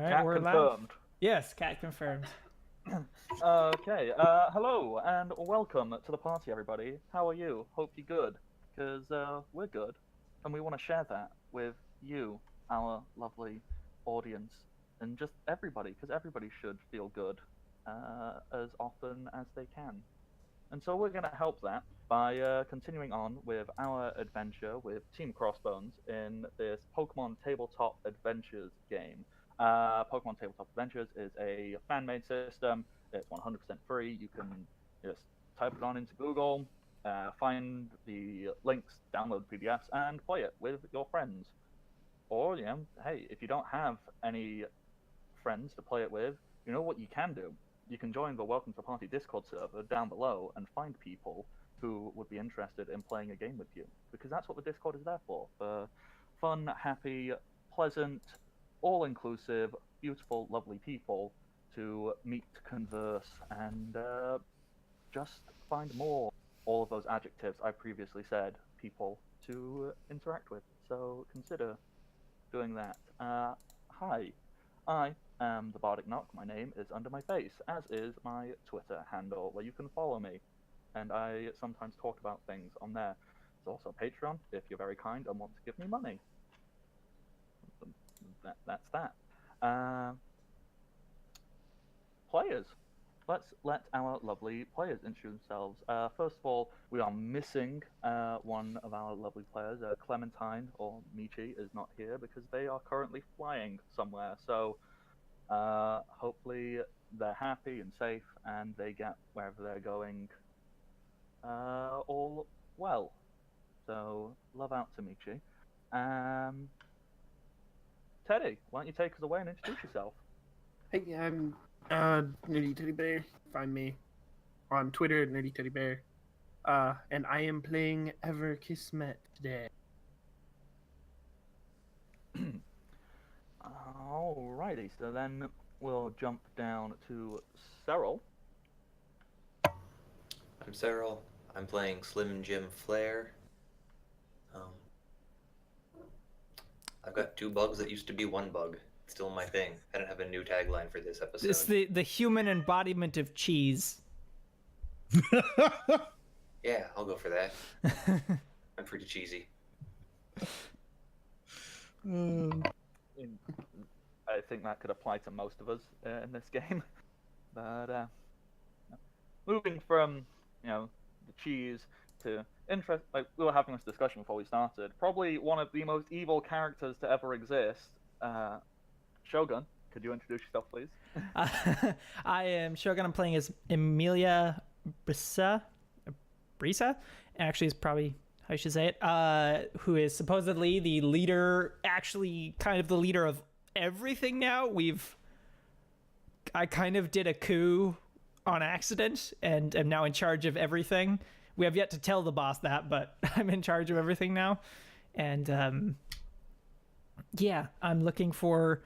All right, Cat we're live. confirmed. Yes, cat confirmed. Okay, hello and welcome to the party, everybody. How are you? Hope you're good, because we're good, and we want to share that with you, our lovely audience, and just everybody, because everybody should feel good as often as they can. And so we're going to help that by continuing on with our adventure with Team Crossbones in this Pokemon Tabletop Adventures game. Pokemon Tabletop Adventures is a fan-made system. It's 100% free. You can just type it on into Google, find the links, download PDFs, and play it with your friends. Or, hey, if you don't have any friends to play it with, you know what you can do? You can join the Welcome to Party Discord server down below and find people who would be interested in playing a game with you. Because that's what the Discord is there for fun, happy, pleasant, all inclusive, beautiful, lovely people to meet, converse, and just find more all of those adjectives I previously said, people to interact with. So consider doing that. Hi, I am the Bardic Knock. My name is under my face, as is my Twitter handle, where you can follow me. And I sometimes talk about things on there. There's also Patreon, if you're very kind and want to give me money. That's that. Players. Let's let our lovely players introduce themselves. First of all, we are missing one of our lovely players. Clementine, or Michi, is not here because they are currently flying somewhere. So hopefully they're happy and safe and they get wherever they're going all well. So love out to Michi. Teddy, why don't you take us away and introduce yourself? Hey, I'm Nerdy Teddy Bear. Find me on Twitter at Nerdy Teddy Bear. And I am playing Ever Kismet today. Alrighty, so then we'll jump down to Cyril. I'm Cyril. I'm playing Slim Jim Flair. I've got two bugs that used to be one bug. It's still my thing. I don't have a new tagline for this episode. It's the human embodiment of cheese. Yeah, I'll go for that. I'm pretty cheesy. I think that could apply to most of us in this game. But moving from the cheese to interest, like we were having this discussion before we started. Probably one of the most evil characters to ever exist. Shogun, could you introduce yourself, please? I am Shogun. I'm playing as Emilia Brisa. Brisa? Actually, is probably how you should say it. Who is supposedly the leader, actually kind of the leader of everything now. I kind of did a coup on accident and am now in charge of everything. We have yet to tell the boss that, but I'm in charge of everything now. And yeah, I'm looking for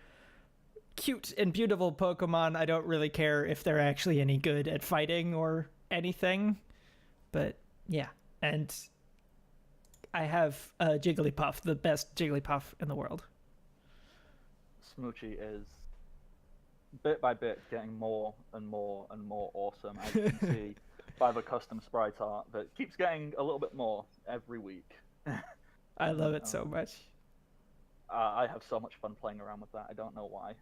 cute and beautiful Pokemon. I don't really care if they're actually any good at fighting or anything. But yeah, and I have Jigglypuff, the best Jigglypuff in the world. Smoochie is bit by bit getting more and more and more awesome, as you can see by the custom sprite art that keeps getting a little bit more every week. I love it so much. I have so much fun playing around with that. I don't know why.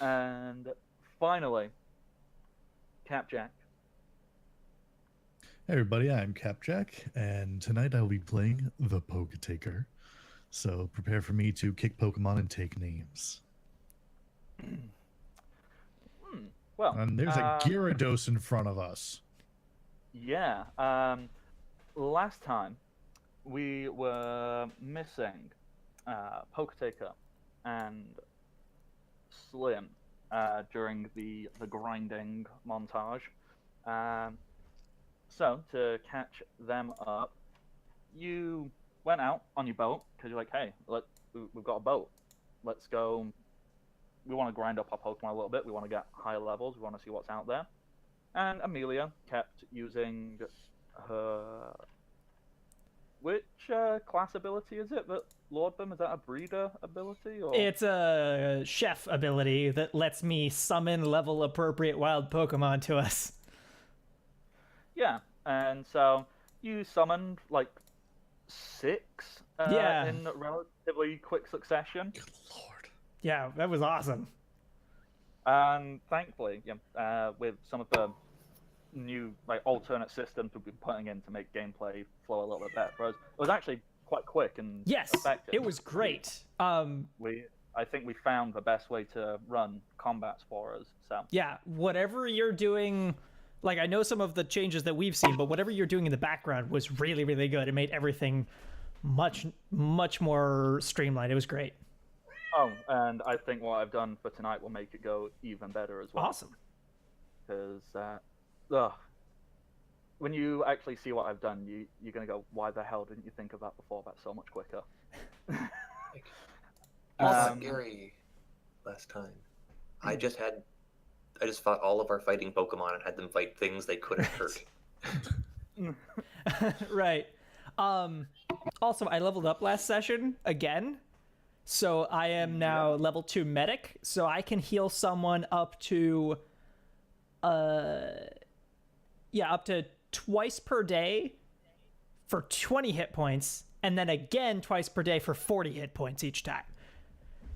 And finally, Capjack. Hey everybody, I'm Capjack, and tonight I'll be playing the Poketaker. So prepare for me to kick Pokemon and take names. Well, and there's a Gyarados in front of us. Yeah. Last time we were missing Poketaker and Slim during the grinding montage. So to catch them up, you went out on your boat because you're like, hey, we've got a boat. Let's go. We want to grind up our Pokemon a little bit. We want to get higher levels. We want to see what's out there. And Amelia kept using her... Which class ability is it that lord them? Is that a breeder ability? Or... It's a chef ability that lets me summon level appropriate wild Pokemon to us. Yeah, and so you summoned like 6 Yeah. in relatively quick succession. Good lord. Yeah, that was awesome. And thankfully, with some of the new like alternate systems we've been putting in to make gameplay flow a little bit better for us, it was actually quite quick and Yes, effective. it was great. I think we found the best way to run combats for us. So Yeah, whatever you're doing, like I know some of the changes that we've seen, but whatever you're doing in the background was really, really good. It made everything much much more streamlined. It was great. oh, and I think what I've done for tonight will make it go even better as well. Awesome. Because when you actually see what I've done, you're gonna go, why the hell didn't you think of that before? That's so much quicker. Scary last time. I just fought all of our fighting Pokemon and had them fight things they couldn't hurt. Right. Also, I leveled up last session again. So I am now level 2 medic, so I can heal someone up to up to twice per day for 20 hit points, and then again twice per day for 40 hit points each time.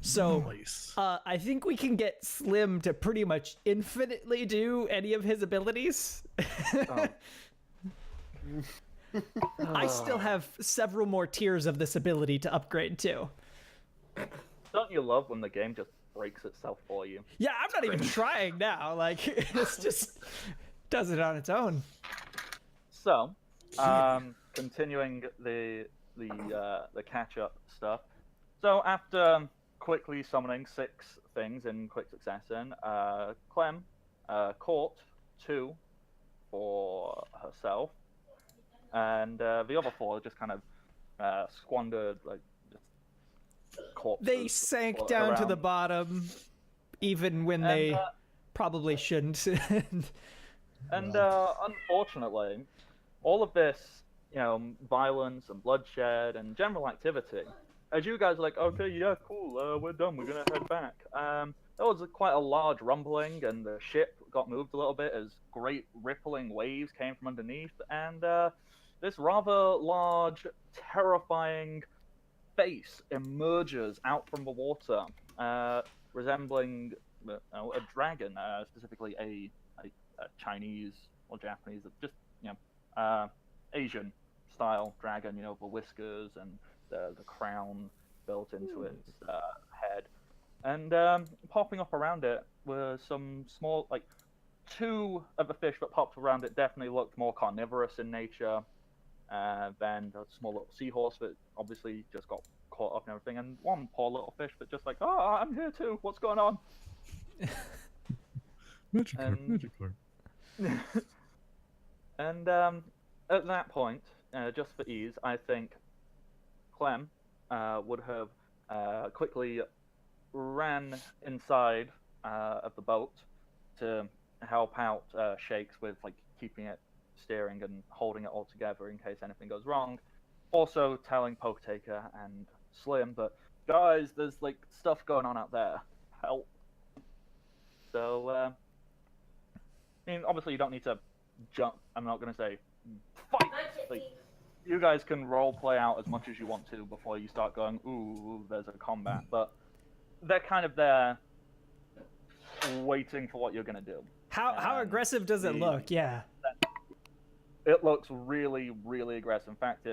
So Nice. I think we can get Slim to pretty much infinitely do any of his abilities. I still have several more tiers of this ability to upgrade to. Don't you love when the game just breaks itself for you? Yeah, I'm not even trying now. Like, it's just does it on its own. So, continuing the catch-up stuff. So after quickly summoning 6 things in quick succession, Clem caught 2 for herself, and the other 4 just kind of squandered, like, just corpses. They sank down to the bottom, even when they probably shouldn't. And unfortunately, all of this, violence and bloodshed and general activity, as you guys are like, okay, yeah, cool, we're done, we're gonna head back. There was quite a large rumbling, and the ship got moved a little bit as great rippling waves came from underneath, and this rather large, terrifying face emerges out from the water, resembling a dragon, specifically a Chinese or Japanese, just Asian style dragon. The whiskers and the crown built into its head, and popping up around it were some small, like 2 of the fish that popped around it definitely looked more carnivorous in nature than the small little seahorse that obviously just got caught up and everything, and one poor little fish that just like, oh, I'm here too, what's going on? Magikarp. And at that point, just for ease, I think Clem would have quickly ran inside of the boat to help out Shakes with like keeping it steering and holding it all together in case anything goes wrong. Also telling Poketaker and Slim, but guys, there's like stuff going on out there. Help. So, I mean, obviously you don't need to jump. I'm not going to say fight. Like, you guys can role play out as much as you want to before you start going, ooh, there's a combat. But they're kind of there waiting for what you're going to do. How aggressive does it look? Yeah. It looks really, really aggressive. In fact,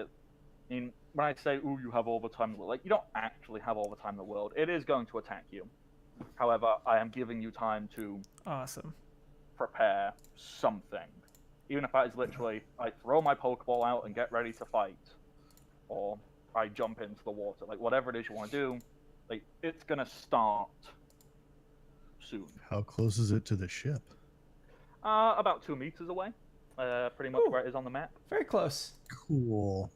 when I say, ooh, you have all the time in the world, like, you don't actually have all the time in the world. It is going to attack you. However, I am giving you time to Awesome. prepare something. Even if that is literally, I throw my Pokeball out and get ready to fight. Or I jump into the water. Like, whatever it is you want to do, like, it's going to start soon. How close is it to the ship? About 2 meters away. Pretty much where it is on the map. Very close. Cool.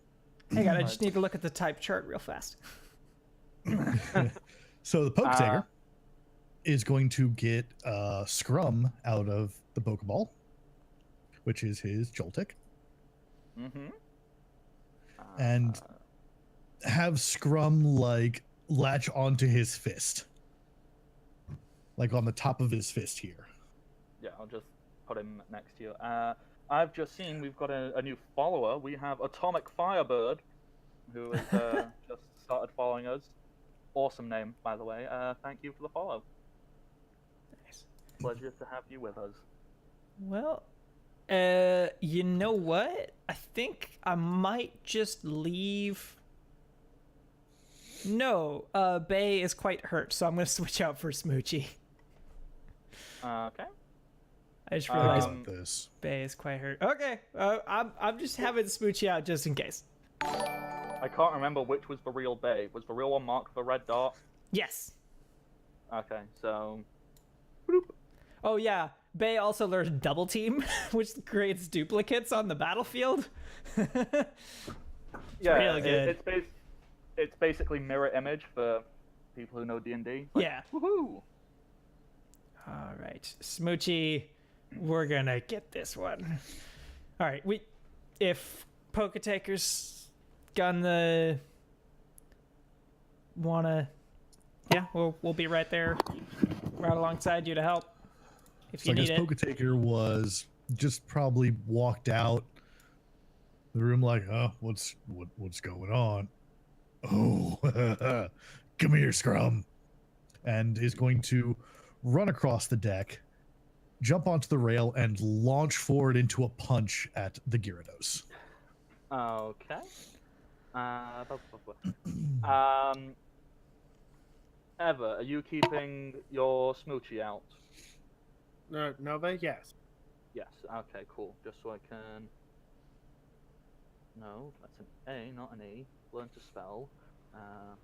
Hang on, I just need to look at the type chart real fast. So the Poketaker is going to get Scrum out of the Pokeball, which is his Joltik. Mm-hmm. And have Scrum like latch onto his fist, like on the top of his fist here. Yeah, I'll just put him next to you. I've just seen we've got a new follower. We have Atomic Firebird, who has just started following us. Awesome name, by the way. Thank you for the follow. Nice. Pleasure to have you with us. Well, you know what? I think I might just leave. No, Bay is quite hurt, so I'm gonna switch out for Smoochie. Okay. I just I realized got this. Bay is quite hurt. Okay, I'm just having Smoochie out just in case. I can't remember which was the real Bay. Was the real one marked the red dot? Yes. Okay, so. Oh yeah, Bay also learned Double Team, which creates duplicates on the battlefield. Yeah, really good. It's basically mirror image for people who know D&D. Yeah. Woohoo! All right, Smoochie, we're gonna get this one. All right, if Poketaker's gonna wanna, yeah, we'll be right there, right alongside you to help if you So I need guess it. Poketaker was just probably walked out the room like, oh, what's going on? Oh, come here, Scrum, and is going to run across the deck, jump onto the rail, and launch forward into a punch at the Gyarados. Okay. Eva, are you keeping your Smoochie out? Nova, yes. Yes. Okay, cool. Just so I can. No, that's an A, not an E. Learn to spell. I'm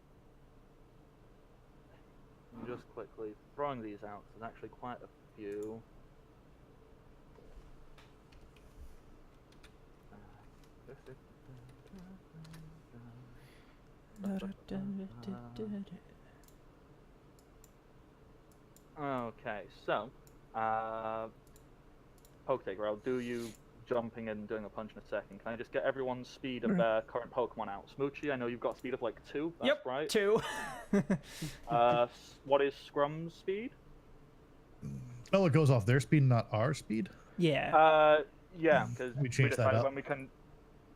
just quickly throwing these out. There's actually quite a few. Okay, so, Poketaker, I'll do you jumping and doing a punch in a second. Can I just get everyone's speed of their current Pokemon out? Smoochie, I know you've got speed of like 2, that's Yep, right. 2. What is Scrum's speed? Oh, it goes off their speed, not our speed. Yeah. Yeah, because We we changed that decided up.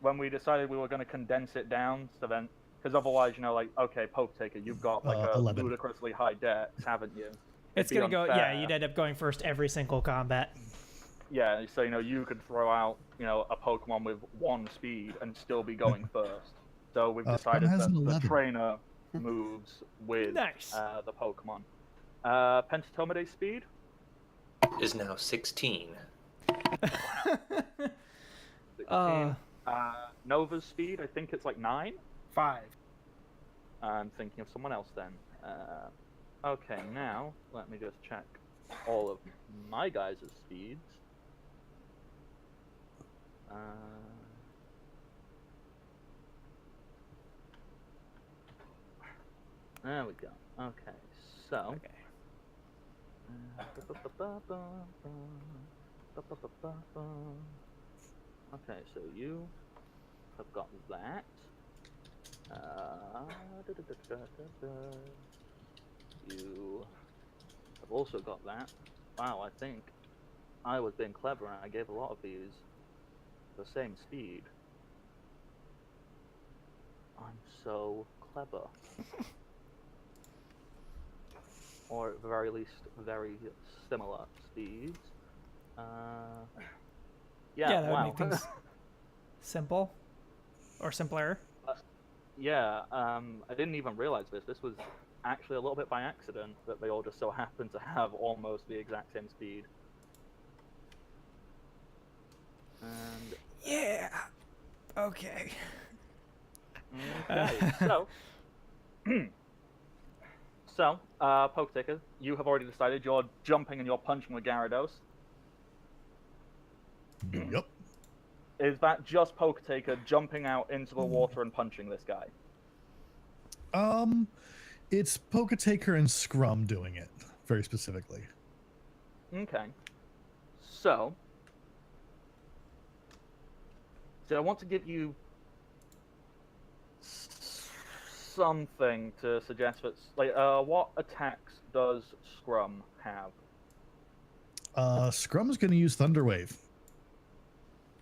when we decided we were going to condense it down, so then, because otherwise, you know, like, okay, Poketaker, you've got like a 11. ludicrously high dex, haven't you? It's It'd gonna be go. Yeah, unfair. you'd end up going first every single combat. Yeah, so, you know, you could throw out, you know, a Pokemon with 1 speed and still be going first. So we've decided has that an the 11. trainer moves with Nice. the Pokemon. Pentatomidae's speed? Is now 16. 16. Nova's speed, I think it's like 9. 5. I'm thinking of someone else then. Okay, now let me just check all of my guys' speeds. There we go. Okay, so. Okay. Okay, so you have got that. You have also got that. Wow, I think I was being clever and I gave a lot of these the same speed. I'm so clever. Or at the very least, very similar speeds. Yeah, that wow. would make things simple or simpler. Yeah, I didn't even realize this. This was actually a little bit by accident that they all just so happened to have almost the exact same speed. And Yeah. Okay. okay, so Poketaker, you have already decided you're jumping and you're punching with Gyarados. Yep. Is that just Poketaker jumping out into the water and punching this guy? It's Poketaker and Scrum doing it very specifically. Okay. So I want to give you something to suggest that, like, what attacks does Scrum have? Scrum's going to use Thunderwave.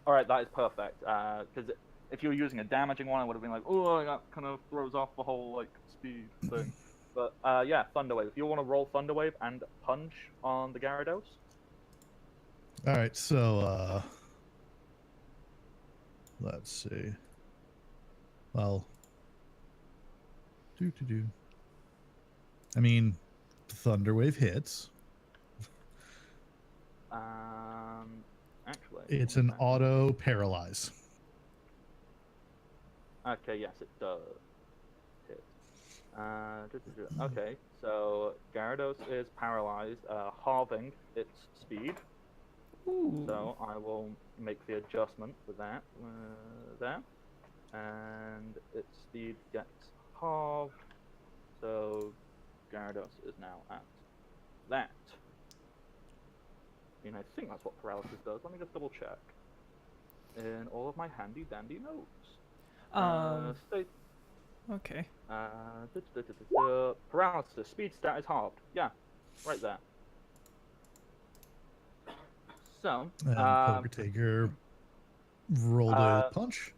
All right, that is perfect. Because if you were using a damaging one, it would have been like, oh, that kind of throws off the whole like speed thing. But yeah, Thunderwave. If you want to roll Thunderwave and punch on the Gyarados. All right, so let's see. Well, I mean, Thunderwave hits. Actually, It's an auto paralyze. Okay, yes, it does. Hit. Okay, so Gyarados is paralyzed, halving its speed. Ooh. So I will make the adjustment for that there, and its speed gets halved. So Gyarados is now at that. And I think that's what paralysis does. Let me just double check. In all of my handy dandy notes. State. Okay. Paralysis. Speed stat is halved. Yeah, right there. So. And Poker Taker rolled a punch.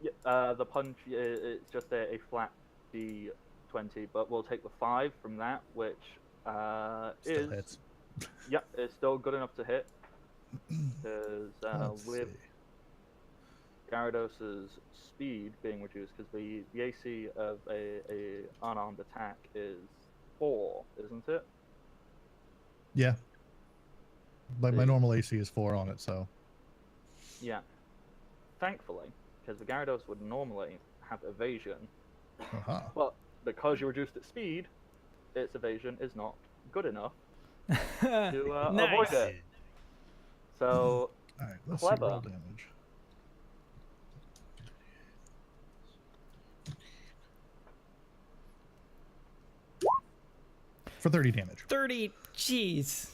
Yeah, the punch it's just a flat D20, but we'll take the 5 from that, which Still hits. Yep, it's still good enough to hit. Because Let's with see. Gyarados' speed being reduced, because the AC of a unarmed attack is 4, isn't it? Yeah. Like my normal AC is 4 on it, so. Yeah. Thankfully, because the Gyarados would normally have evasion, but because you reduced its speed, its evasion is not good enough to Nice. avoid it. So, all right, let's clever. see roll damage. For 30 damage. 30. Jeez.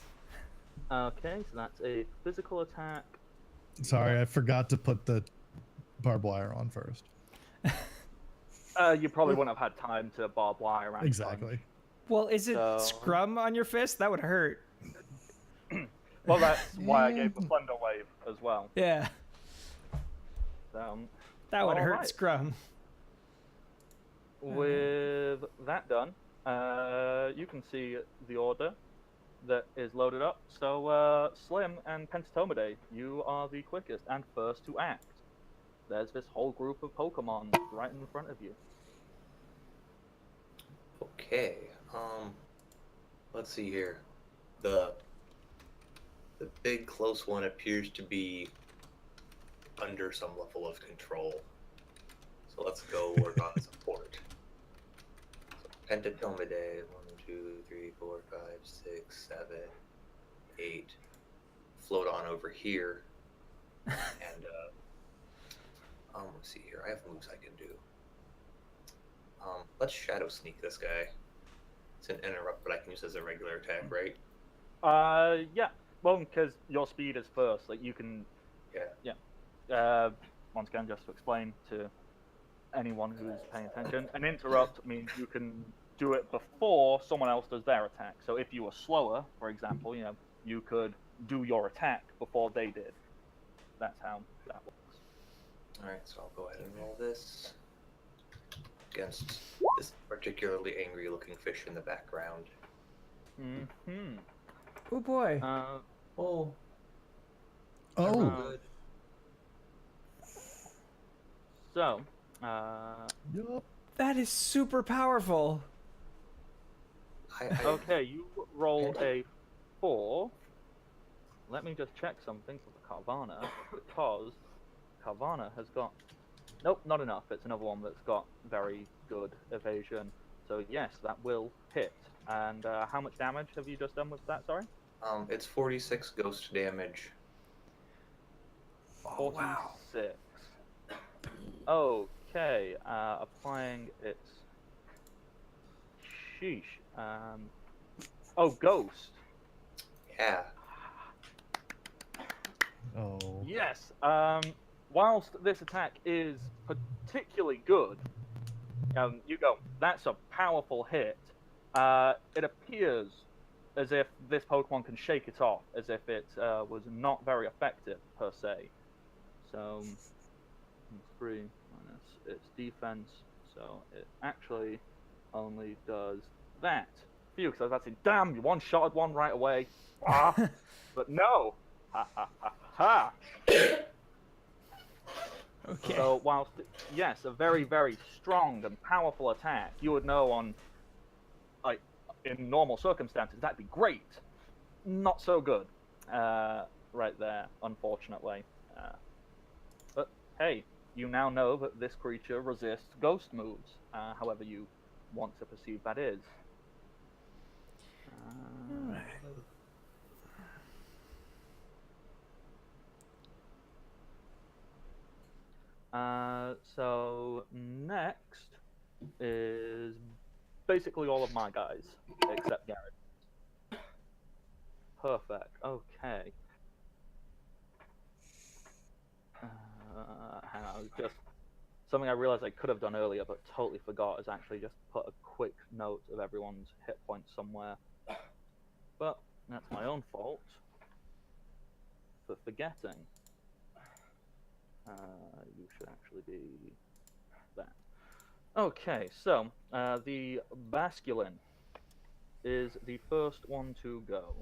Okay, so that's a physical attack. Sorry, I forgot to put the barbed wire on first. You probably wouldn't have had time to barbed wire around. Exactly. Well, is it So- scrum on your fist? That would hurt. Well, that's why I gave the Thunder Wave as well. Yeah. So, That would hurt Alright. scrum. with that done, you can see the order that is loaded up. So, Slim and Pentatomide, you are the quickest and first to act. There's this whole group of Pokemon right in front of you. Okay. Let's see here. The big close one appears to be under some level of control. So let's go work on support. So Pentatomide, 1, 2, 3, 4, 5, 6, 7, 8. Float on over here. And let's see here. I have moves I can do. Let's Shadow Sneak this guy. It's an interrupt, but I can use as a regular attack, right? Yeah. Well, because your speed is first, like you can. Yeah. Once again, just to explain to anyone who's paying attention, an interrupt means you can do it before someone else does their attack. So if you were slower, for example, you could do your attack before they did. That's how that works. Alright, so I'll go ahead and roll this against this particularly angry looking fish in the background. Mm-hmm. Oh boy. Oh. Oh. Good. So, Yup. That is super powerful. okay, you rolled a 4. Let me just check something for the Carvana, because Carvana has got... Nope, not enough. It's another one that's got very good evasion. So yes, that will hit. And how much damage have you just done with that, sorry? It's 46 ghost damage. 46. Okay, applying its... Sheesh. Oh, ghost. Yeah. Oh. Yes. Whilst this attack is particularly good, You go, that's a powerful hit. It appears as if this Pokemon can shake it off, as if it was not very effective, per se. So, 3 minus its defense, so it actually only does that. Phew, because I was about to say, damn, you one-shotted one right away. Ah, but no! Ha ha ha ha! Okay. So, whilst, yes, a very, very strong and powerful attack, you would know on, like, in normal circumstances, that'd be great. Not so good, right there, unfortunately. But, hey, you now know that this creature resists ghost moves, however you want to perceive that is. Alright. So next is basically all of my guys, except Garrett. Perfect. Okay. Hang on, just something I realized I could have done earlier, but totally forgot, is actually just put a quick note of everyone's hit points somewhere. But that's my own fault for forgetting. You should actually be that. Okay, so the Basculin is the first one to go.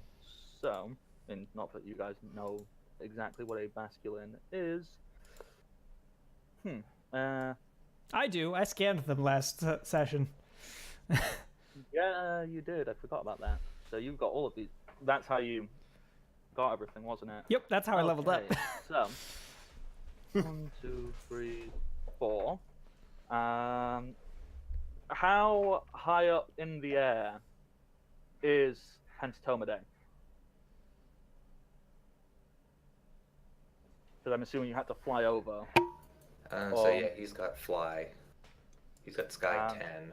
So, and not that you guys know exactly what a Basculin is. I do. I scanned them last session. Yeah, you did. I forgot about that. So you've got all of these. That's how you got everything, wasn't it? Yep, that's how I leveled up. Okay, so 1, 2, 3, 4. How high up in the air is Pentatomidae? Because I'm assuming you had to fly over. So yeah, he's got fly. He's got sky 10.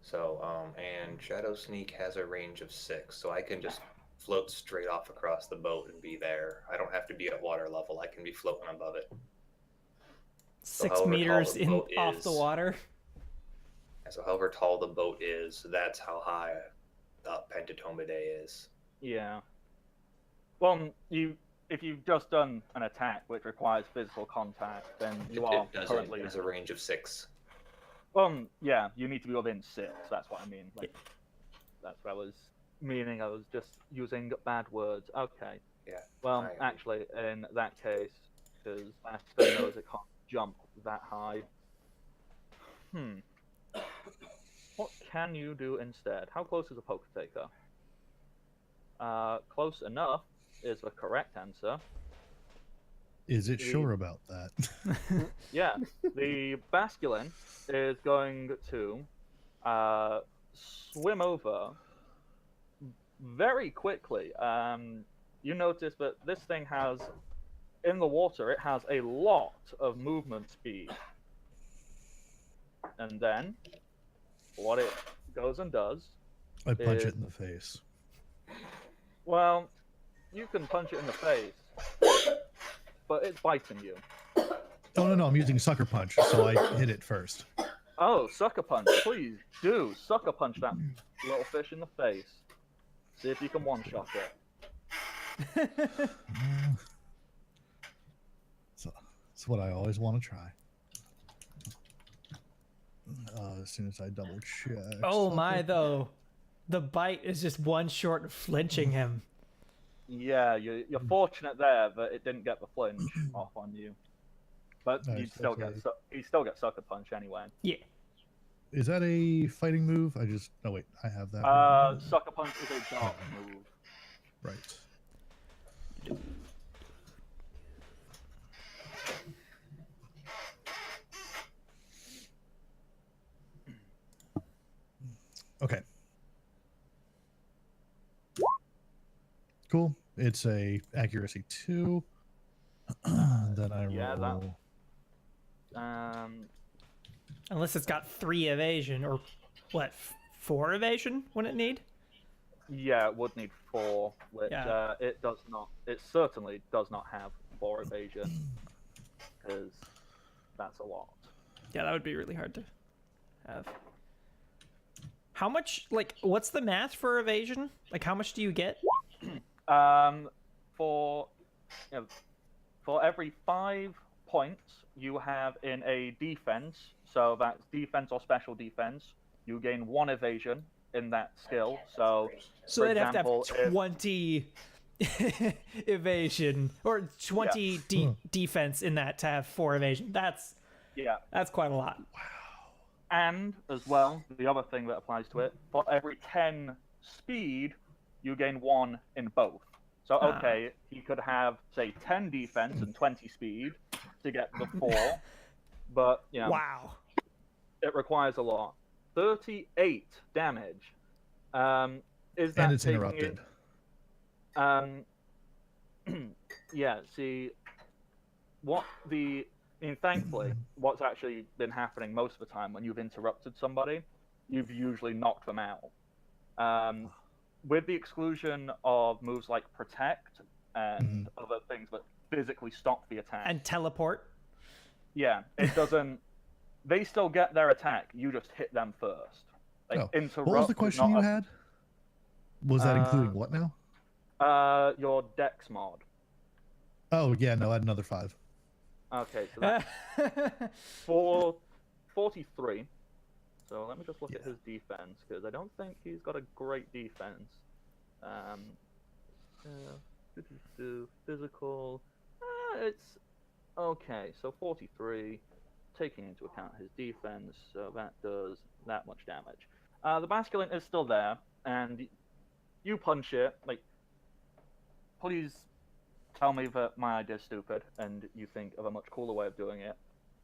So and Shadow Sneak has a range of 6, so I can just float straight off across the boat and be there. I don't have to be at water level. I can be floating above it. 6 however meters tall the in boat off the is- water. So however tall the boat is, that's how high the Pentatomidae is. Yeah. Well, if you've just done an attack which requires physical contact, then you are It doesn't. currently. There's a range of 6. Well, yeah, you need to be within 6. That's what I mean. Like, that's what I was meaning. I was just using bad words. Okay. Yeah. Well, I- actually, in that case, because Aspen knows it can't jump that high. What can you do instead? How close is a poke taker? Close enough is the correct answer. Is it sure about that? Yeah, the Basculin is going to swim over very quickly. You notice that this thing has, in the water, it has a lot of movement speed. And then, what it goes and does, I punch it in the face. well, you can punch it in the face, but it's biting you. No, I'm using Sucker Punch, so I hit it first. Oh, sucker punch! Please do sucker punch that little fish in the face. See if you can one-shot it. So it's what I always want to try. As soon as I double check. Oh my, though. The bite is just one short of flinching him. Yeah, you're fortunate there that it didn't get the flinch off on you. But Nice, you'd still okay. he'd still get sucker punch anyway. Yeah. Is that a fighting move? Oh wait, I have that. Sucker punch is a dark move. Right. Okay. Cool. It's a accuracy 2. Then I Yeah, that- roll. Unless it's got 3 evasion, or what, 4 evasion wouldn't it need? Yeah, it would need 4, which Yeah. it does not. It certainly does not have 4 evasion, because that's a lot. Yeah, that would be really hard to have. How much, like, what's the math for evasion? Like, how much do you get? For you know, for every 5 points you have in a defense, so that's defense or special defense, you gain 1 evasion in that skill. So for they'd example, have to have 20 evasion or 20 defense in that to have 4 evasion. That's quite a lot. And as well, the other thing that applies to it, for every 10 speed, you gain 1 in both. So okay, he could have say 10 defense and 20 speed to get the 4, but you know, wow, it requires a lot. 38 damage. Is that And it's taking interrupted. Yeah. See, thankfully, what's actually been happening most of the time when you've interrupted somebody, you've usually knocked them out. With the exclusion of moves like protect and other things that physically stop the attack. and teleport. Yeah, it doesn't. They still get their attack. You just hit them first. Like interrupt. What was the question you had? Was that including what now? Your Dex mod. Oh yeah, no, I had another 5. Okay, so that's 43. So let me just look at his defense, because I don't think he's got a great defense. Physical. It's okay. So 43, taking into account his defense, so that does that much damage. The masculine is still there, and you punch it. Like, please tell me that my idea is stupid, and you think of a much cooler way of doing it.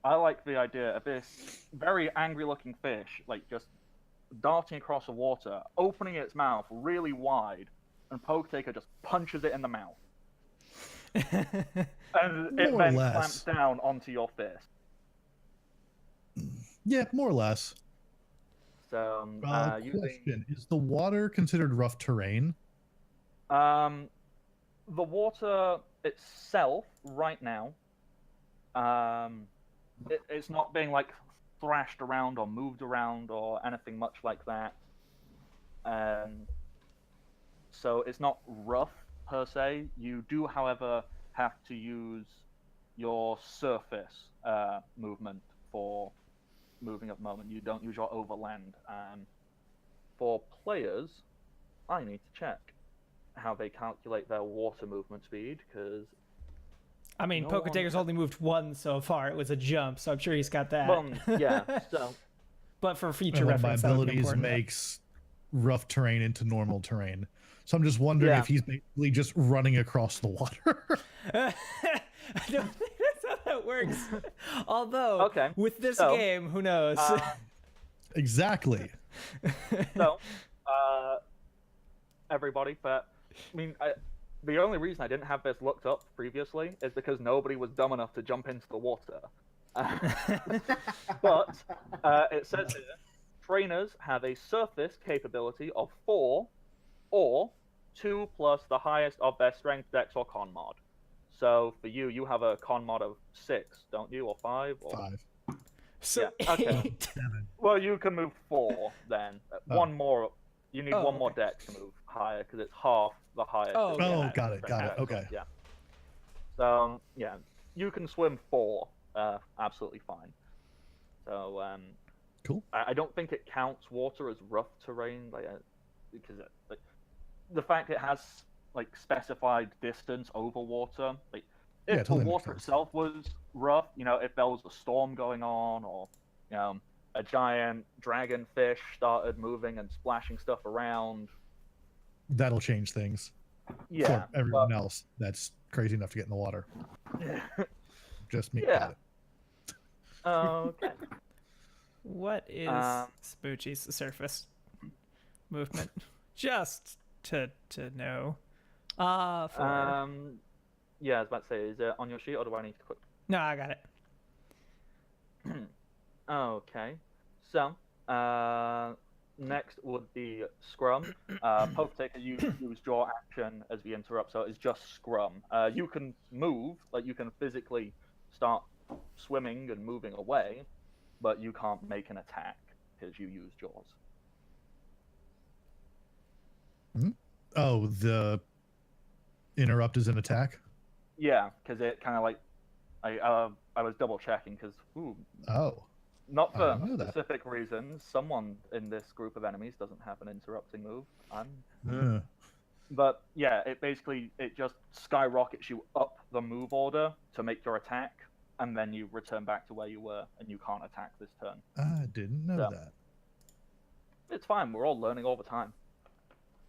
I like the idea of this very angry-looking fish, like, just darting across the water, opening its mouth really wide, and Poketaker just punches it in the mouth. And it then clamps down onto your fist. Yeah, more or less. So, question: is the water considered rough terrain? The water itself, right now, it's not being like thrashed around or moved around or anything much like that. So it's not rough per se. You do, however, have to use your surface movement for moving at the moment. You don't use your overland. For players, I need to check how they calculate their water movement speed, because I mean, Poketaker's only moved 1 so far. It was a jump, so I'm sure he's got that. Well, yeah. So, but for future One of my reference, that would be abilities important. makes rough terrain into normal terrain. So I'm just wondering if he's basically just running across the water. I don't think that's how that works. Although, with this game, who knows? Exactly. So, everybody, but I mean, the only reason I didn't have this looked up previously is because nobody was dumb enough to jump into the water. But it says here, trainers have a surface capability of 4 or 2 plus the highest of their strength, dex, or con mod. So for you, you have a con mod of 6, don't you, or 5? Or... 5. So yeah, okay. 7. Well, you can move 4 then. One more. You need one more dex to move higher, because it's half the highest. Got it. Okay. Yeah. So yeah, you can swim 4, absolutely fine. So cool. I don't think it counts water as rough terrain, because the fact it has like specified distance over water. Like, if the water itself was rough, if there was a storm going on, or a giant dragonfish started moving and splashing stuff around, that'll change things. Yeah, for everyone else that's crazy enough to get in the water. Just me. Yeah. Okay. What is Spoochie's surface movement? Just to know. Yeah, I was about to say, is it on your sheet, or do I need to quick? No, I got it. Okay. So, next would be Scrum. Poketaker, you use draw action as the interrupt, so it's just Scrum. You can move, like you can physically start swimming and moving away, but you can't make an attack, because you used yours. Oh, the interrupt is an attack? Yeah, because it kind of like I was double checking because Oh. not I for didn't know that. specific reasons. Someone in this group of enemies doesn't have an interrupting move. Uh, But yeah, it just skyrockets you up the move order to make your attack, and then you return back to where you were, and you can't attack this turn. I didn't know So, that. It's fine. We're all learning all the time.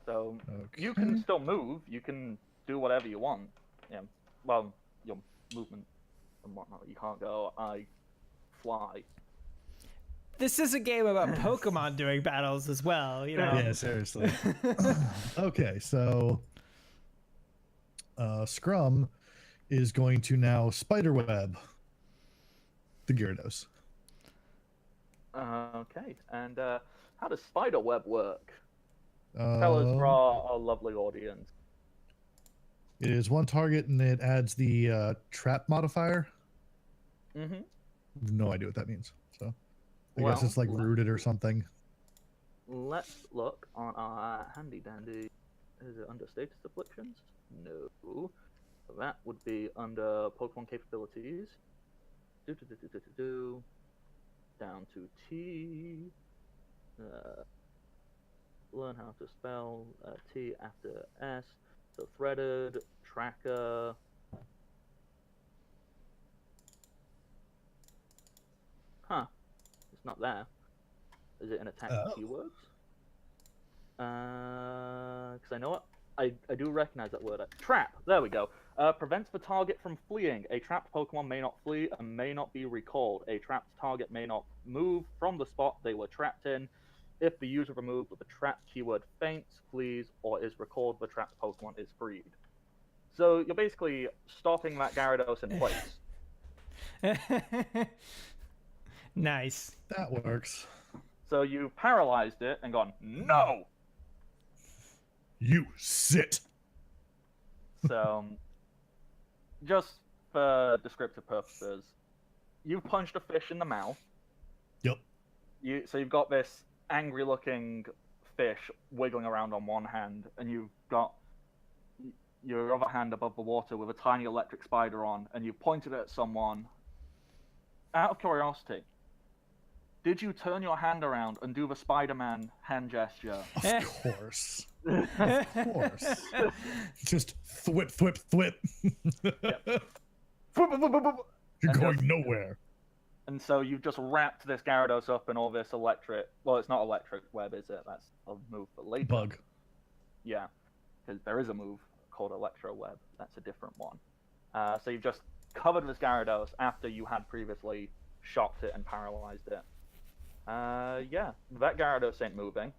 So you Okay. can still move. You can do whatever you want. Yeah. Well, your movement and whatnot. You can't go. I fly. This is a game about Pokemon doing battles as well, you know. Yeah, seriously. Okay, so Scrum is going to now spiderweb the Gyarados. Okay. And how does spider web work? Tell us for our lovely audience. It is one target and it adds the trap modifier. Mm-hmm. No idea what that means. So I guess Well, it's like rooted or something. Let's look on our handy dandy. Is it under status afflictions? No. That would be under Pokemon capabilities. Down to T. Learn how to spell T after S. So threaded, tracker. Huh. It's not there. Is it an attack keywords? Because I know what? I do recognize that word. Trap. There we go. Prevents the target from fleeing. A trapped Pokemon may not flee and may not be recalled. A trapped target may not move from the spot they were trapped in. If the user removed with the trapped keyword faints, flees, or is recalled, the trapped Pokemon is freed. So you're basically stopping that Gyarados in place. Nice. That works. So you paralyzed it and gone, no! You sit. So, just for descriptive purposes, you've punched a fish in the mouth. Yep. So you've got this angry-looking fish wiggling around on one hand, and you've got your other hand above the water with a tiny electric spider on, and you pointed it at someone. Out of curiosity, did you turn your hand around and do the Spider-Man hand gesture? Of course. Of course. Just thwip, thwip, thwip. You're going nowhere. And so you've just wrapped this Gyarados up in all this electric... Well, it's not electric web, is it? That's a move for later. Bug. Yeah, because there is a move called Electro Web. That's a different one. So you've just covered this Gyarados after you had previously shocked it and paralyzed it. Yeah, that Gyarados ain't moving.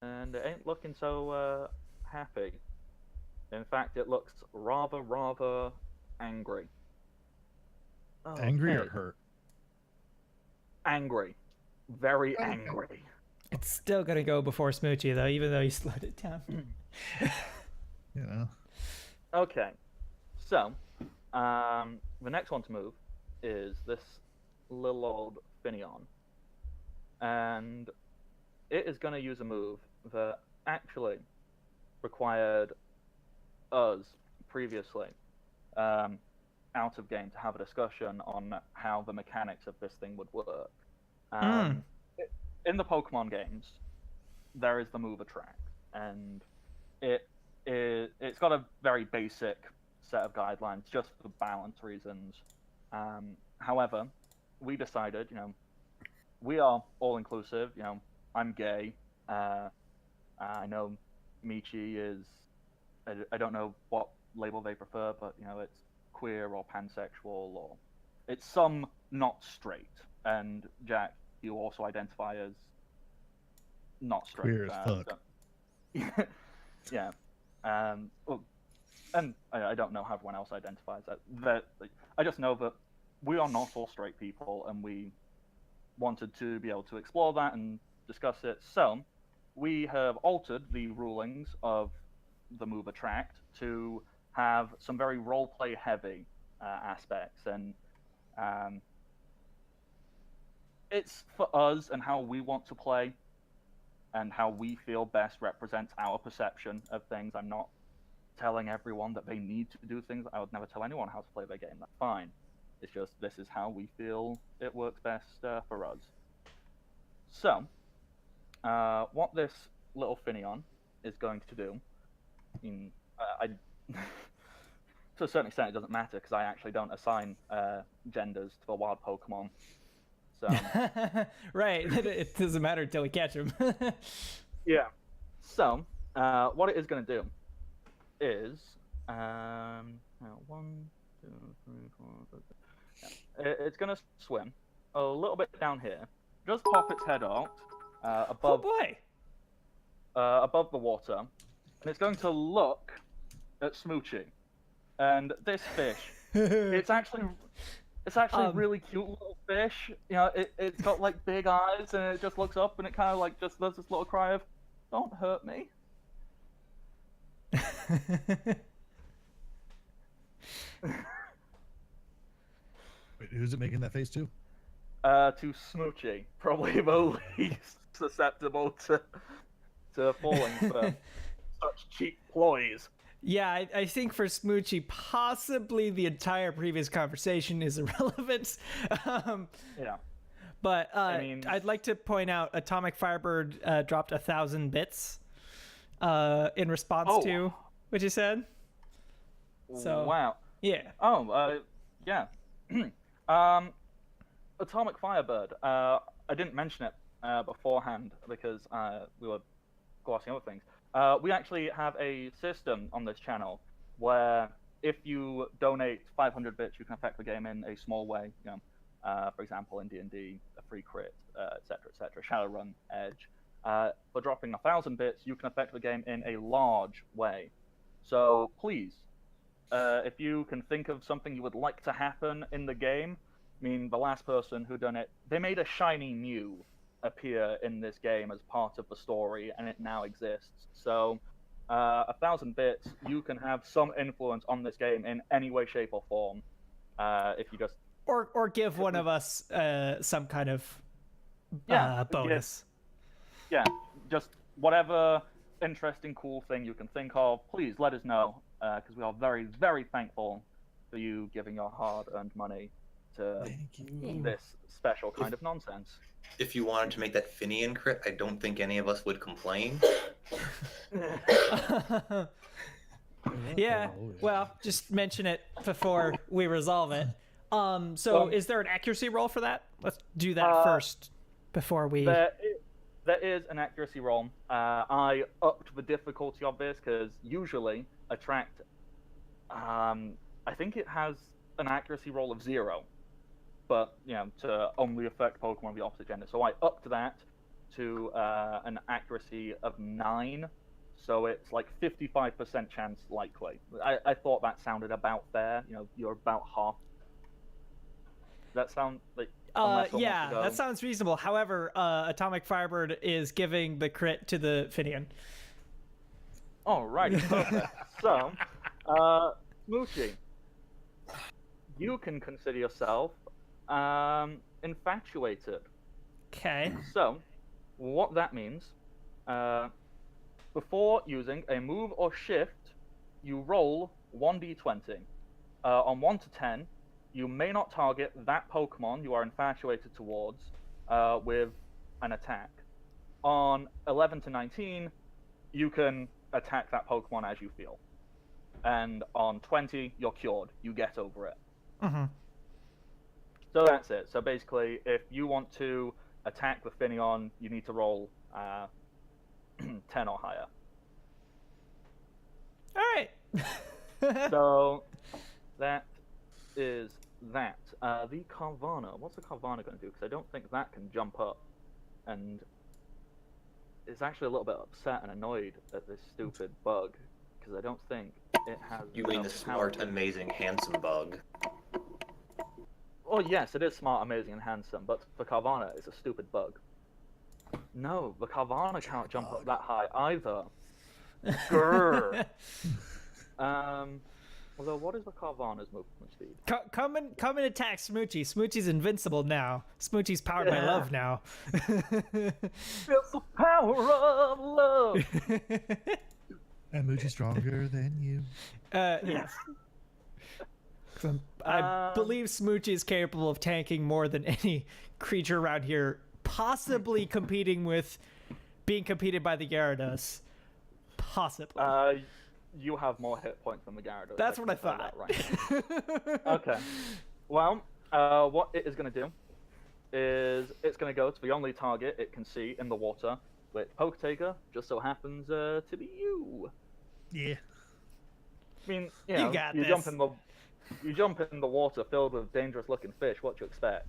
And it ain't looking so happy. In fact, it looks rather angry. Angry or Okay. hurt? Angry. Very Okay. angry. It's still gonna go before Smoochie though, even though you slowed it down. You know. Okay. So, the next one to move is this little old Finneon. And it is going to use a move that actually required us previously out of game to have a discussion on how the mechanics of this thing would work. In the Pokemon games, there is the move attract, and it's got a very basic set of guidelines just for balance reasons. However, we decided, we are all inclusive. I'm gay. I know Michi is. I don't know what label they prefer, but it's queer or pansexual or it's some not straight. And Jack, you also identify as not straight. Queer as fuck. So, yeah. Well, and I don't know how everyone else identifies that. I just know that we are not all straight people, and we wanted to be able to explore that and discuss it. So we have altered the rulings of the move attract to have some very roleplay heavy aspects, and it's for us and how we want to play, and how we feel best represents our perception of things. I'm not telling everyone that they need to do things. I would never tell anyone how to play their game. That's fine. It's just this is how we feel it works best for us. So, what this little Finion is going to do, I to a certain extent it doesn't matter because I actually don't assign genders to the wild Pokemon. So right, it doesn't matter until we catch them. yeah. So, what it is going to do is 1, 2, 3, 4, 5, 6. Yeah. It's going to swim a little bit down here, just pop its head out above above the water, and it's going to look at Smoochie. And this fish, it's actually a really cute little fish. You know, it's got like big eyes, and it just looks up, and it kind of like just does this little cry of, "Don't hurt me." Wait, who's it making that face to? To Smoochie, probably the least susceptible to falling for such cheap ploys. Yeah, I think for Smoochie, possibly the entire previous conversation is irrelevant. Yeah. But I mean, I'd like to point out Atomic Firebird dropped 1,000 bits in response to what you said. So, wow. Yeah. Oh, yeah. Atomic Firebird. I didn't mention it beforehand because we were glossing over things. We actually have a system on this channel where if you donate 500 bits, you can affect the game in a small way. You know, for example, in D&D, a free crit, etc., etc. Shadowrun, Edge. For dropping 1,000 bits, you can affect the game in a large way. So please, if you can think of something you would like to happen in the game, I mean, the last person who done it, they made a shiny Mew appear in this game as part of the story, and it now exists. So, 1,000 bits, you can have some influence on this game in any way, shape, or form. If you just or give one of us some kind of bonus. Yeah, just whatever interesting, cool thing you can think of. Please let us know, because we are very, very thankful for you giving your hard-earned money to this special kind of nonsense. If you wanted to make that Finian crit, I don't think any of us would complain. Yeah, well, just mention it before we resolve it. So is there an accuracy roll for that? Let's do that first before we... There is an accuracy roll. I upped the difficulty of this because usually Attract, I think it has an accuracy roll of 0. But, you know, to only affect Pokemon of the opposite gender. So I upped that to an accuracy of 9. So it's like 55% chance likely. I thought that sounded about fair. You know, you're about half. Does that sound like... yeah, that sounds reasonable. However, Atomic Firebird is giving the crit to the Finian. All right, perfect. So, Smoochie, you can consider yourself infatuated. Okay. So, what that means, before using a move or shift, you roll 1d20. On 1 to 10, you may not target that Pokemon you are infatuated towards with an attack. On 11 to 19, you can attack that Pokemon as you feel. And on 20, you're cured. You get over it. Mm-hmm. So that's it. So basically, if you want to attack the Finion, you need to roll 10 or higher. All right. So that is that. The Carvana. What's the Carvana going to do? Because I don't think that can jump up. And it's actually a little bit upset and annoyed at this stupid bug. Because I don't think it has... You mean the smart, amazing, handsome bug? Oh yes, it is smart, amazing, and handsome, but the Carvana is a stupid bug. No, the Carvana can't jump up that high either. Grrr. Although, what is the Carvana's movement speed? Come and attack Smoochie. Smoochie's invincible now. Smoochie's powered by love now. It's the power of love. And Moochie's stronger than you. Yes. I believe Smoochie is capable of tanking more than any creature around here, possibly being competed by the Gyarados. Possibly. You have more hit points than the Gyarados. That's what I can tell thought. that right now. Okay. Well, what it is going to do is it's going to go to the only target it can see in the water, which Poketaker just so happens to be you. Yeah. I mean, You got you this. jump in the water filled with dangerous-looking fish. What you expect?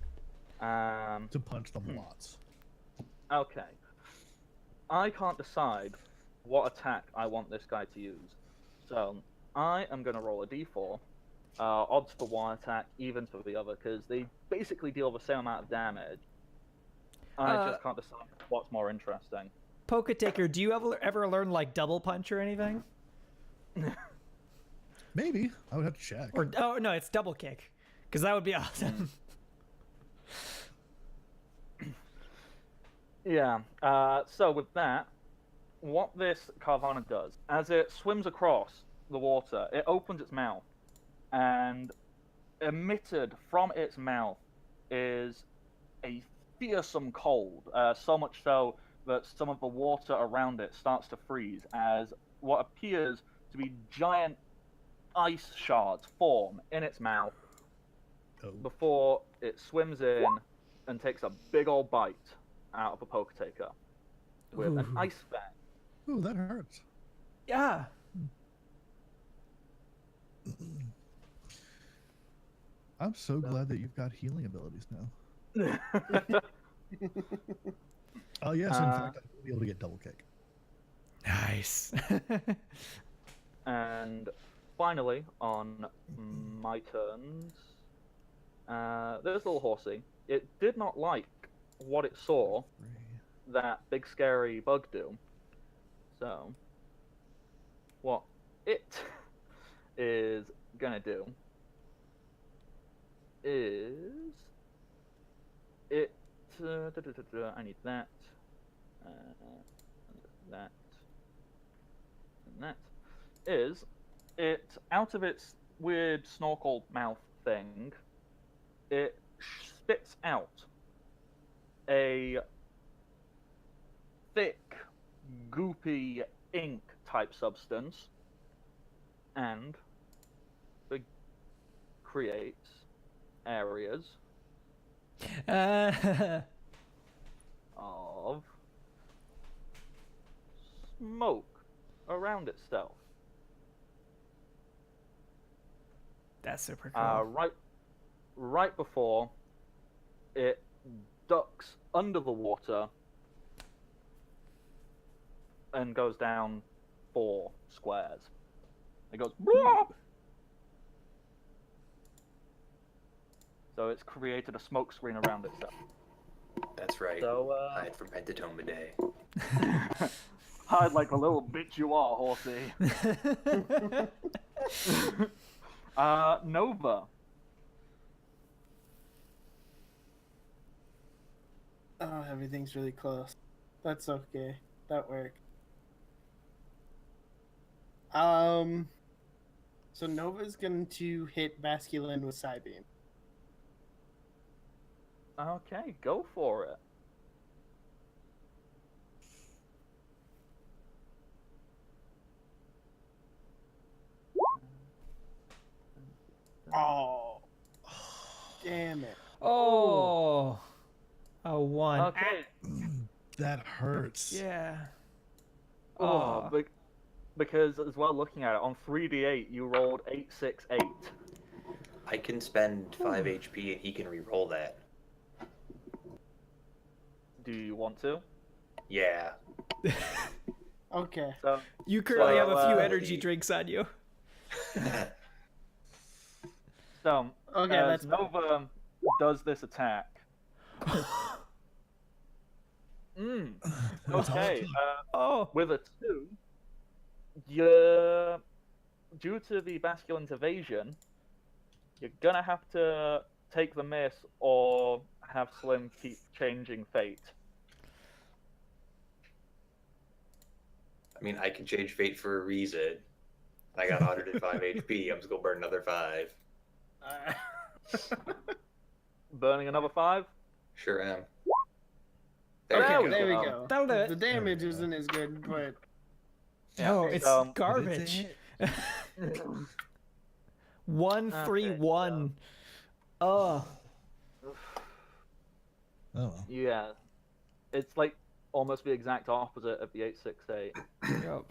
To punch them lots. Okay. I can't decide what attack I want this guy to use. So, I am going to roll a d4. Odds for one attack, evens for the other, because they basically deal the same amount of damage. I just can't decide what's more interesting. Poketaker, do you ever learn like double punch or anything? Maybe. I would have to check. Or no, it's double kick, because that would be awesome. Yeah. So with that, what this Carvana does, as it swims across the water, it opens its mouth, and emitted from its mouth is a fearsome cold, so much so that some of the water around it starts to freeze as what appears to be giant ice shards form in its mouth before it swims in and takes a big old bite out of a Poketaker with an ice fang. Ooh, that hurts. Yeah. I'm so glad that you've got healing abilities now. Oh, yes, in fact, I'll be able to get double kick. Nice. And finally, on my turns, there's little horsey. It did not like what it saw that big scary bug do. So, what it is gonna do is it. I need that. That. And that is it. Out of its weird snorkel mouth thing, it spits out a thick, goopy ink type substance and creates areas of smoke around itself. That's super cool. Right before it ducks under the water and goes down 4 squares. It goes. So it's created a smoke screen around itself. That's right. So, Hide from Pentatome today. hide like the little bitch you are, horsey. Nova. Oh, everything's really close. That's okay. That worked. So Nova's going to hit Basculin with Psybeam. Okay, go for it. Oh. Damn it. Oh. A 1. Okay. That hurts. Yeah. Oh, because as well, looking at it, on 3d8, you rolled 8, 6, 8. I can spend 5 HP and he can re-roll that. Do you want to? Yeah. Okay. So You currently have a few So, energy drinks on you. So, Okay, as that's fine. Nova does this attack. That's all it Okay, took. Oh. with a 2, due to the Basculin's evasion, you're gonna have to take the miss or have Slim keep changing fate. I mean, I can change fate for a reason. I got 105 HP. I'm just gonna burn another 5. Burning another 5? Sure am. Okay, we there we go. go. That'll do it. The damage isn't as good, but No, it's so- garbage. 1-3-1. Oh. Oh, well. Yeah. It's like almost the exact opposite of the 868. Yep.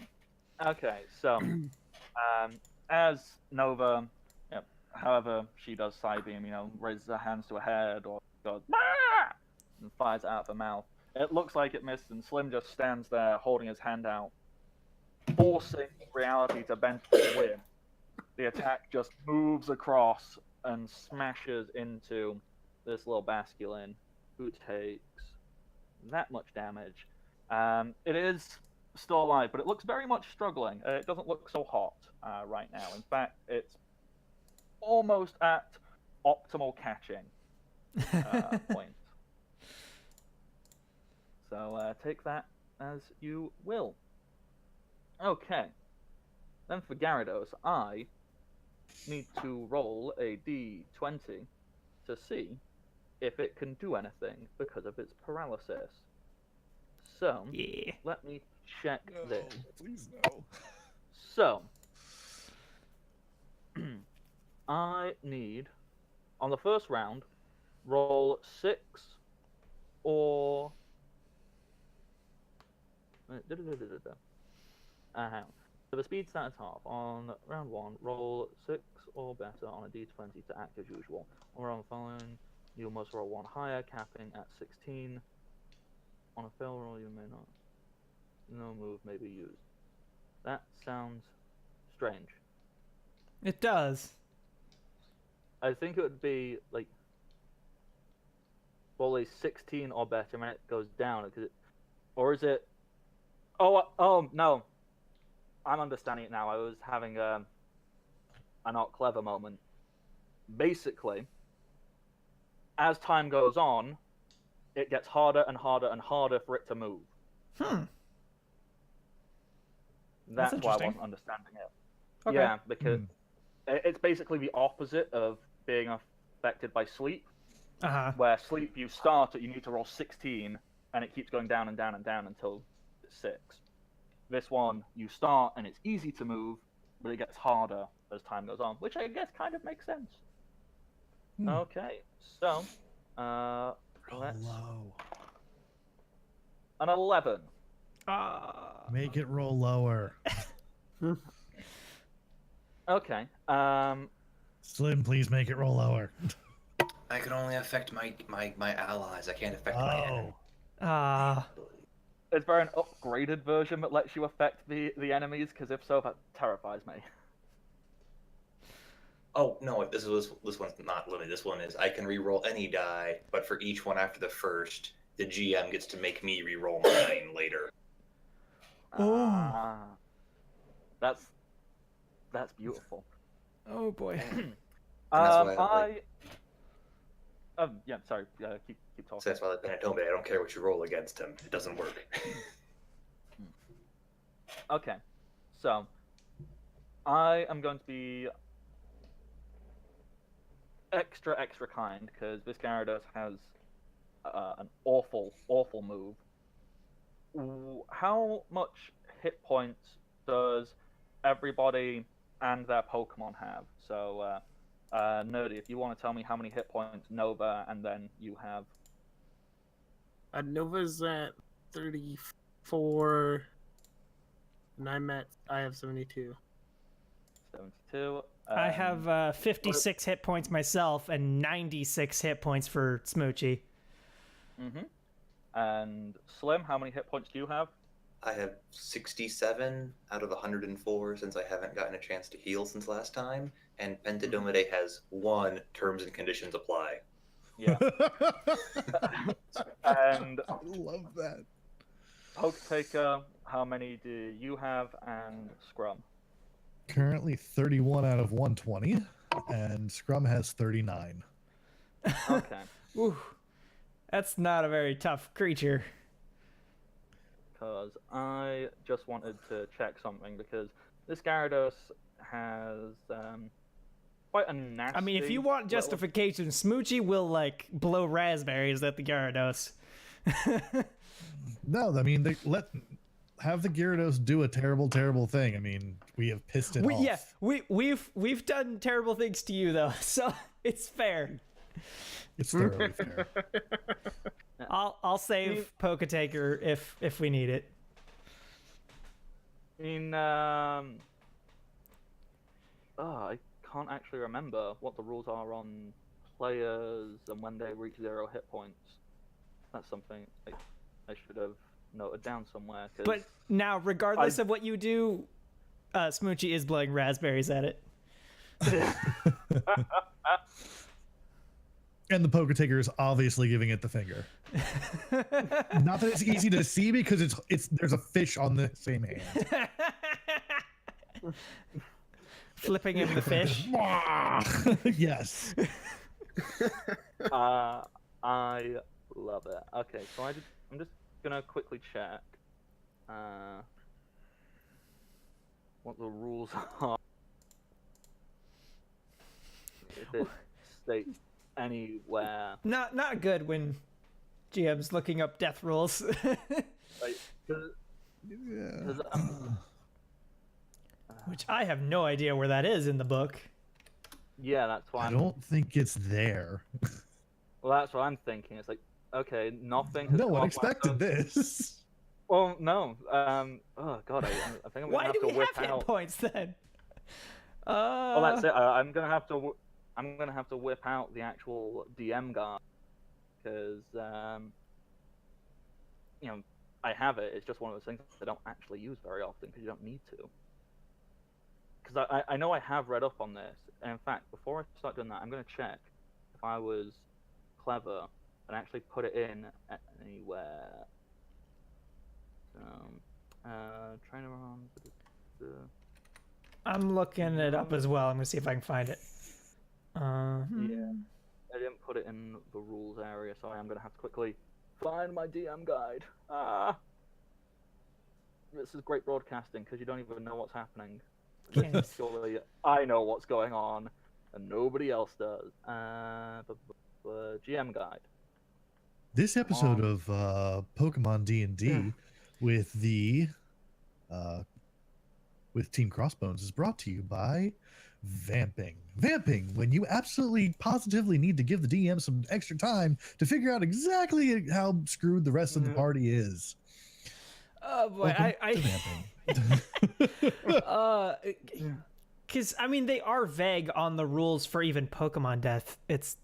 Okay, so as Nova, however she does Psybeam, raises her hands to her head or goes "Ah!" and fires it out of her mouth. It looks like it missed, and Slim just stands there holding his hand out, forcing reality to bend to the wind. The attack just moves across and smashes into this little Basculin, who takes that much damage. It is still alive, but it looks very much struggling. It doesn't look so hot right now. In fact, it's almost at optimal catching point. So take that as you will. Okay. Then for Gyarados, I need to roll a d20 to see if it can do anything because of its paralysis. So, Yeah. let me check this. Please no. So, I need, on the first round, roll 6 or... So the speed stat is half. On round 1, roll 6 or better on a d20 to act as usual. On round following, you must roll 1 higher, capping at 16. On a fail roll, you may not. No move may be used. That sounds strange. It does. I think it would be like roll a 16 or better, and it goes down. Or is it? Oh no, I'm understanding it now. I was having a not clever moment. Basically, as time goes on, it gets harder and harder and harder for it to move. That's why I interesting. wasn't understanding it. Okay. Yeah, because it's basically the opposite of being affected by sleep. Where sleep, you start it, you need to roll 16, and it keeps going down and down and down until it's 6. This one, you start and it's easy to move, but it gets harder as time goes on, which I guess kind of makes sense. Okay, so let's Low. an 11. Make it roll lower. Okay. Slim, please make it roll lower. I can only affect my allies. I can't affect my enemy. Is there an upgraded version that lets you affect the enemies? Because if so, that terrifies me. Oh no, this one's not limited. This one is I can re-roll any die, but for each one after the first, the GM gets to make me re-roll mine later. That's beautiful. Oh boy. That's why yeah, sorry. Keep talking. So that's why I told me I don't care what you roll against him. It doesn't work. Okay, so I am going to be extra kind because this Gyarados has an awful move. How much hit points does everybody and their Pokemon have? So, Nerdy, if you want to tell me how many hit points Nova and then you have. Nova's at 34, and I have 72. 72. I have 56 hit points myself and 96 hit points for Smoochie. And Slim, how many hit points do you have? I have 67 out of 104 since I haven't gotten a chance to heal since last time, and Pentadomide has 1 terms and conditions apply. Yeah. And I love that. Poketaker, how many do you have? And Scrum? Currently 31 out of 120, and Scrum has 39. Okay. Ooh, that's not a very tough creature. Because I just wanted to check something, because this Gyarados has quite a nasty... I mean, if you want little- justification, Smoochie will, like, blow raspberries at the Gyarados. No, I mean, have the Gyarados do a terrible, terrible thing. I mean, we have pissed it off. Yeah, we've done terrible things to you, though, so it's fair. It's thoroughly fair. I'll save Poketaker if we need it. I mean, I can't actually remember what the rules are on players and when they reach 0 hit points. That's something I should have noted down somewhere. But now, regardless of what you do, Smoochie is blowing raspberries at it. And the Poketaker is obviously giving it the finger. Not that it's easy to see because it's there's a fish on the same hand. Flipping him the fish. Yes. I love it. Okay, so I'm just gonna quickly check what the rules are. If it states anywhere. Not good when GM's looking up death rules. Like, Which I have no idea where that is in the book. yeah, that's why I don't think it's there. Well, that's what I'm thinking. It's like, okay, nothing has No come one up expected when I've done- this. Well, no. Oh god, I think I'm gonna Why have do to we whip have hit out. points then? Well, that's it. I'm gonna have to whip out the actual DM guide because you know, I have it. It's just one of those things I don't actually use very often because you don't need to. Because I know I have read up on this, and in fact, before I start doing that, I'm gonna check if I was clever and actually put it in anywhere. Trainer on. I'm looking it up as well. I'm gonna see if I can find it. Yeah, I didn't put it in the rules area, so I am gonna have to quickly find my DM guide. This is great broadcasting because you don't even know what's happening. Can't. Surely I know what's going on, and nobody else does. GM guide. This episode of Pokemon D&D with Team Crossbones is brought to you by Vamping. Vamping, when you absolutely positively need to give the DM some extra time to figure out exactly how screwed the rest of the party is. Oh boy, Welcome to Vamping. because I mean they are vague on the rules for even Pokemon death. It's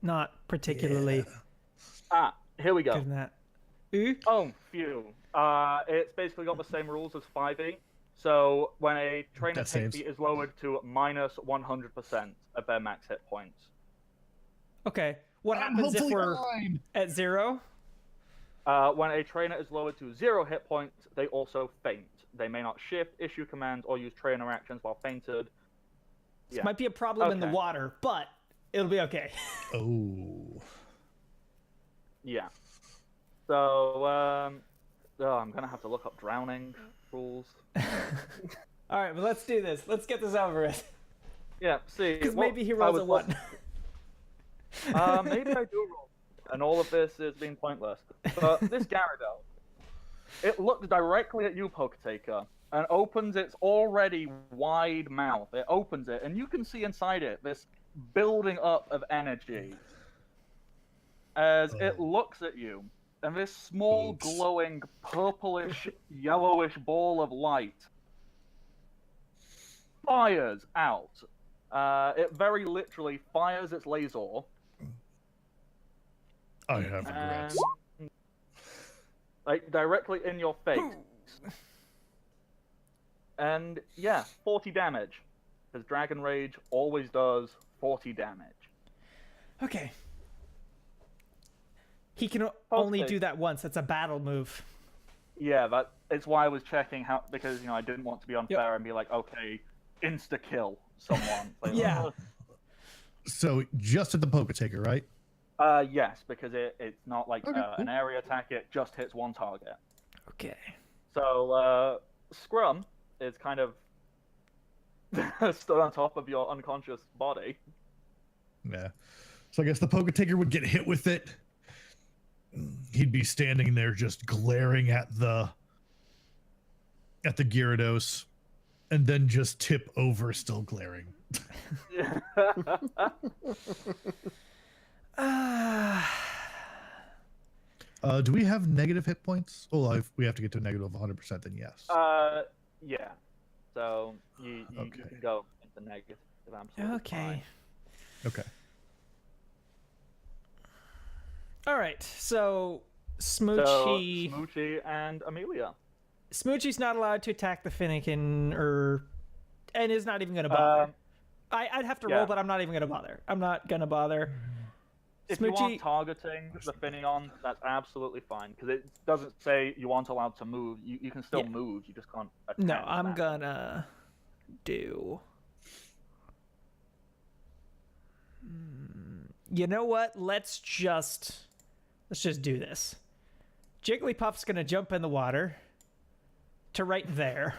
not particularly Here we go. good in that. Ooh. Oh, phew. It's basically got the same rules as 5e. So when a trainer Death saves. HP is lowered to minus 100% of their max hit points. Okay. What I'm happens if hopefully we're fine. at 0? When a trainer is lowered to 0 hit points, they also faint. They may not shift, issue commands, or use trainer actions while fainted. This might be a problem in the Okay. water, but it'll be okay. Oh. Yeah. So, I'm gonna have to look up drowning rules. All right, but let's do this. Let's get this over with. Yeah, see. Because what maybe he I rolls a was 1. maybe I do roll. And all of this is being pointless. But this Gyarados, it looks directly at you, Poketaker, and opens its already wide mouth. It opens it, and you can see inside it this building up of energy as it looks at you. And this small, Oops. glowing, purplish, yellowish ball of light fires out. It very literally fires its laser. I have regrets. Like, directly in your face. And, yeah, 40 damage. Because Dragon Rage always does 40 damage. Okay. He can only do that once. That's a battle move. Yeah, it's why I was checking how, because, I didn't want to be unfair and be like, okay, insta kill someone. Like, Yeah. So just at the poker taker, right? Yes, because it's not like Okay, an area attack. It just hits one target. Okay. So Scrum is kind of stood on top of your unconscious body. Yeah. So I guess the poker taker would get hit with it. He'd be standing there just glaring at the Gyarados, and then just tip over, still glaring. Do we have negative hit points? Oh, if we have to get to negative 100%, then yes. Yeah. So you Okay. can go into negative. Absolutely Okay. fine. Okay. All right. So So Smoochie. Smoochie and Amelia. Smoochie's not allowed to attack the Finnegan, and is not even going to bother. I'd have to roll, yeah. but I'm not even going to bother. I'm not going to bother. If you Smoochie. are targeting the Finneon, that's absolutely fine, because it doesn't say you aren't allowed to move. You can still Yeah. move, you just can't attack. No, I'm that. gonna do. You know what? Let's just do this. Jigglypuff's gonna jump in the water to right there,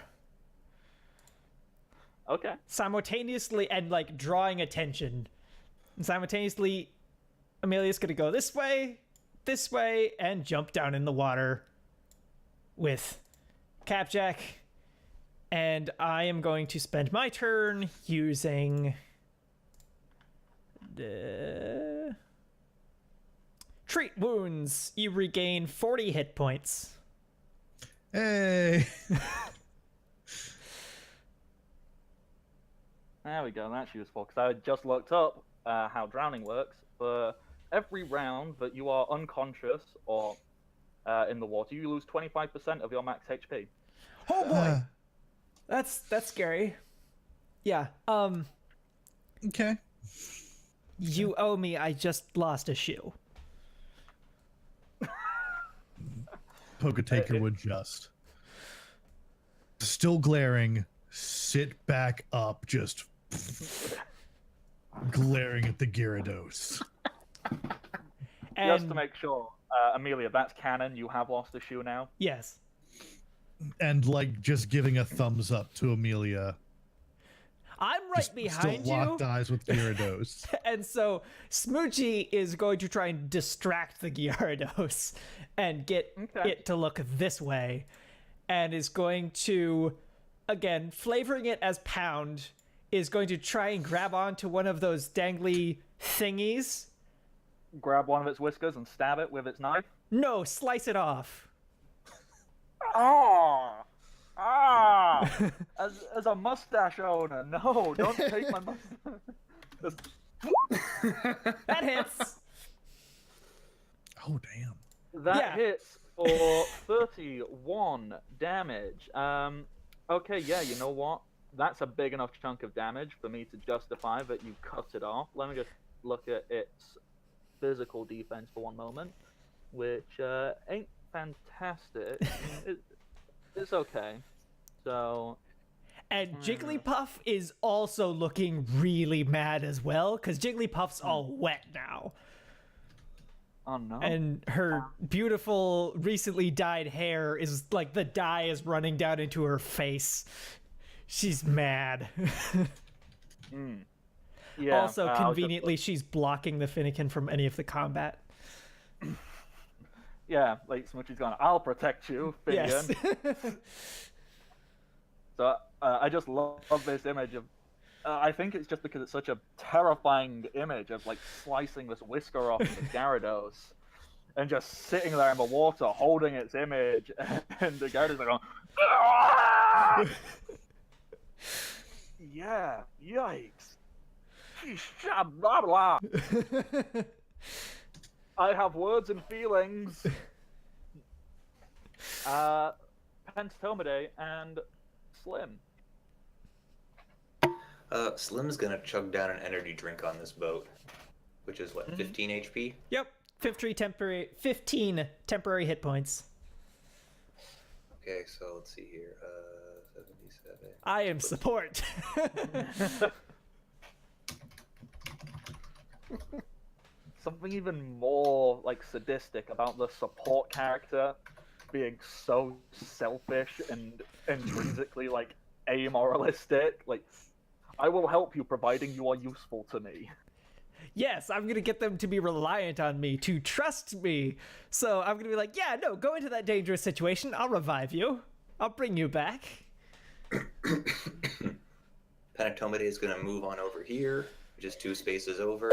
Okay. simultaneously, and like drawing attention. And simultaneously, Amelia's gonna go this way, and jump down in the water with Capjack. And I am going to spend my turn using the treat wounds. You regain 40 hit points. Hey. There we go, that's useful, because I just looked up how drowning works. For every round that you are unconscious or in the water, you lose 25% of your max HP. Oh boy, that's scary. Yeah. Okay. You owe me. I just lost a shoe. Poker taker would just still glaring, sit back up, just glaring at the Gyarados. And Just to make sure, Amelia, that's canon. You have lost a shoe now. yes, And like just giving a thumbs up to Amelia. I'm right Just behind still you. locked eyes with Gyarados. And so Smoochie is going to try and distract the Gyarados and get Okay. it to look this way, and is going to, again, flavoring it as Pound, is going to try and grab onto one of those dangly thingies. Grab one of its whiskers and stab it with its knife. No, slice it off. Ah! Ah! as a mustache owner, no, don't take my mustache. That hits. Oh damn. That Yeah. hits for 31 damage. Okay, yeah, you know what? That's a big enough chunk of damage for me to justify that you cut it off. Let me just look at its physical defense for one moment, which ain't fantastic. It's okay. So, And Jigglypuff is also looking really mad as well, because Jigglypuff's all wet now. oh no. And her beautiful, recently dyed hair is like the dye is running down into her face. She's mad. Yeah, Also, I was just- conveniently, she's blocking the Finnegan from any of the combat. yeah, like Smoochie's going, I'll protect you, Yes. Finnegan. So I just love this image of. I think it's just because it's such a terrifying image of like slicing this whisker off of the Gyarados, and just sitting there in the water holding its image, and the Gyarados are going. "Ah!" Yeah, yikes. Sheesh, blah blah. I have words and feelings. Pentomide and Slim. Slim's gonna chug down an energy drink on this boat, which is what, 15 HP? Yep. 15 temporary hit points. Okay, so let's see here. 77. I am support. Something even more like sadistic about the support character being so selfish and intrinsically like amoralistic. Like, I will help you providing you are useful to me. Yes, I'm gonna get them to be reliant on me, to trust me. So I'm gonna be like, yeah, no, go into that dangerous situation. I'll revive you. I'll bring you back. Panatomide is going to move on over here, which is 2 spaces over.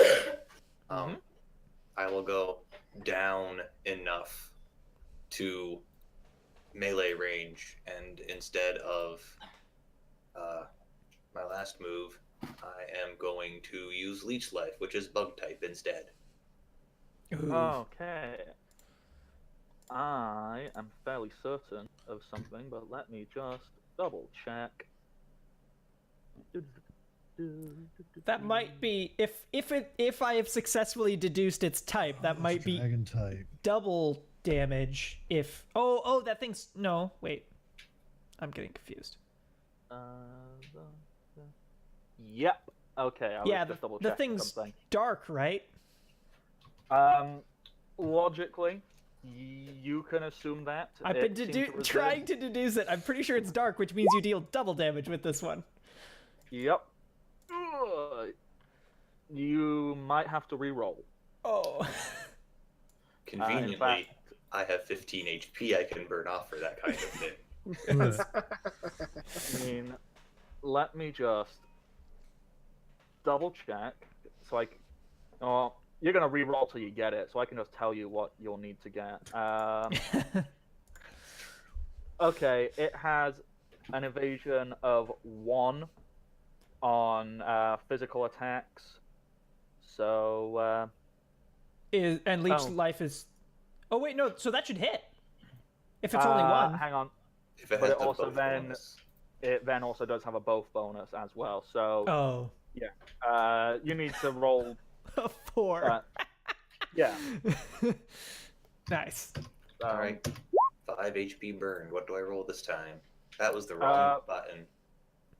I will go down enough to melee range, and instead of my last move, I am going to use Leech Life, which is bug type instead. Ooh. Okay. I am fairly certain of something, but let me just double check. That might be if I have successfully deduced its type, that might be Dragon type. double damage if that thing's no, wait. I'm getting confused. Yep. Okay, I Yeah, was just double the checking thing's something. dark, right? Logically, you can assume that. I've It been seems to trying to deduce it. I'm pretty sure it's dark, which means you deal double damage with this one. Yep. You might have to re-roll. Oh. Conveniently, fact- I have 15 HP I can burn off for that kind of thing. I mean, let me just double check. So you're gonna re-roll till you get it, so I can just tell you what you'll need to get. Okay, it has an evasion of 1 on physical attacks. So And leech Oh. life is. Oh wait, no. So that should hit. If it's only one. hang on. If it But has it the also both then- bonus. It then also does have a both bonus as well. So Oh. you need to roll. A 4. Yeah. Nice. All right, 5 HP burned. What do I roll this time? That was the wrong button.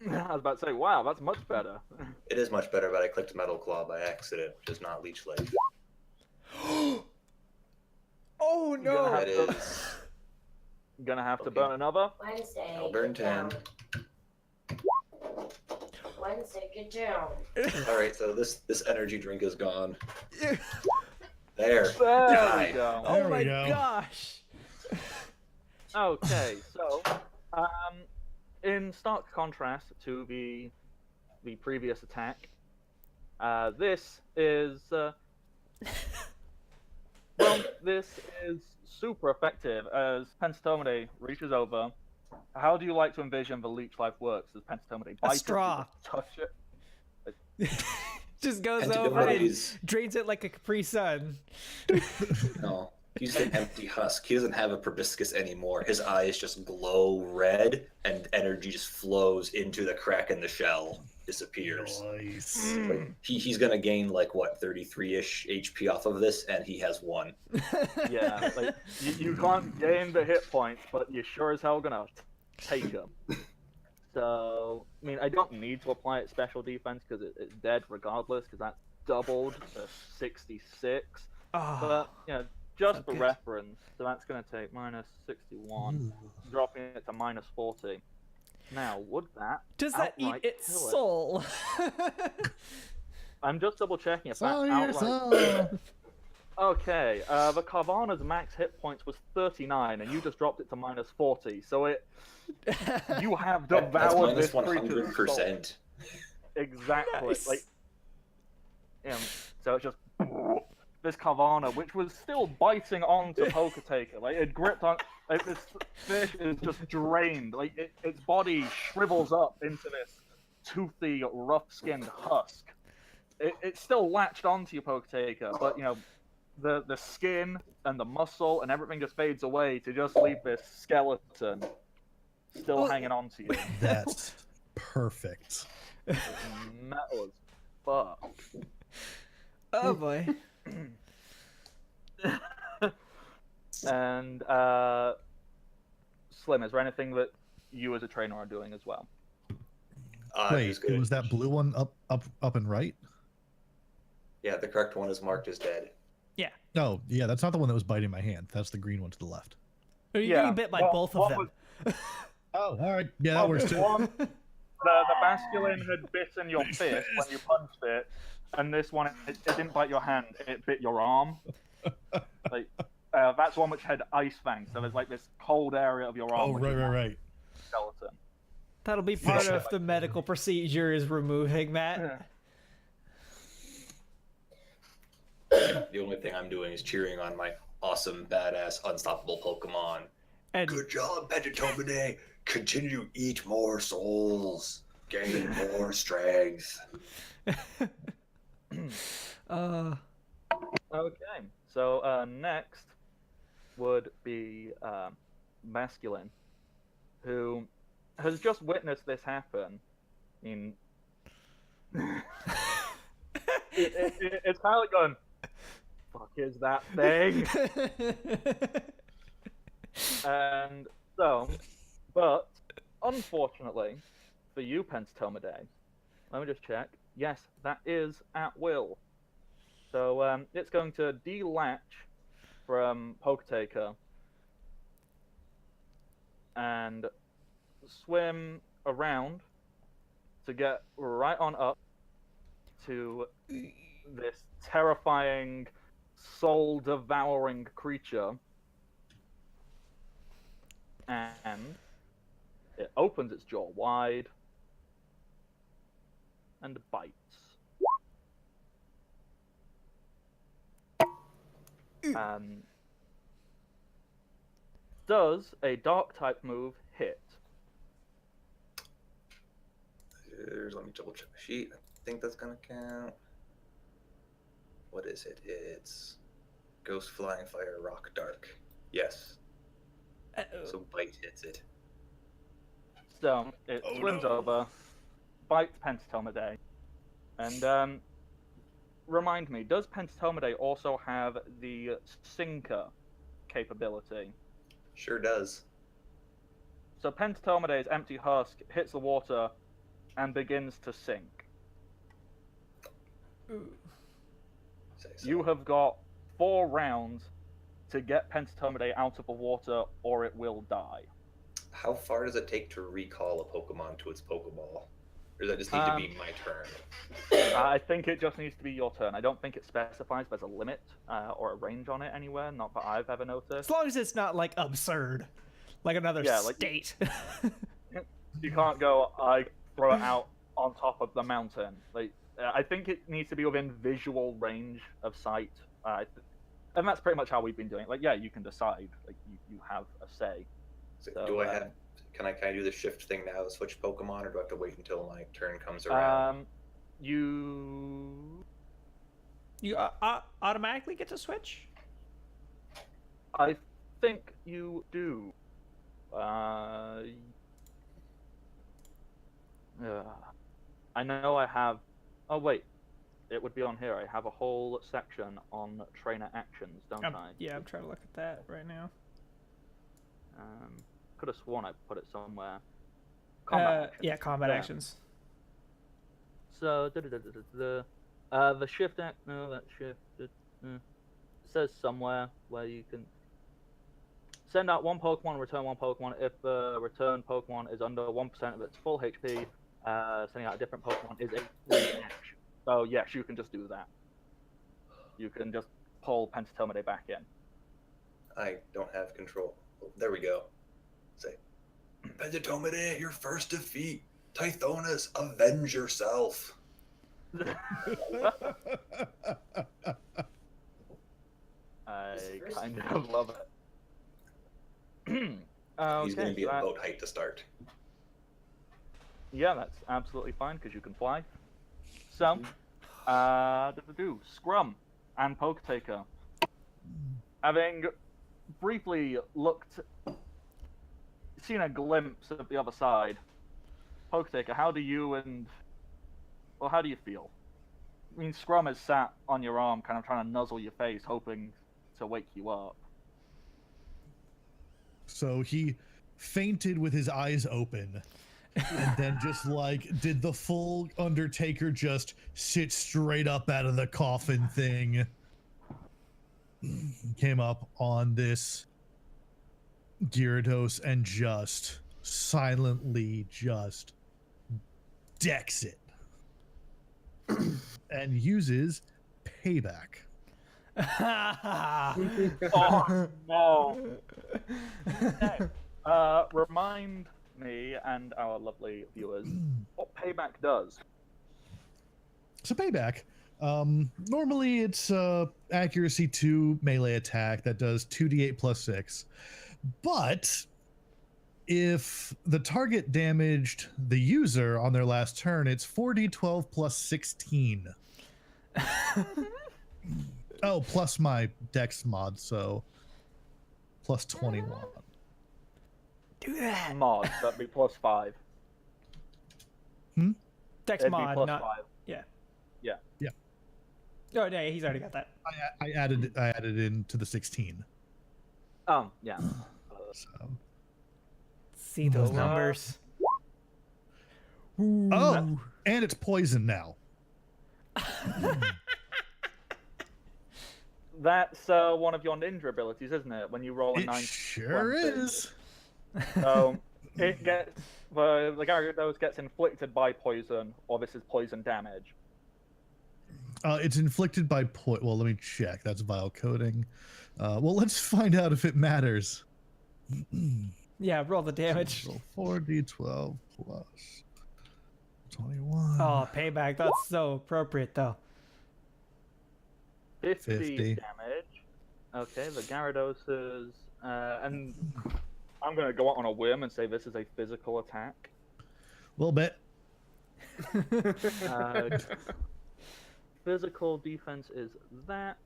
I was about to say, wow, that's much better. It is much better, but I clicked Metal Claw by accident, which is not Leech Life. Oh no. That is. Gonna have to Okay. burn another. Wednesday. I'll burn get down. 10. Wednesday, get down. All right, so this energy drink is gone. There. There Die. we go. Oh There we my go. gosh. Okay, so in stark contrast to the previous attack, this is this is super effective as Pentatomide reaches over. How do you like to envision the leech life works? As Pentatomide bites straw. it, you just touch it. Just goes over and Pentatomide drains it like a Capri Sun. No, he's an empty husk. He doesn't have a proboscis anymore. His eyes just glow red, and energy just flows into the crack in the shell. Disappears. Nice. Like, he's gonna gain like what 33-ish HP off of this, and he has 1. Yeah, like you can't gain the hit points, but you sure as hell gonna take them. So, I mean, I don't need to apply it special defense because it's dead regardless, because that's doubled to 66. Oh. But, you know, just So for good. reference, so that's going to take minus 61, dropping it to minus 40. Now, would that Does that eat outright its kill it? soul? I'm just double checking if that Sell your outright... soul. Okay, the Carvana's max hit points was 39, and you just dropped it to minus 40, so you have That's devoured minus this creature's soul. 100%. Exactly. Nice. Like, so it's just this Carvana, which was still biting onto Poker Taker. Like it gripped on. Like this fish is just drained. Like its body shrivels up into this toothy, rough-skinned husk. It's still latched onto you, Poker Taker, but you know, the skin and the muscle and everything just fades away to just leave this skeleton still hanging on to you. That's perfect. Metal as fuck. Oh boy. And Slim, is there anything that you as a trainer are doing as well. Wait, Just it gonna- was that blue one up and right? Yeah, the correct one is marked as dead. No, yeah, that's not the one that was biting my hand. That's the green one to the left. Are you Yeah, getting bit by well, both of what them? Oh, all right. Yeah, that works too. The masculine had bitten your fist when you punched it, and this one it didn't bite your hand; it bit your arm. Like that's one which had ice fangs, so there's like this cold area of your arm. Oh, which is right. skeleton. That'll be part Yeah. of the medical procedure is removing that. Yeah. The only thing I'm doing is cheering on my awesome, badass, unstoppable Pokemon. And Good job, Vegetomine! Continue to eat more souls. Gain more strength. Okay, so next would be masculine, who has just witnessed this happen. I mean, it's kind of like going, "Fuck is that thing?" And so, but unfortunately for you, Pentatomidae, let me just check. Yes, that is at will. So it's going to delatch from Poketaker and swim around to get right on up to this terrifying, soul-devouring creature. And it opens its jaw wide and bites. Does a dark type move hit? Let me double check the sheet. I think that's gonna count. What is it? It's Ghost, Flying, Fire, Rock, Dark. Yes. So bite hits it. So it Oh, swims no. over, bites Pentatomidae, and remind me, does Pentatomidae also have the Sinker capability? Sure does. So Pentatomidae's empty husk hits the water and begins to sink. Say so. You have got 4 rounds to get Pentatomidae out of the water, or it will die. How far does it take to recall a Pokemon to its Pokeball? Or does that just need to be my turn? I think it just needs to be your turn. I don't think it specifies there's a limit or a range on it anywhere, not that I've ever noticed. as long as it's not like absurd, like another Yeah, like- state. You can't go, I throw it out on top of the mountain. Like, I think it needs to be within visual range of sight. And that's pretty much how we've been doing it. Like, yeah, you can decide. Like, you have a say. So, So, do I have? Can I do the shift thing now to switch Pokemon, or do I have to wait until my turn comes around? You Automatically get to switch. I think you do. I know I have. Oh wait, it would be on here. I have a whole section on trainer actions, don't I? Yeah, I'm trying to look at that right now. Could have sworn I put it somewhere. Combat actions. Yeah, combat Yeah. actions. So the shift act. No, that shift. It says somewhere where you can send out 1 Pokemon, return 1 Pokemon. If the return Pokemon is under 1% of its full HP, sending out a different Pokemon is a free action. So yes, you can just do that. You can just pull Pentatomidae back in. I don't have control. Oh, there we go. Say, Pentatomidae, your first defeat. Tithonus, avenge yourself. I kind of love it. He's going to be so at boat height to start. yeah, that's absolutely fine because you can fly. So, Scrum and Poketaker. Having briefly seen a glimpse of the other side, Poketaker, how do you feel? I mean, Scrum is sat on your arm, kind of trying to nuzzle your face, hoping to wake you up. So he fainted with his eyes open, and then just like did the full Undertaker just sit straight up out of the coffin thing. Came up on this Gyarados and just silently just decks it and uses payback. Oh no! Okay. Remind me and our lovely viewers what payback does. So payback, normally it's accuracy 2 melee attack that does 2d8 plus 6, but if the target damaged the user on their last turn, it's 4d12 plus 16. Oh, plus my dex mod, so plus 21. Do that. Mod, that'd be +5. Dex It'd be mod, +5. not. Yeah. Yeah. Yeah. Oh, yeah, he's already got that. I added into the 16. Yeah. So. See those Oh, numbers. Oh, and it's poison now. That's one of your ninja abilities, isn't it? When you roll a It 9. sure is. So it gets the Gyarados gets inflicted by poison, or this is poison damage. It's inflicted by well, let me check. That's vile coding. Well, let's find out if it matters. Yeah, roll the damage. So 4d12 plus 21. Oh, payback. That's so appropriate, though. 50 50. damage. Okay, the Gyarados and I'm gonna go out on a whim and say this is a physical attack. A little bit. Physical defense is that,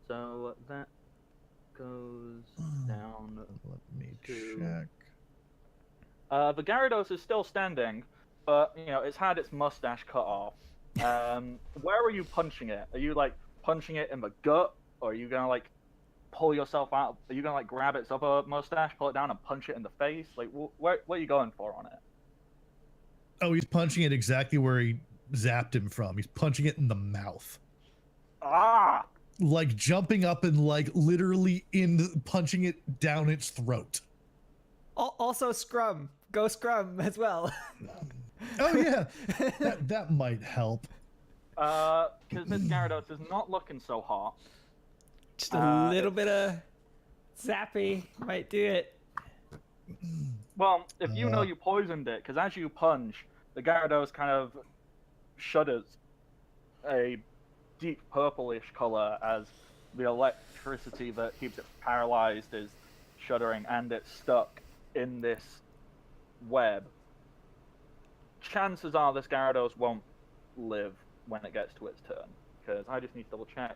so that goes down. Let me to- check. The Gyarados is still standing, but you know it's had its mustache cut off. Where are you punching it? Are you like punching it in the gut, or are you gonna like pull yourself out? Are you gonna like grab its upper mustache, pull it down, and punch it in the face? Like, what are you going for on it? Oh, he's punching it exactly where he zapped him from. He's punching it in the mouth. Ah! Like jumping up and like literally punching it down its throat. Also, Scrum. Go Scrum as well. Oh yeah, that might help. Because this Gyarados is not looking so hot. Just a little bit of zappy might do it. Well, if you know you poisoned it, because as you punch, the Gyarados kind of shudders a deep purplish color as the electricity that keeps it paralyzed is shuddering, and it's stuck in this web. Chances are this Gyarados won't live when it gets to its turn, because I just need to double check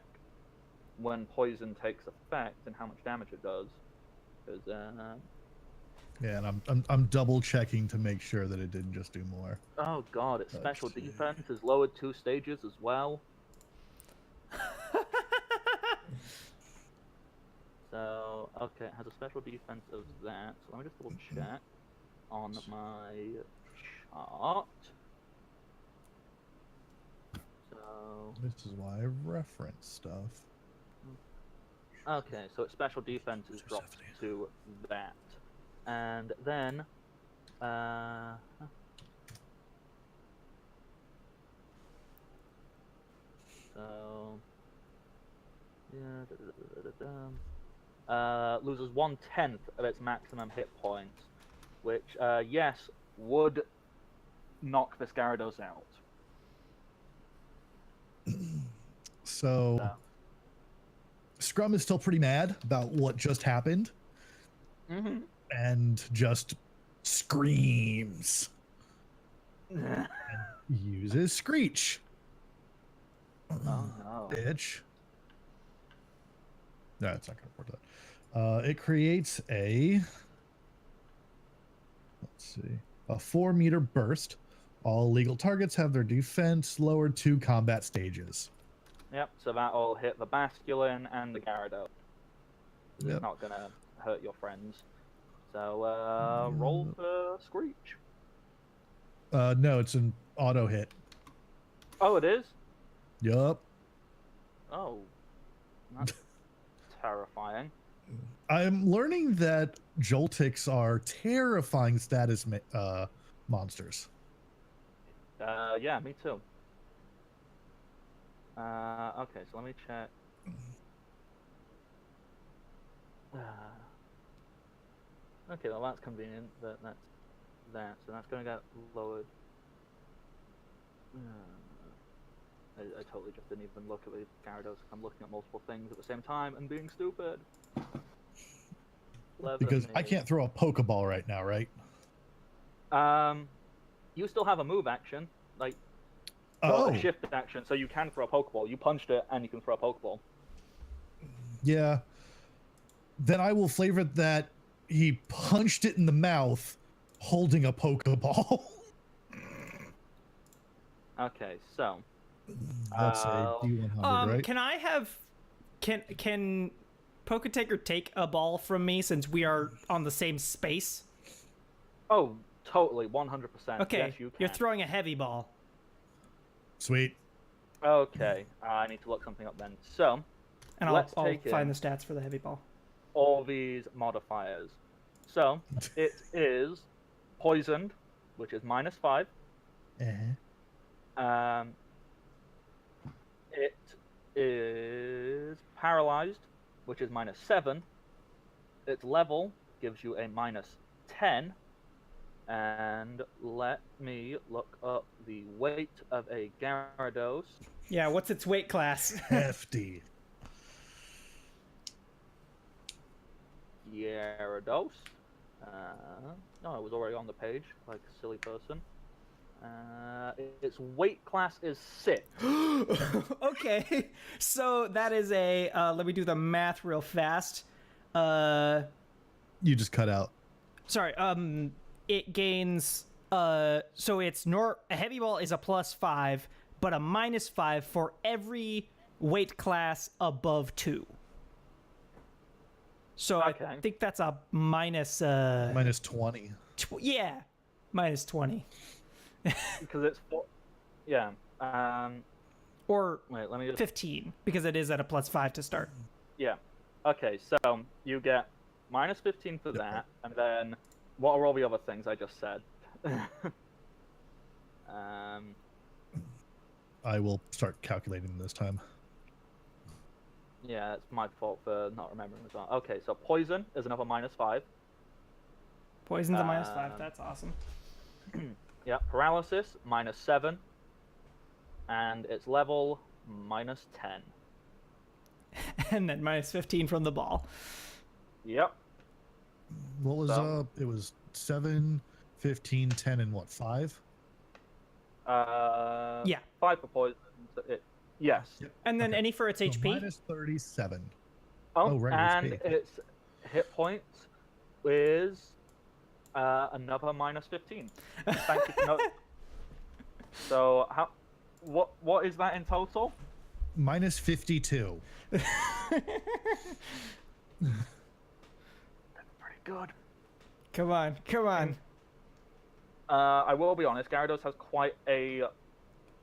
when poison takes effect and how much damage it does. Because Yeah, and I'm double checking to make sure that it didn't just do more. oh god, its Let's special see. defense is lowered 2 stages as well. So, okay, it has a special defense of that. So let me just double check on my chart. So, This is why I reference stuff. okay, so its special defense is dropped to that. And then, so, yeah, loses 1/10 of its maximum hit points, which, yes, would knock this Gyarados out. So Scrum is still pretty mad about what just happened Mm-hmm. and just screams. Uses Screech. Oh no. Bitch. No, it's not going to work that. It creates a, let's see, a 4-meter burst. All legal targets have their defense lowered 2 combat stages. Yep, so that'll hit the Basculin and the Gyarados. Yep. It's not gonna hurt your friends. So roll for Screech. No, it's an auto hit. Oh, it is? Yup. Oh. That's terrifying. I'm learning that Joltics are terrifying status monsters. Yeah, me too. Okay, so let me check. Okay, well that's convenient. That's that. So that's going to get lowered. I totally just didn't even look at the Gyarados. I'm looking at multiple things at the same time and being stupid. Because I can't throw a Pokeball right now, right? You still have a move action, like Oh, a shift action, so you can throw a Pokeball. You punched it, and you can throw a Pokeball. yeah. Then I will flavor that he punched it in the mouth holding a Pokeball. Okay, so That's a D100, right? Can I have can Poketaker take a ball from me since we are on the same space? oh, totally, 100%. Okay, Yes, you can. you're throwing a heavy ball. Sweet. Okay, I need to look something up then. So, And Let's I'll take find in- the stats for the heavy ball. all these modifiers. So, it is poisoned, which is -5. Uh-huh. It is paralyzed, which is -7. Its level gives you a -10. And let me look up the weight of a Gyarados. Yeah, what's its weight class? Hefty. Gyarados. No, it was already on the page, like a silly person. Its weight class is 6. Okay, so that is a. Let me do the math real fast. You just cut out. Sorry. It gains. So it's a heavy ball is a +5, but a -5 for every weight class above 2. So I Okay. think that's a minus. Minus 20. Yeah, -20. Because it's yeah. Or Wait, let me just 15 because it is at a +5 to start. yeah. Okay, so you get -15 for that, and then what are all the other things I just said? I will start calculating this time. Yeah, it's my fault for not remembering as well. Okay, so poison is another -5. Poison's a -5. That's awesome. Yeah, paralysis -7, and its level -10. And then -15 from the ball. Yep. What was So- it was 7, 15, 10, and what, 5? Yeah. 5 for poison. Yes. Yep. And then Okay. any for its So HP. minus 37. Oh, Oh, right, and it's big. its hit points is another -15. Thank you. No. So what is that in total? Minus 52. Pretty good. Come on. I will be honest, Gyarados has quite a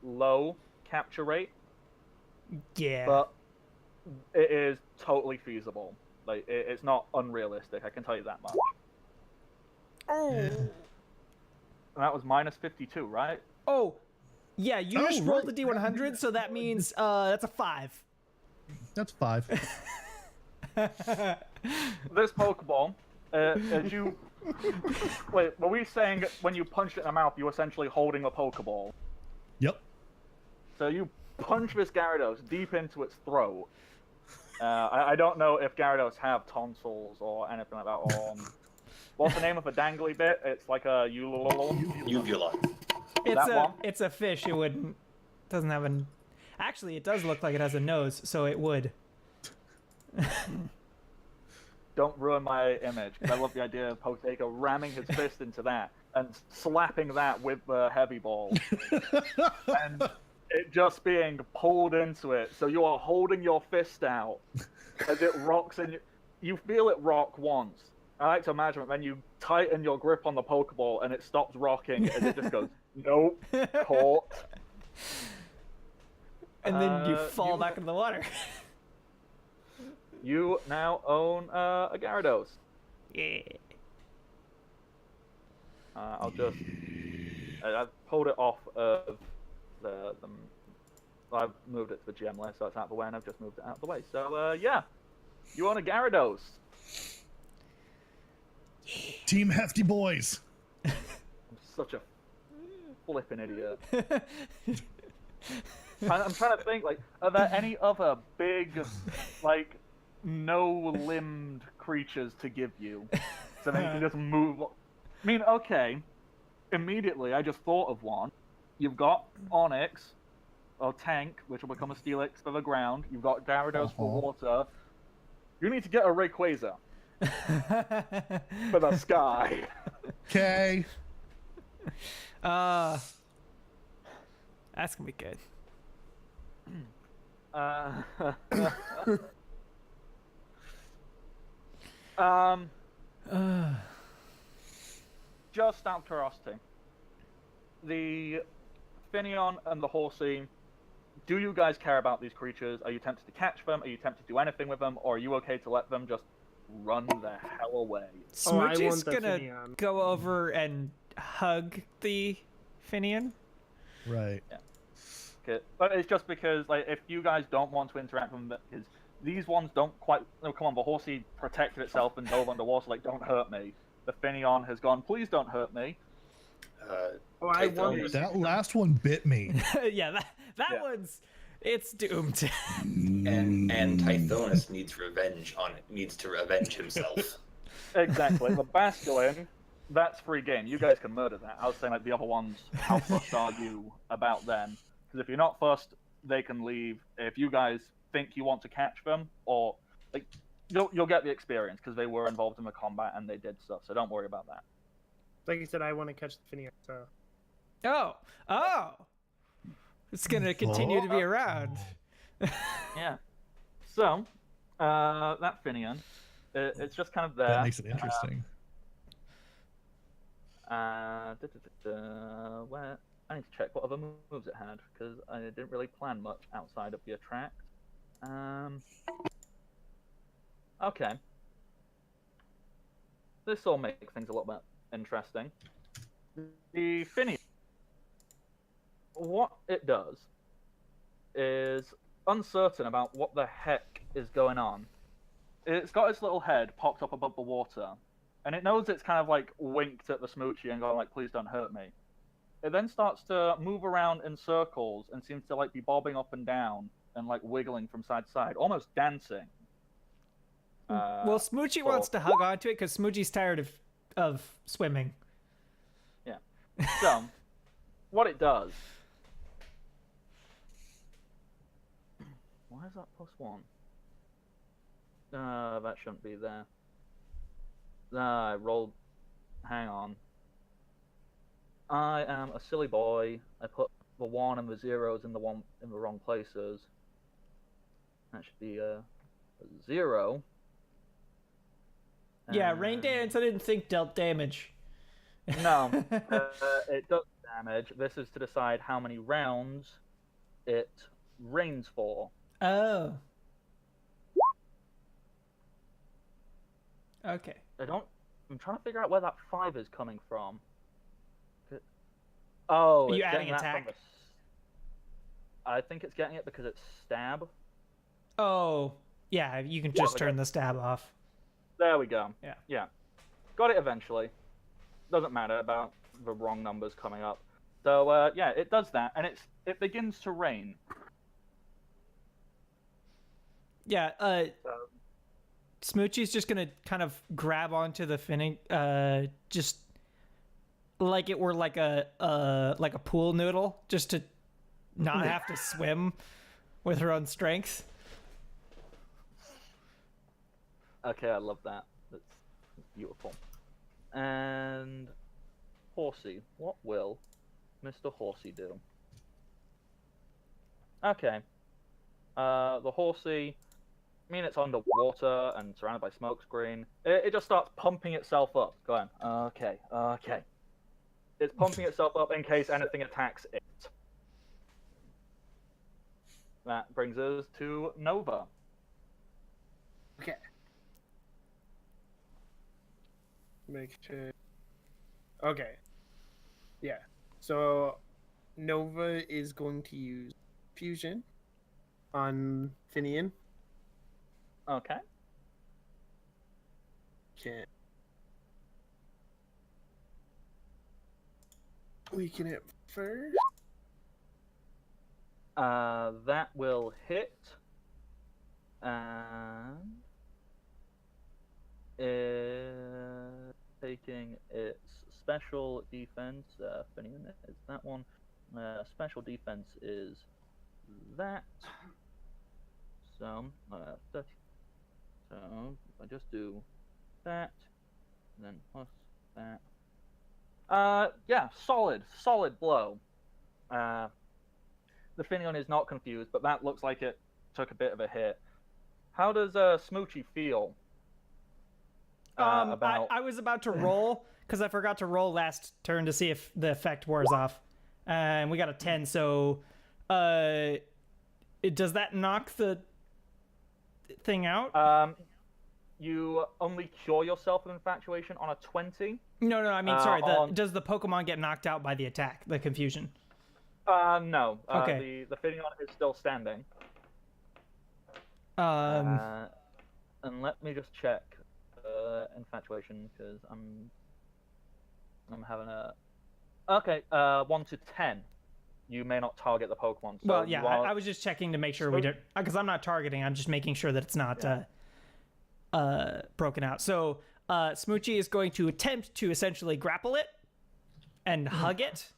low capture rate, Yeah. but it is totally feasible. Like, it's not unrealistic, I can tell you that much. Oh. And that was -52, right? Oh. Yeah, you Oh, just rolled right. the D100, so that means that's a 5. That's 5. This Pokeball, as you... Wait, were we saying when you punched it in the mouth, you were essentially holding a Pokeball? Yep. So you punch this Gyarados deep into its throat. I don't know if Gyarados have tonsils or anything like that. Or, what's the name of a dangly bit? It's like a Uvula. It's a fish. It wouldn't. Doesn't have an. Actually, it does look like it has a nose, so it would. Don't ruin my image, because I love the idea of Poketaker ramming his fist into that and slapping that with the heavy ball. And it just being pulled into it. So you are holding your fist out as it rocks, and you feel it rock once, I like to imagine when you tighten your grip on the Pokeball and it stops rocking, and it just goes, nope, caught. And then you Uh, fall you- back in the water. You now own a Gyarados. Yeah. I'll just. I've pulled it off of the. I've moved it to the GM list, so it's out of the way, and I've just moved it out of the way. So, yeah. You own a Gyarados. Team Hefty Boys. I'm such a flipping idiot. I'm trying to think, like, are there any other big, like, no-limbed creatures to give you? So then you can just move. I mean, okay. Immediately, I just thought of one. You've got Onyx, or Tank, which will become a Steelix for the ground. You've got Gyarados for water. You need to get a Rayquaza for the sky. Okay. That's gonna be good. Just out of curiosity, the Finneon and the Horsey, do you guys care about these creatures? Are you tempted to catch them? Are you tempted to do anything with them? Or are you okay to let them just run the hell away? Oh, I Smoochie's want the gonna Finneon. go over and hug the Finneon. Right. Okay. But it's just because, like, if you guys don't want to interact with them, because these ones don't quite. No, come on, the Horsey protected itself and dove underwater, like, don't hurt me. The Finneon has gone, please don't hurt me. Oh, I Typhon wonder. was- That last one bit me. Yeah, that Yeah. one's it's doomed. and Tithonus needs to revenge himself. Exactly. The Basculin, that's free game. You guys can murder that. I was saying, like, the other ones, how fussed are you about them? Because if you're not fussed, they can leave. If you guys think you want to catch them, or, like, you'll get the experience, because they were involved in the combat and they did stuff, so don't worry about that. Like you said, I want to catch the Finneon. So Oh, it's gonna continue to be around. Yeah. So, that Finneon, it's just kind of there. That makes it interesting. Where I need to check what other moves it had, because I didn't really plan much outside of the attract. Okay. This will make things a little bit interesting. The Finneon, what it does is uncertain about what the heck is going on. It's got its little head popped up above the water, and it knows it's kind of like winked at the Smoochie and going like, please don't hurt me. It then starts to move around in circles and seems to like be bobbing up and down and like wiggling from side to side, almost dancing. Well, Smoochie wants to hug onto it because Smoochie's tired of swimming. Yeah. So, what it does. Why is that +1? That shouldn't be there. I rolled. Hang on. I am a silly boy. I put the 1 and the 0s in the wrong places. That should be a 0. Yeah, rain dance. I didn't think dealt damage. No, it does damage. This is to decide how many rounds it rains for. Oh. Okay. I'm trying to figure out where that 5 is coming from. Oh, Are you it's adding getting that from attack? I think it's getting it because it's stab. Oh, yeah. You can just okay. turn the stab off. There we go. Yeah. Yeah. Got it eventually. Doesn't matter about the wrong numbers coming up. So, yeah, it does that, and it begins to rain. Yeah. Smoochie's just gonna kind of grab onto the finning, just like it were like a pool noodle, just to not have to swim with her own strength. Okay, I love that. That's beautiful. And Horsey, what will Mr. Horsey do? Okay. The Horsey mean it's underwater and surrounded by smokescreen. It just starts pumping itself up. Go on. Okay, okay. It's pumping itself up in case anything attacks it. That brings us to Nova. Okay. Make sure. Okay. Yeah. So Nova is going to use fusion on Finian. Okay. Okay. Weaken it first. That will hit. And taking its special defense, Finian is that one. Special defense is that. So, 30. So, if I just do that, and then plus that. Yeah, solid blow. The Finion is not confused, but that looks like it took a bit of a hit. How does Smoochie feel? About... I was about to roll because I forgot to roll last turn to see if the effect wears off, and we got a 10. So, does that knock the thing out? You only cure yourself of infatuation on a 20. No, I mean, sorry. Does the Pokemon get knocked out by the attack, the confusion? No. Okay. The Finion is still standing. And let me just check infatuation because I'm having a. Okay. 1 to 10. You may not target the Pokemon. So well, yeah. I was just checking to make sure we don't, because I'm not targeting. I'm just making sure that it's not broken out. So Smoochie is going to attempt to essentially grapple it and hug it,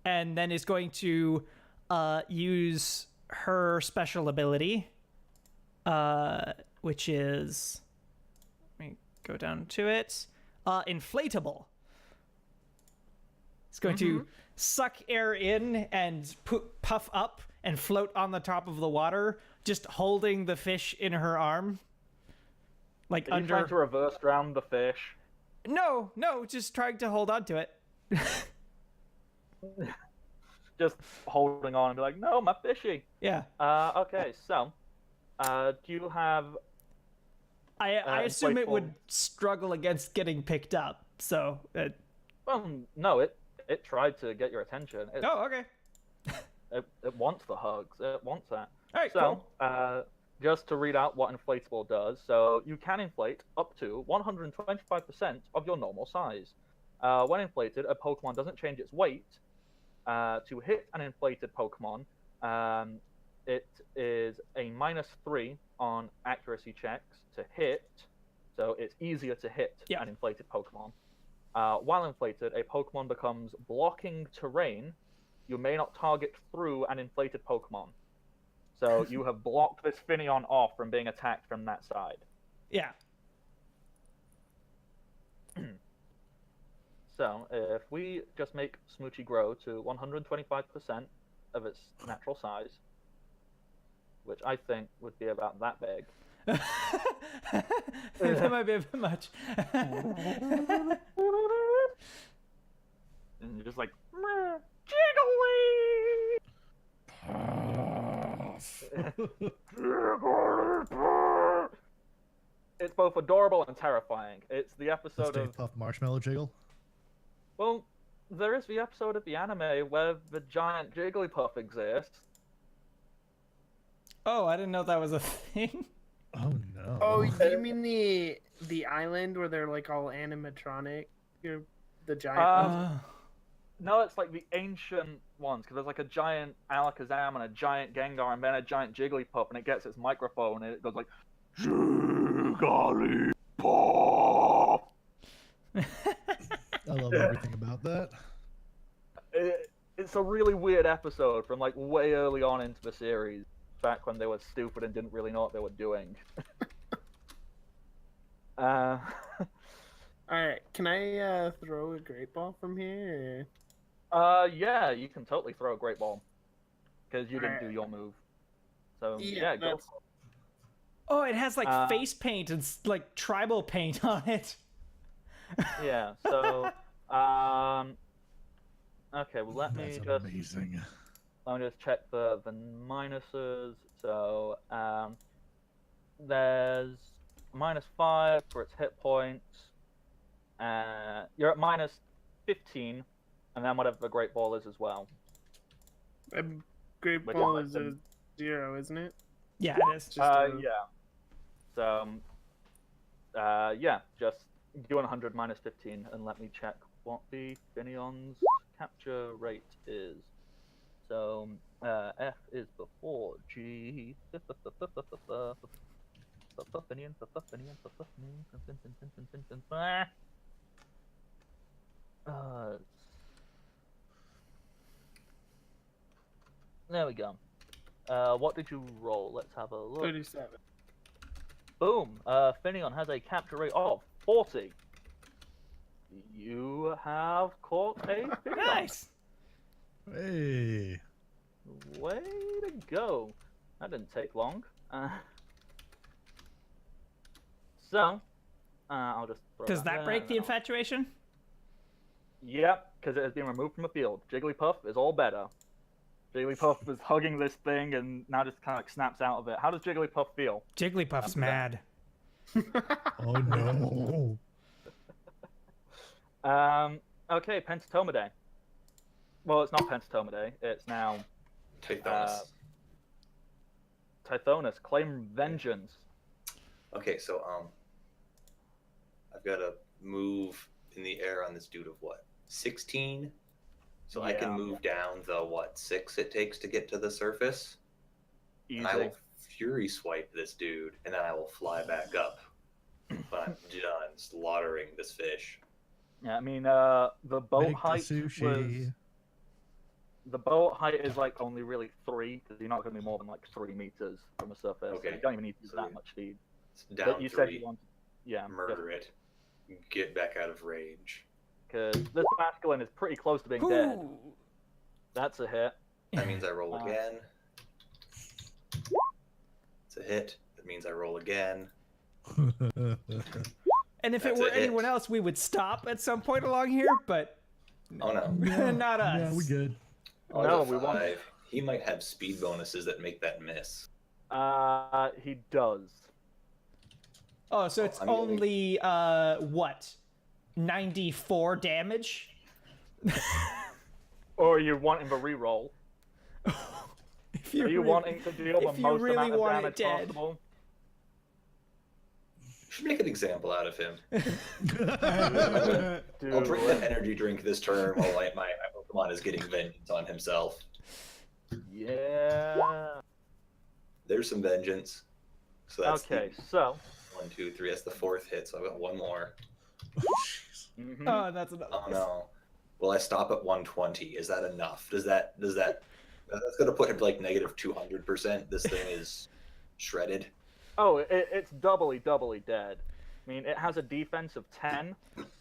and then is going to use her special ability, which is, let me go down to it, inflatable. It's going to suck air in and puff up and float on the top of the water, just holding the fish in her arm. Like Are you trying to reverse drown the fish? No, just trying to hold on to it. Just holding on and be like, no, my fishy. Yeah. Okay, so, do you have... I assume it would struggle against getting picked up, so... Well, no, it tried to get your attention. Oh, okay. It wants the hugs. It wants that. All right, so, cool. Just to read out what inflatable does. So, you can inflate up to 125% of your normal size. When inflated, a Pokemon doesn't change its weight. To hit an inflated Pokemon, it is a -3 on accuracy checks to hit. So, it's easier to hit an inflated Pokemon. While inflated, a Pokemon becomes blocking terrain. You may not target through an inflated Pokemon. So you have blocked this Finion off from being attacked from that side. Yeah. So if we just make Smoochie grow to 125% of its natural size, which I think would be about that big. That might be a bit much. And you're just like, jiggly! It's both adorable and terrifying. It's the episode Stay of... Puft Marshmallow Jiggle? Well, there is the episode of the anime where the giant Jigglypuff exists. Oh, I didn't know that was a thing. Oh no. Oh, you mean the island where they're like all animatronic? The giant ones? No, it's like the ancient ones, because there's like a giant Alakazam and a giant Gengar and then a giant Jigglypuff, and it gets its microphone and it goes like, Jigglypuff! I love everything about that. It's a really weird episode from like way early on into the series, back when they were stupid and didn't really know what they were doing. Alright, can I throw a great ball from here? Yeah, you can totally throw a great ball. Because you didn't do your move. So, yeah, go. Oh, it has like face paint and like tribal paint on it. Yeah. So, okay. Well, let me That's just amazing. check the minuses. So, there's -5 for its hit points. You're at -15, and then whatever the Great Ball is as well. Great Which Ball one? is a 0, isn't it? Yeah, it is. Just a- Yeah. So, yeah, just do 100 minus 15, and let me check what the Finion's capture rate is. So, F is before G. There we go. What did you roll? Let's have a look. 37. Boom. Finion has a capture rate of 40. You have caught a Finion. Nice. Hey. Way to go. That didn't take long. So, I'll just throw Does that there, break and the then I'll- infatuation? Yep, because it has been removed from the field. Jigglypuff is all better. Jigglypuff was hugging this thing and now just kind of like snaps out of it. How does Jigglypuff feel? Jigglypuff's mad. Oh no. Okay, Pentatomidae. Well, it's not Pentatomidae. It's now Tithonus. Tithonus. Claim vengeance. Okay, so I've got to move in the air on this dude of what? 16? So I can Yeah. move down the 6 it takes to get to the surface. And I Easy. will fury swipe this dude, and then I will fly back up. But I'm done slaughtering this fish. Yeah, I mean, the boat Make the height sushi. was. The boat height is like only really 3, because you're not going to be more than like 3 meters from the surface. Okay. So you don't even need to use So that you- much speed. It's But down you 3, said you wanted. Yeah. murder it, get back out of range. Because this masculine is pretty close to being dead. Ooh. That's a hit. That means I roll Uh, again. It's a hit. That means I roll again. And if it That's were a hit. anyone else, we would stop at some point along here, but Oh no. not us. Yeah, we good. Oh, No, that's a we want- 5. He might have speed bonuses that make that miss. He does. Oh, so it's I'm getting- only what? 94 damage? Or you want him to reroll. If Are you really- wanting to deal the if you most really amount of want it damage dead. possible? You should make an example out of him. Do I'll drink it. that energy drink this turn while my Pokemon is getting vengeance on himself. Yeah. There's some vengeance. So that's Okay, so. 1, 2, 3. That's the 4th hit, so I've got one more. Mhm. Oh, that's another. Oh no. Well, I stop at 120. Is that enough? Does that that's gonna put him to like -200%. This thing is shredded. Oh, it's doubly dead. I mean, it has a defense of 10,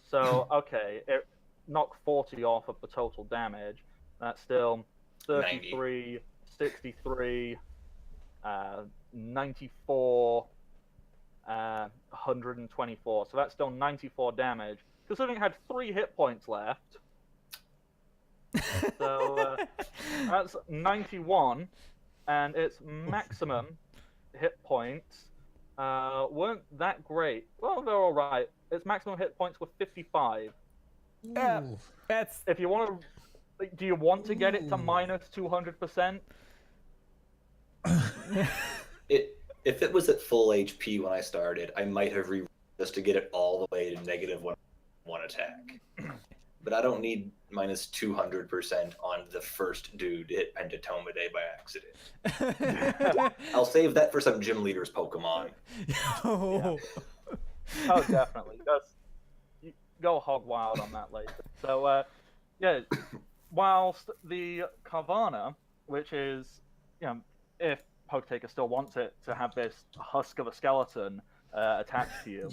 so okay, it knocked 40 off of the total damage. That's still 33, 63, 94, 124. So that's still 94 damage. Considering it had 3 hit points left. So that's 91, and its maximum hit points weren't that great. Well, they're all right. Its maximum hit points were 55. Yeah. That's If you want to, do you want to get it to Ooh. minus 200%? If it was at full HP when I started, I might have just to get it all the way to -1 attack. But I don't need -200% on the first dude to hit Pentatomidae by accident. I'll save that for some gym leader's Pokemon. Oh. Oh, definitely. You go hog wild on that later. So, yeah, whilst the Carvana, which is, if Poketaker still wants it to have this husk of a skeleton attached to you,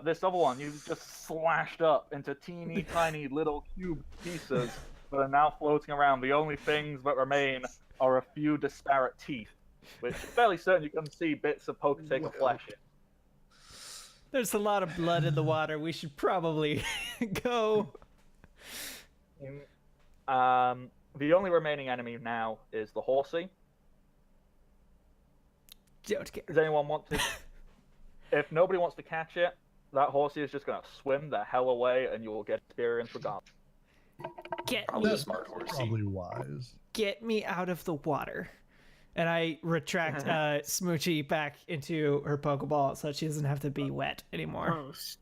this other one you've just slashed up into teeny tiny little cube pieces that are now floating around. The only things that remain are a few disparate teeth which is fairly certain you can see bits of Poker-Taker flesh in. There's a lot of blood in the water. We should probably go. The only remaining enemy now is the horsey. Don't care. Does anyone want to? If nobody wants to catch it, that horsey is just going to swim the hell away, and you will get experience regardless. Get Probably me, a smart horsey. Probably wise. get me out of the water. And I retract Smoochie back into her Pokeball so she doesn't have to be wet anymore. Gross.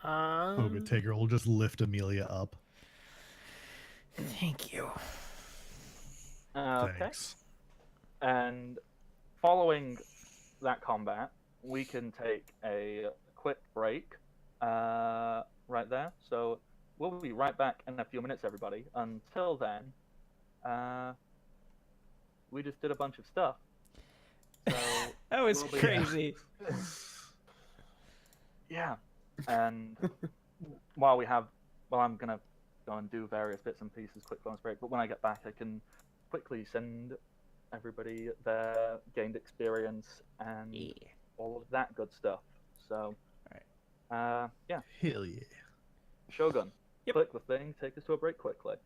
Poga Taker will just lift Amelia up. Thank you. Okay. Thanks. And following that combat, we can take a quick break right there. So we'll be right back in a few minutes, everybody. Until then, we just did a bunch of stuff. So That was we'll be- crazy. Yeah. And while I'm going to go and do various bits and pieces, quick bonus break, but when I get back, I can quickly send everybody their gained experience and all of that good stuff. So, yeah. Hell yeah. Shogun, Yep. click the thing, take us to a break quickly.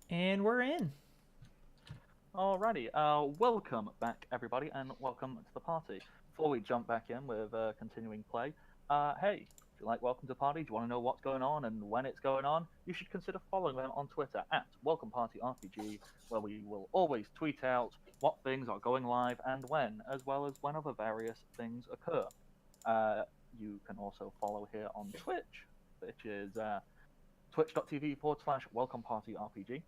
And we're in. Alrighty, welcome back everybody, and welcome to the party. Before we jump back in with continuing play, hey, if you like Welcome to the Party, do you want to know what's going on and when it's going on? You should consider following them on Twitter at WelcomePartyRPG, where we will always tweet out what things are going live and when, as well as when other various things occur. You can also follow here on Twitch, which is twitch.tv/WelcomePartyRPG.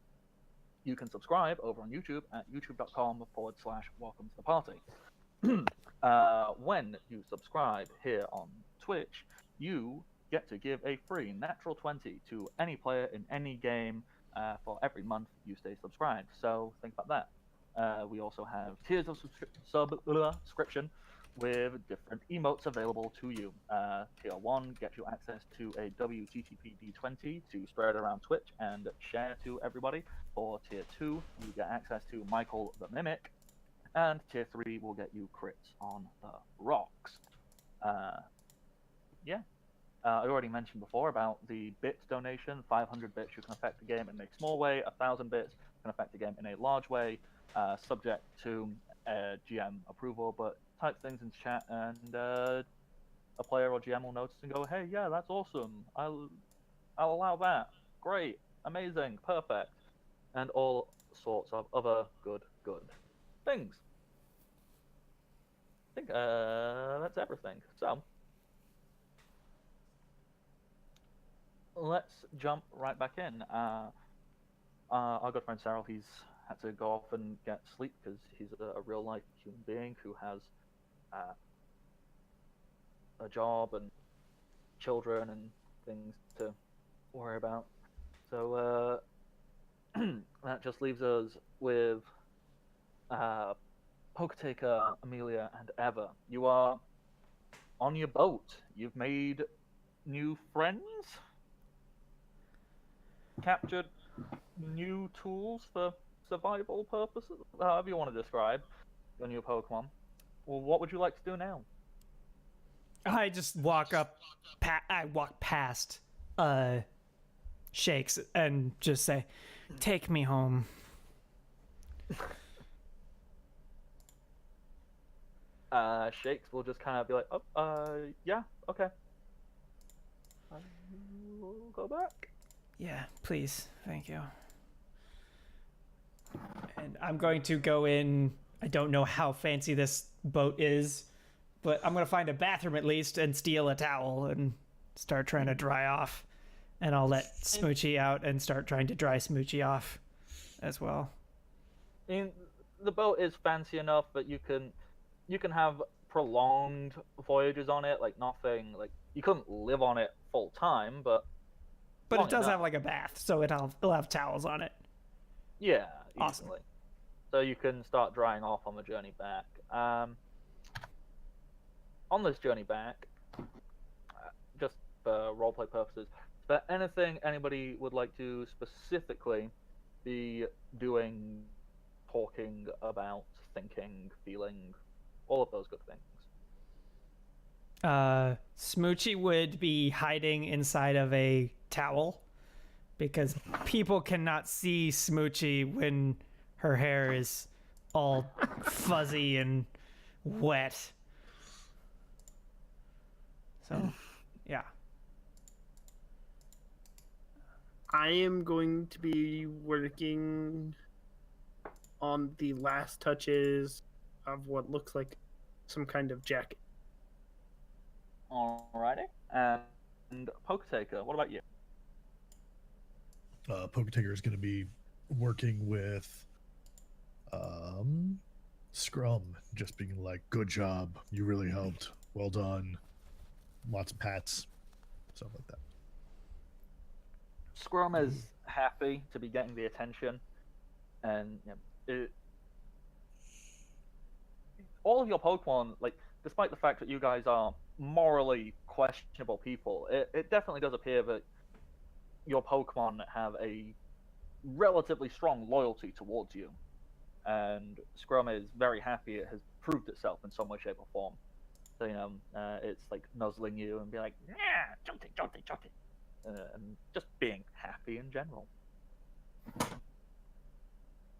You can subscribe over on YouTube at youtube.com/welcome to the party. When you subscribe here on Twitch, you get to give a free natural 20 to any player in any game for every month you stay subscribed. So think about that. We also have tiers of subscription with different emotes available to you. Tier 1 gets you access to a WTTP D20 to spread around Twitch and share to everybody. For Tier 2, you get access to Michael the Mimic. And Tier 3 will get you crits on the rocks. I already mentioned before about the bits donation. 500 bits, you can affect the game in a small way. 1,000 bits can affect the game in a large way, subject to GM approval. But type things in chat, and a player or GM will notice and go, "Hey, yeah, that's awesome. I'll allow that. Great, amazing, perfect," and all sorts of other good things. I think that's everything. So let's jump right back in. Our good friend Cyril, he's had to go off and get sleep because he's a real life human being who has a job and children and things to worry about. So that just leaves us with Poketaker, Amelia, and Eva. You are on your boat. You've made new friends, captured new tools for survival purposes, however you want to describe your new Pokemon. Well, what would you like to do now? I just walk past Shakes and just say, "Take me home." Shakes will just kind of be like, "Oh, yeah, okay. We'll go back." Yeah, please. Thank you. And I'm going to go in. I don't know how fancy this boat is, but I'm going to find a bathroom at least and steal a towel and start trying to dry off. And I'll let Smoochie out and start trying to dry Smoochie off as well. I mean, the boat is fancy enough that you can have prolonged voyages on it. Like nothing, like you couldn't live on it full time, but it does have like a bath, so it'll have towels on it. Yeah, Awesome. easily. So you can start drying off on the journey back. On this journey back, just for roleplay purposes, is there anything anybody would like to specifically be doing, talking about, thinking, feeling, all of those good things? Smoochie would be hiding inside of a towel because people cannot see Smoochie when her hair is all fuzzy and wet. So, yeah. I am going to be working on the last touches of what looks like some kind of jacket. Alrighty. And Poketaker, what about you? Poketaker is going to be working with Scrum, just being like, "Good job, you really helped, well done," lots of pats, stuff like that. Scrum is happy to be getting the attention, and all of your Pokemon, like, despite the fact that you guys are morally questionable people, it definitely does appear that your Pokemon have a relatively strong loyalty towards you, and Scrum is very happy it has proved itself in some way, shape, or form. So it's like nuzzling you and be like, "Yeah, jump it," and just being happy in general.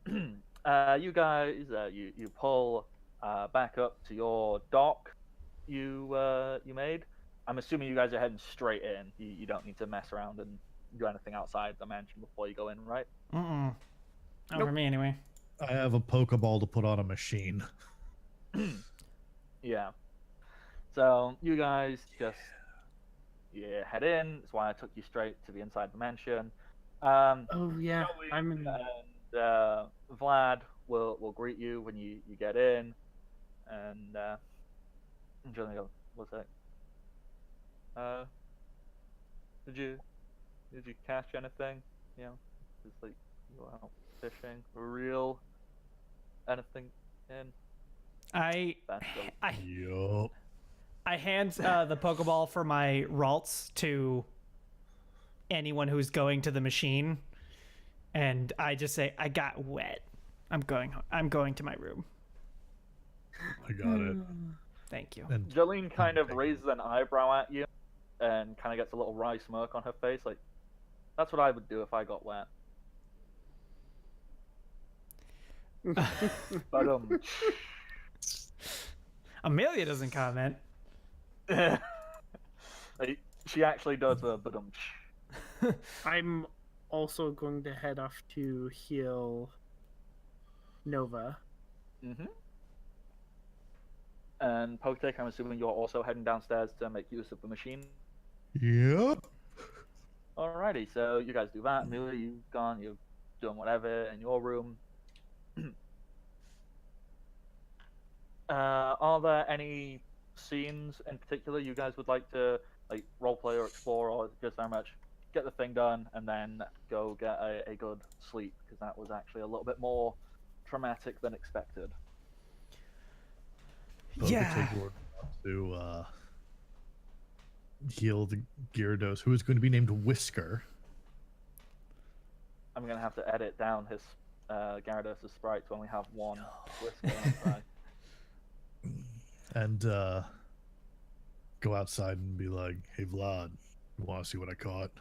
You guys, you pull back up to your dock. You made. I'm assuming you guys are heading straight in. You don't need to mess around and do anything outside the mansion before you go in, right? Mm-mm. Not Nope. for me, anyway. I have a Pokeball to put on a machine. Yeah. So you guys just head in. That's why I took you straight to the inside the mansion. Oh yeah, Joey I'm in. and Vlad will greet you when you get in, and Johnny goes, "What's that? Did you catch anything? You know, just like you were out fishing for real? Anything in?" I That's Yup. I hand the Pokeball for my Ralts to anyone who's going to the machine, and I just say, "I got wet. I'm going to my room. I got it. Thank you." And Jolene kind of Thank you. raises an eyebrow at you, and kind of gets a little wry smirk on her face, like, "That's what I would do if I got wet." But Amelia doesn't comment. like, she actually does a but I'm also going to head off to heal Nova. Mm-hmm. And Poketek, I'm assuming you're also heading downstairs to make use of the machine. Yep. Alrighty, so you guys do that. Amelia, you've gone, you're doing whatever in your room. Are there any scenes in particular you guys would like to like roleplay or explore, or just very much get the thing done and then go get a good sleep? Because that was actually a little bit more traumatic than expected. Yeah. Poketake to heal the Gyarados, who is going to be named Whisker. I'm gonna have to edit down his Gyarados' sprite to only have one Whisker on the side. And go outside and be like, "Hey Vlad, you want to see what I caught?"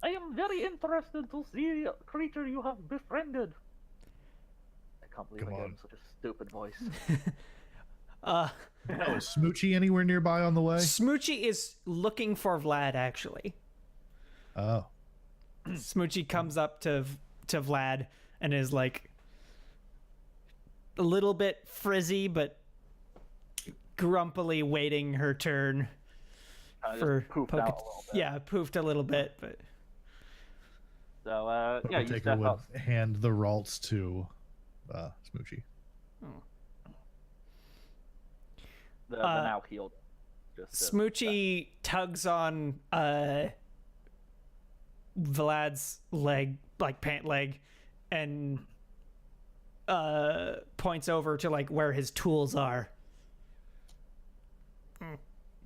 I am very interested to see a creature you have befriended. I can't believe Come I gave on. him such a stupid voice. Uh, Oh, is Smoochie anywhere nearby on the way? Smoochie is looking for Vlad, actually. Oh, Smoochie comes up to Vlad and is like a little bit frizzy, but grumpily waiting her turn Kinda for just poofed out a little bit. Yeah, poofed a little bit, but So yeah, you Poketaker step would up. hand the Ralts to Smoochie. The now healed. Just to- Smoochie tugs on Vlad's leg, like pant leg, and points over to like where his tools are.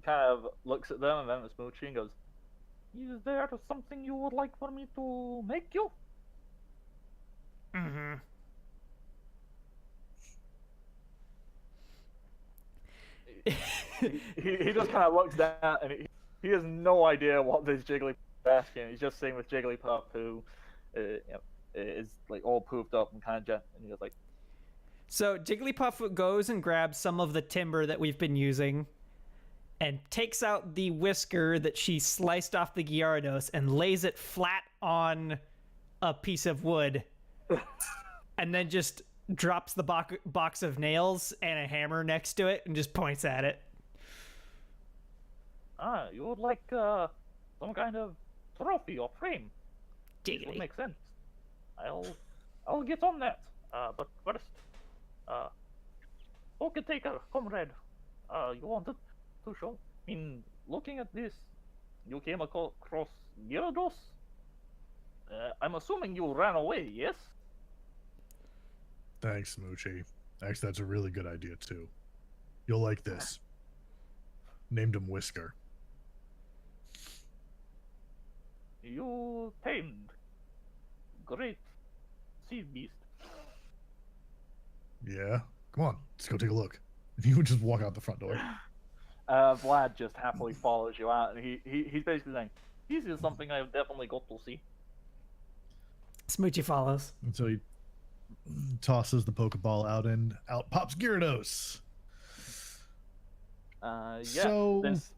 kind of looks at them and then at Smoochie and goes, "Is there something you would like for me to make you?" Mm-hmm. He just kind of looks down and he has no idea what this Jigglypuff is asking. He's just sitting with Jigglypuff, who is like all poofed up and kind of and he goes like, So Jigglypuff goes and grabs some of the timber that we've been using and takes out the whisker that she sliced off the Gyarados and lays it flat on a piece of wood and then just drops the box of nails and a hammer next to it and just points at it. "Ah, you would like some kind of trophy or frame? It would Jiggly. make sense. I'll get on that. But first, Poketaker, comrade, you wanted to show? I mean, looking at this, you came across Gyarados. I'm assuming you ran away, yes?" Thanks, Smoochie. Actually, that's a really good idea too. You'll like this. Named him Whisker. "You tamed great sea beast." Yeah. Come on, let's go take a look. And he would just walk out the front door. Vlad just happily follows you out, and he's basically saying, "This is something I've definitely got to see." Smoochie follows. And so he tosses the Pokeball out, and out pops Gyarados. Yeah. So, this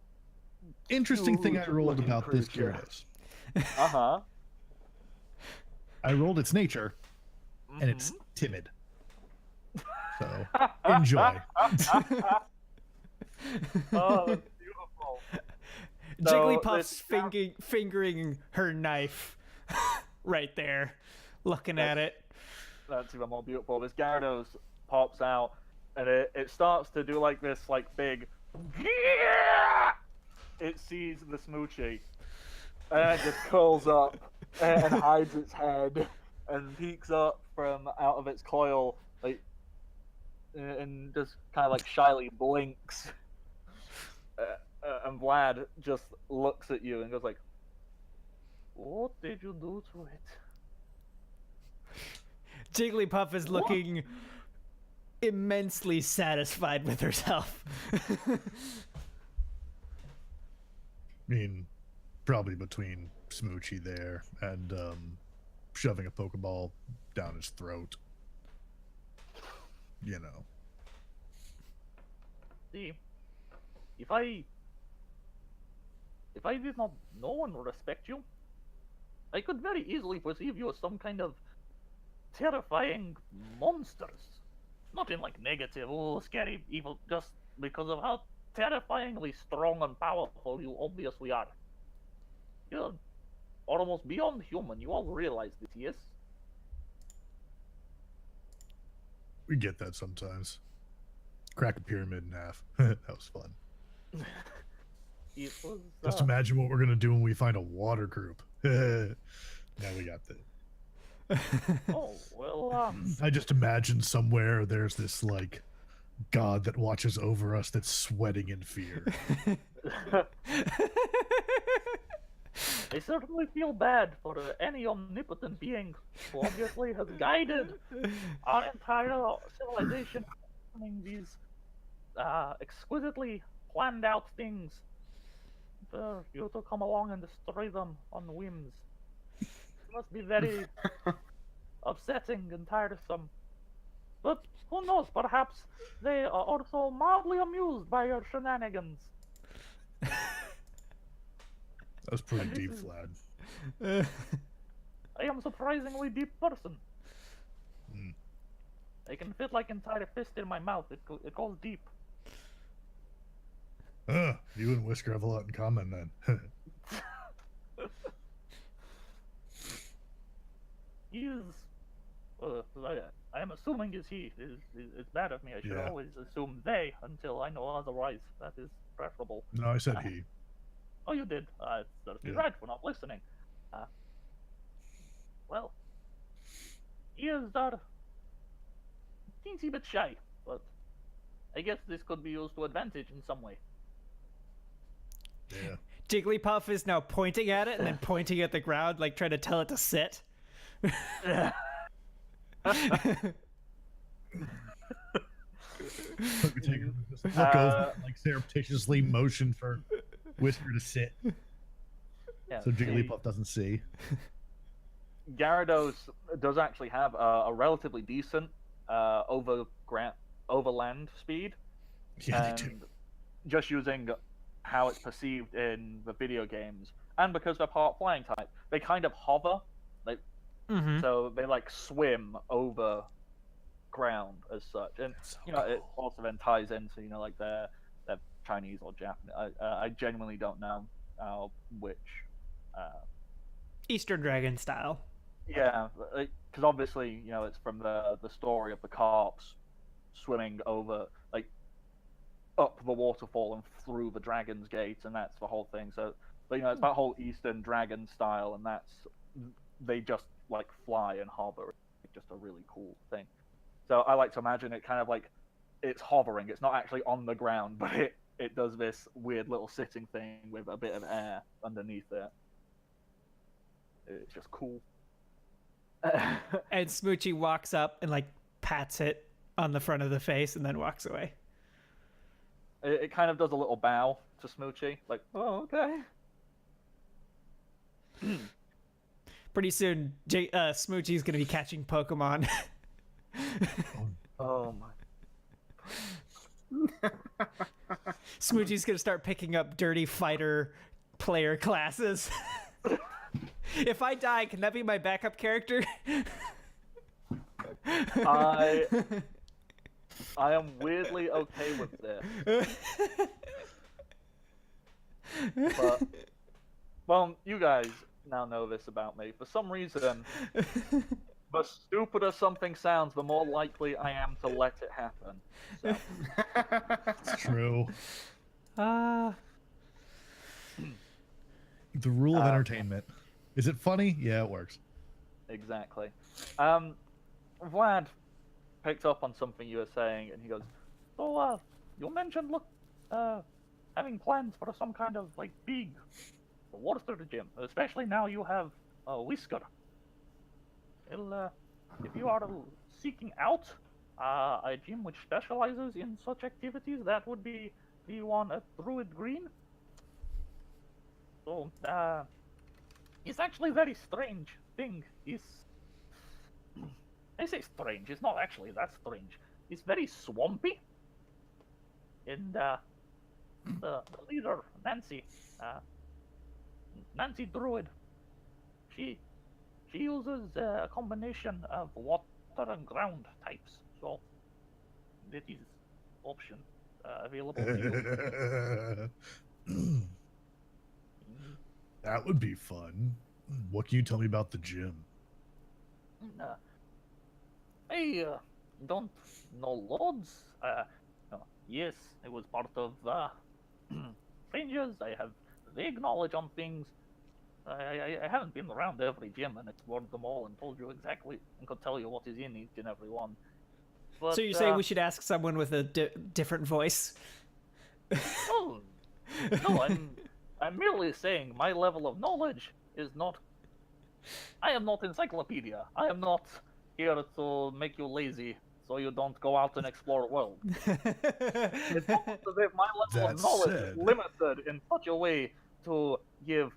interesting thing I huge rolled looking about this creature. Gyarados. Uh-huh. I rolled its nature, and it's Mm-hmm. timid. So, enjoy. Oh, that's beautiful. So, Jigglypuff's this- fingering her knife right there, looking at it. That's even more beautiful. This Gyarados pops out, and it starts to do like this, like big. It sees the Smoochie, and it just curls up and hides its head, and peeks up from out of its coil, like, and just kind of like shyly blinks. And Vlad just looks at you and goes like, "What did you do to it?" Jigglypuff is looking immensely satisfied with herself. I mean, probably between Smoochie there and shoving a Pokeball down his throat. You know. See, if I did not know and respect you, I could very easily perceive you as some kind of terrifying monsters. Not in like negative, oh, scary, evil, just because of how terrifyingly strong and powerful you obviously are. You're almost beyond human. You all realize this, yes? We get that sometimes. Crack a pyramid in half. That was fun. It was, Just imagine what we're gonna do when we find a water group. Now we got the. oh, well, I just imagine somewhere there's this like god that watches over us that's sweating in fear. I certainly feel bad for any omnipotent being who obviously has guided our entire civilization in these exquisitely planned out things for you to come along and destroy them on whims. It must be very upsetting and tiresome. But who knows, perhaps they are also mildly amused by your shenanigans. That was pretty deep, Vlad. I am a surprisingly deep person. Mm. I can fit like entire fist in my mouth. It goes deep. You and Whisker have a lot in common then. He is. I am assuming is he. It's bad of me. I should Yeah. always assume they until I know otherwise. That is preferable. No, I said he. Oh, you did. That's Yeah. right for not listening. Well, he is teensy bit shy, but I guess this could be used to advantage in some way. Yeah. Jigglypuff is now pointing at it and then pointing at the ground, like trying to tell it to sit. Just look over, like surreptitiously motion for Whisker to sit, Yeah, so see, Jigglypuff doesn't see. Gyarados does actually have a relatively decent overland speed, Yeah, they do. and just using how it's perceived in the video games, and because they're part flying type, they kind of hover, like Mm-hmm. so they like swim over ground as such, and So you know it cool. also then ties into like their Chinese or Japanese. I genuinely don't know which. Eastern Dragon style. Yeah, because obviously, you know, it's from the story of the carps swimming over, like, up the waterfall and through the Dragon's Gate, and that's the whole thing. So, but, you know, it's that whole Eastern Dragon style, and they just, like, fly and hover. It's just a really cool thing. So I like to imagine it kind of like, it's hovering. It's not actually on the ground, but it does this weird little sitting thing with a bit of air underneath it. It's just cool. And Smoochie walks up and like pats it on the front of the face and then walks away. It kind of does a little bow to Smoochie, like, oh, okay. Pretty soon, Smoochie's gonna be catching Pokemon. Oh my. Smoochie's gonna start picking up dirty fighter player classes. If I die, can that be my backup character? I am weirdly okay with this. But, well, you guys now know this about me. For some reason, the stupider something sounds, the more likely I am to let it happen. So, It's true. Ah. The rule of entertainment. Is it funny? Yeah, it works. exactly. Vlad picked up on something you were saying, and he goes, "So, you mentioned, having plans for some kind of, like, big water gym, especially now you have Whisker. Well, if you are seeking out a gym which specializes in such activities, that would be the one at Druid Green. So, it's actually a very strange thing. I say strange, it's not actually that strange. It's very swampy. And, the leader, Nancy Druid, she uses a combination of water and ground types, so that is option available to you. That would be fun. What can you tell me about the gym? I don't know loads. Yes, I was part of Rangers. I have vague knowledge on things. I haven't been around every gym and explored them all and told you exactly and could tell you what is in each and every one. But, So you say we should ask someone with a different voice? Oh, no, I'm merely saying my level of knowledge is not. I am not encyclopedia. I am not here to make you lazy so you don't go out and explore the world. It's almost as if my level of knowledge is limited in such a way to give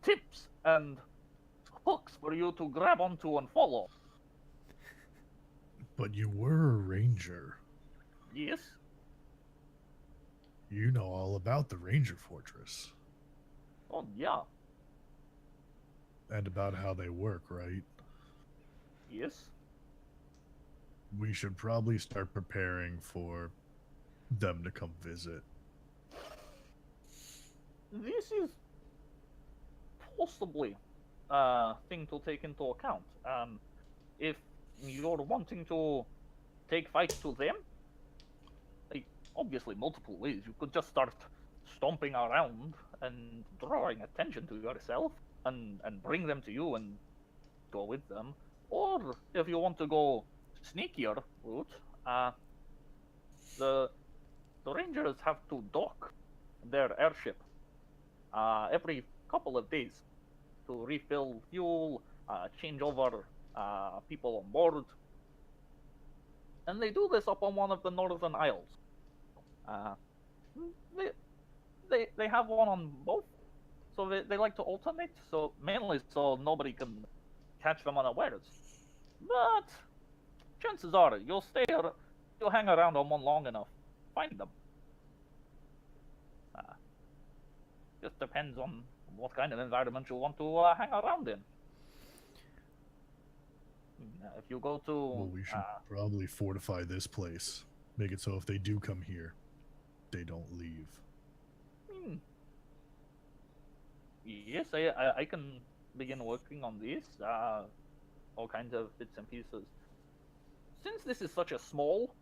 tips and hooks for you to grab onto and follow. But you were a ranger. Yes? You know all about the Ranger Fortress. Oh, yeah. And about how they work, right? Yes? We should probably start preparing for them to come visit. This is possibly a thing to take into account. If you're wanting to take fights to them, like, obviously multiple ways. You could just start stomping around and drawing attention to yourself and bring them to you and go with them. Or if you want to go sneakier route, the Rangers have to dock their airship every couple of days to refill fuel, change over people on board. And they do this up on one of the northern isles. They have one on both, so they like to alternate. So mainly so nobody can catch them unawares. But chances are you'll hang around on one long enough, find them. Just depends on what kind of environment you want to hang around in. If you go to... Well, we should probably fortify this place. Make it so if they do come here, they don't leave. Yes, I can begin working on this. All kinds of bits and pieces. Since this is such a small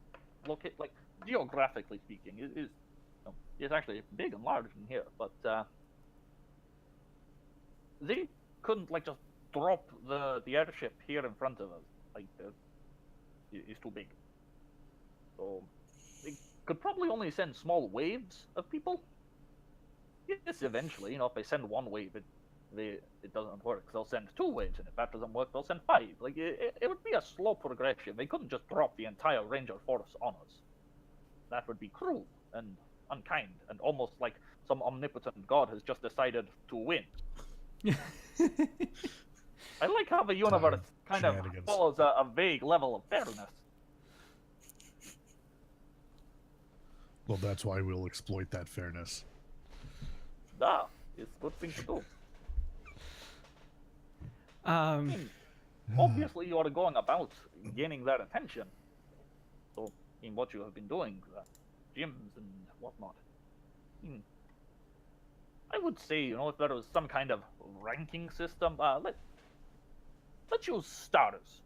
location, like, geographically speaking, it's actually big and large in here, but they couldn't, like, just drop the airship here in front of us. Like, it's too big. So they could probably only send small waves of people. Yes, eventually, if they send one wave, it doesn't work. They'll send two waves, and if that doesn't work, they'll send five. Like, it would be a slow progression. They couldn't just drop the entire Ranger force on us. That would be cruel and unkind, and almost like some omnipotent god has just decided to win. I like how the universe kind of shenanigans. follows a vague level of fairness. Well, that's why we'll exploit that fairness. It's a good thing to do. Um, Obviously, you are going about gaining their attention. So, in what you have been doing, gyms and whatnot. I would say, if there was some kind of ranking system, let's use stars.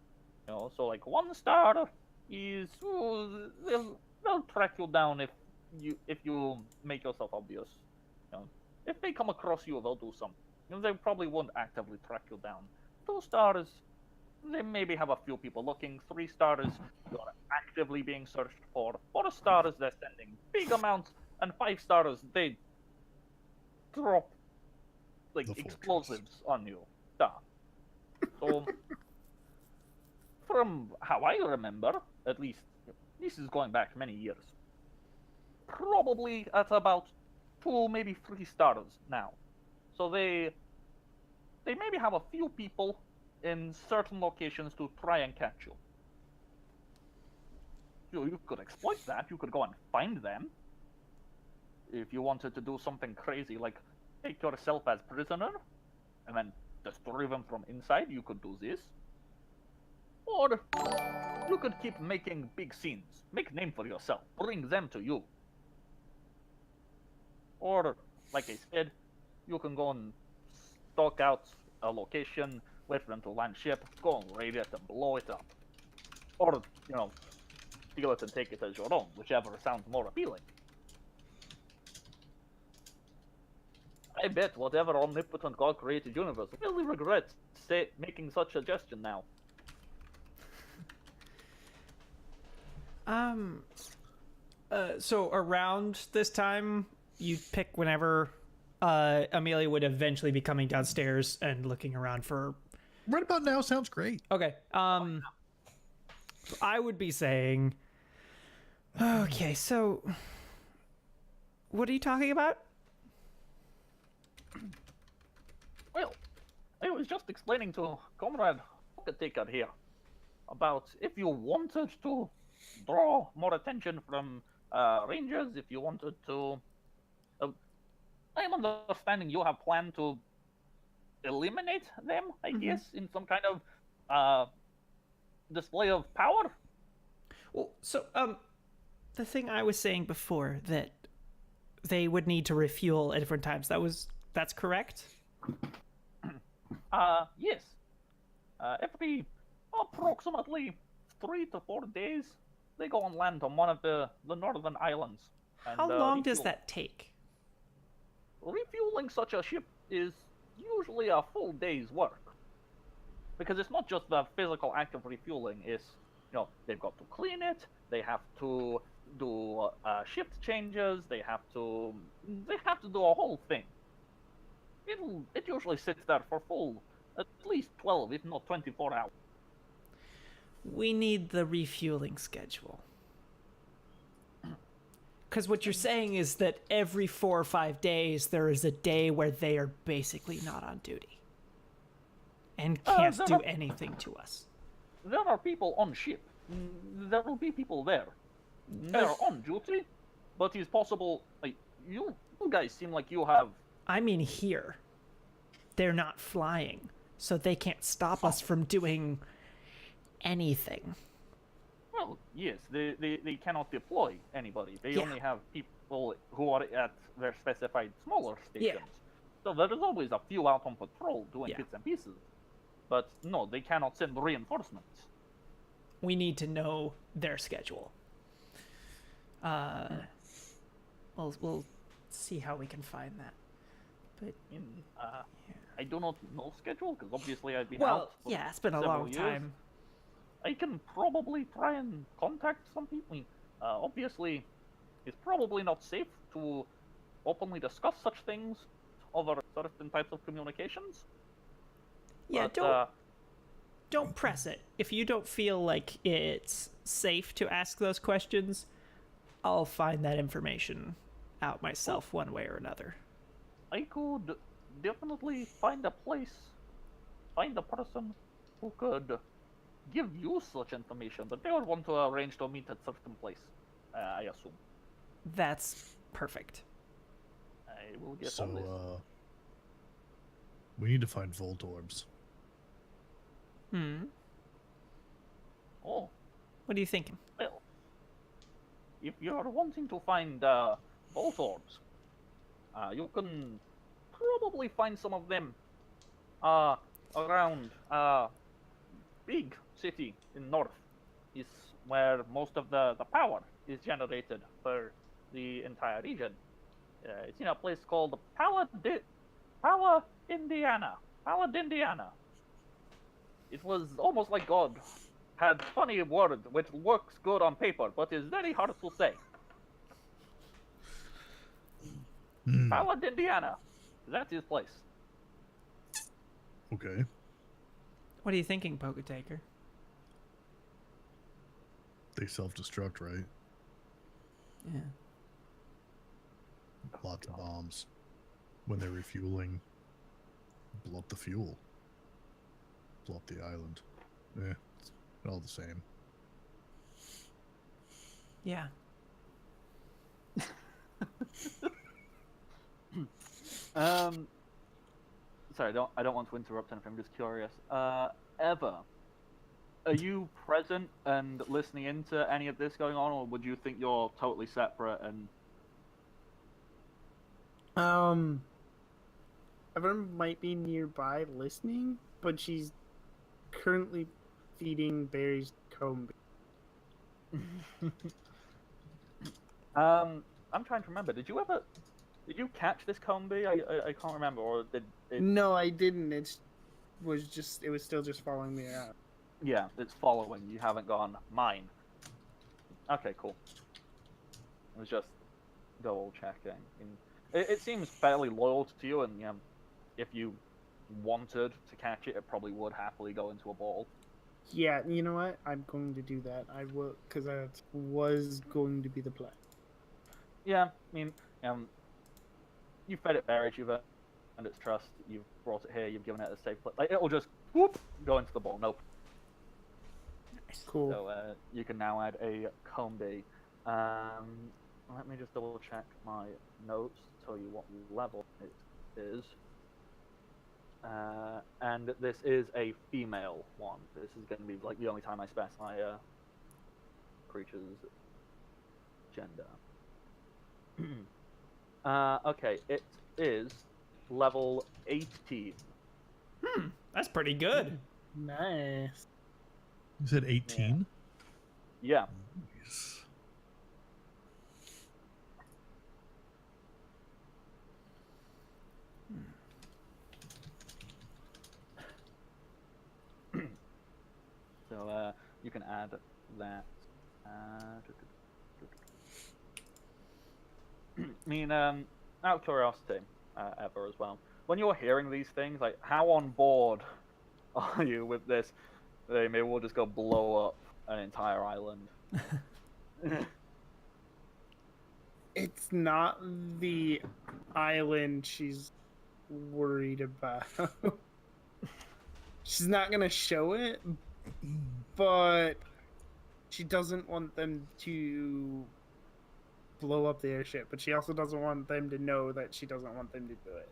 So like 1 star is they'll track you down if you make yourself obvious. If they come across you, they'll do something. They probably won't actively track you down. 2 stars, they maybe have a few people looking. 3 stars, you're actively being searched for. 4 stars, they're sending big amounts, and 5 stars, they drop like The explosives on you. So, from how I remember, at least, this is going back many years. Probably at about 2, maybe 3 stars now. So they maybe have a few people in certain locations to try and catch you. You could exploit that. You could go and find them. If you wanted to do something crazy, like take yourself as prisoner, and then destroy them from inside, you could do this. Or you could keep making big scenes. Make a name for yourself. Bring them to you. Or, like I said, you can go and stalk out a location, wait for them to land ship, go and raid it and blow it up. Or, steal it and take it as your own, whichever sounds more appealing. I bet whatever omnipotent God created universe really regrets making such a suggestion now. So around this time, you pick whenever Amelia would eventually be coming downstairs and looking around for. Right about now sounds great. Okay. I would be saying. Okay, so what are you talking about? Well, I was just explaining to Comrade Taker here about if you wanted to draw more attention from rangers, if you wanted to. I am understanding you have planned to eliminate them, I guess, in some kind of display of power. Well, so the thing I was saying before that they would need to refuel at different times. That's correct. Yes. Every approximately 3 to 4 days, they go and land on one of the northern islands. And, How long does refuel. that take? Refueling such a ship is usually a full day's work. Because it's not just the physical act of refueling, it's, they've got to clean it, they have to do shift changes, they have to do a whole thing. It usually sits there for full, at least 12, if not 24 hours. We need the refueling schedule. Because what you're saying is that every 4 or 5 days, there is a day where they are basically not on duty. And can't do anything to us. There are people on ship. There will be people there. They're on duty, but it's possible, you guys seem like you have... I mean here. They're not flying, so they can't stop us from doing anything. Well, yes, they cannot deploy anybody. They only have people who are at their specified smaller stations. So there is always a few out on patrol doing bits and pieces. But no, they cannot send reinforcements. We need to know their schedule. We'll see how we can find that. But I do not know schedule, because obviously I've been well, out for yeah, it's been a several long years. time. I can probably try and contact some people. Obviously, it's probably not safe to openly discuss such things over certain types of communications. Yeah, but, don't press it. If you don't feel like it's safe to ask those questions, I'll find that information out myself one way or another. I could definitely find a place find a person who could give you such information, but they would want to arrange to meet at certain place, I assume. That's perfect. I will get So, on this. we need to find Volt Orbs. Oh, What are you thinking? well, if you're wanting to find Volt Orbs, you can probably find some of them around big city in north. Is where most of the power is generated for the entire region. It's in a place called Indiana. Indiana. It was almost like God had funny word which works good on paper, but is very hard to say. Hmm. Indiana. That's his place. Okay. What are you thinking, Poker Taker? They self-destruct, right? Yeah. Lots of bombs. When they're refueling, blow up the fuel. Blow up the island. It's all the same. Yeah. Sorry, I don't want to interrupt anything. I'm just curious. Eva, are you present and listening into any of this going on, or would you think you're totally separate and? Everyone might be nearby listening, but she's currently feeding Barry's comb. I'm trying to remember. Did you catch this combi? I can't remember, or did it? No, I didn't. It was still just following me around. Yeah, it's following. You haven't gone mine. Okay, cool. It was just double checking. It seems fairly loyal to you, and if you wanted to catch it, it probably would happily go into a ball. Yeah, you know what? I'm going to do that. I will, because that was going to be the plan. Yeah, I mean, you fed it berries, you've earned its trust, you've brought it here, you've given it a safe place. Like, it'll just whoop go into the ball. Nope. Cool. So you can now add a combi. Let me just double check my notes, tell you what level it is. And this is a female one. This is going to be like the only time I specify a creature's gender. Okay, it is level 18. That's pretty good. Nice. You said 18? Yeah. Nice. So you can add that. I mean, out of curiosity, Ever, as well, when you're hearing these things, like, how on board are you with this? Maybe we'll just go blow up an entire island. It's not the island she's worried about. She's not gonna show it, but she doesn't want them to blow up the airship, but she also doesn't want them to know that she doesn't want them to do it.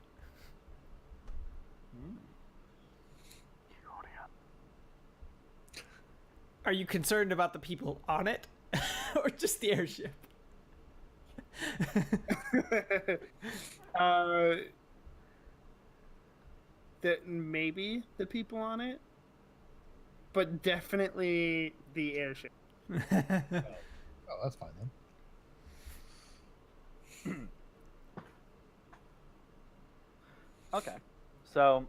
Are you concerned about the people on it or just the airship? That maybe the people on it, but definitely the airship. Oh, that's fine then. Okay, so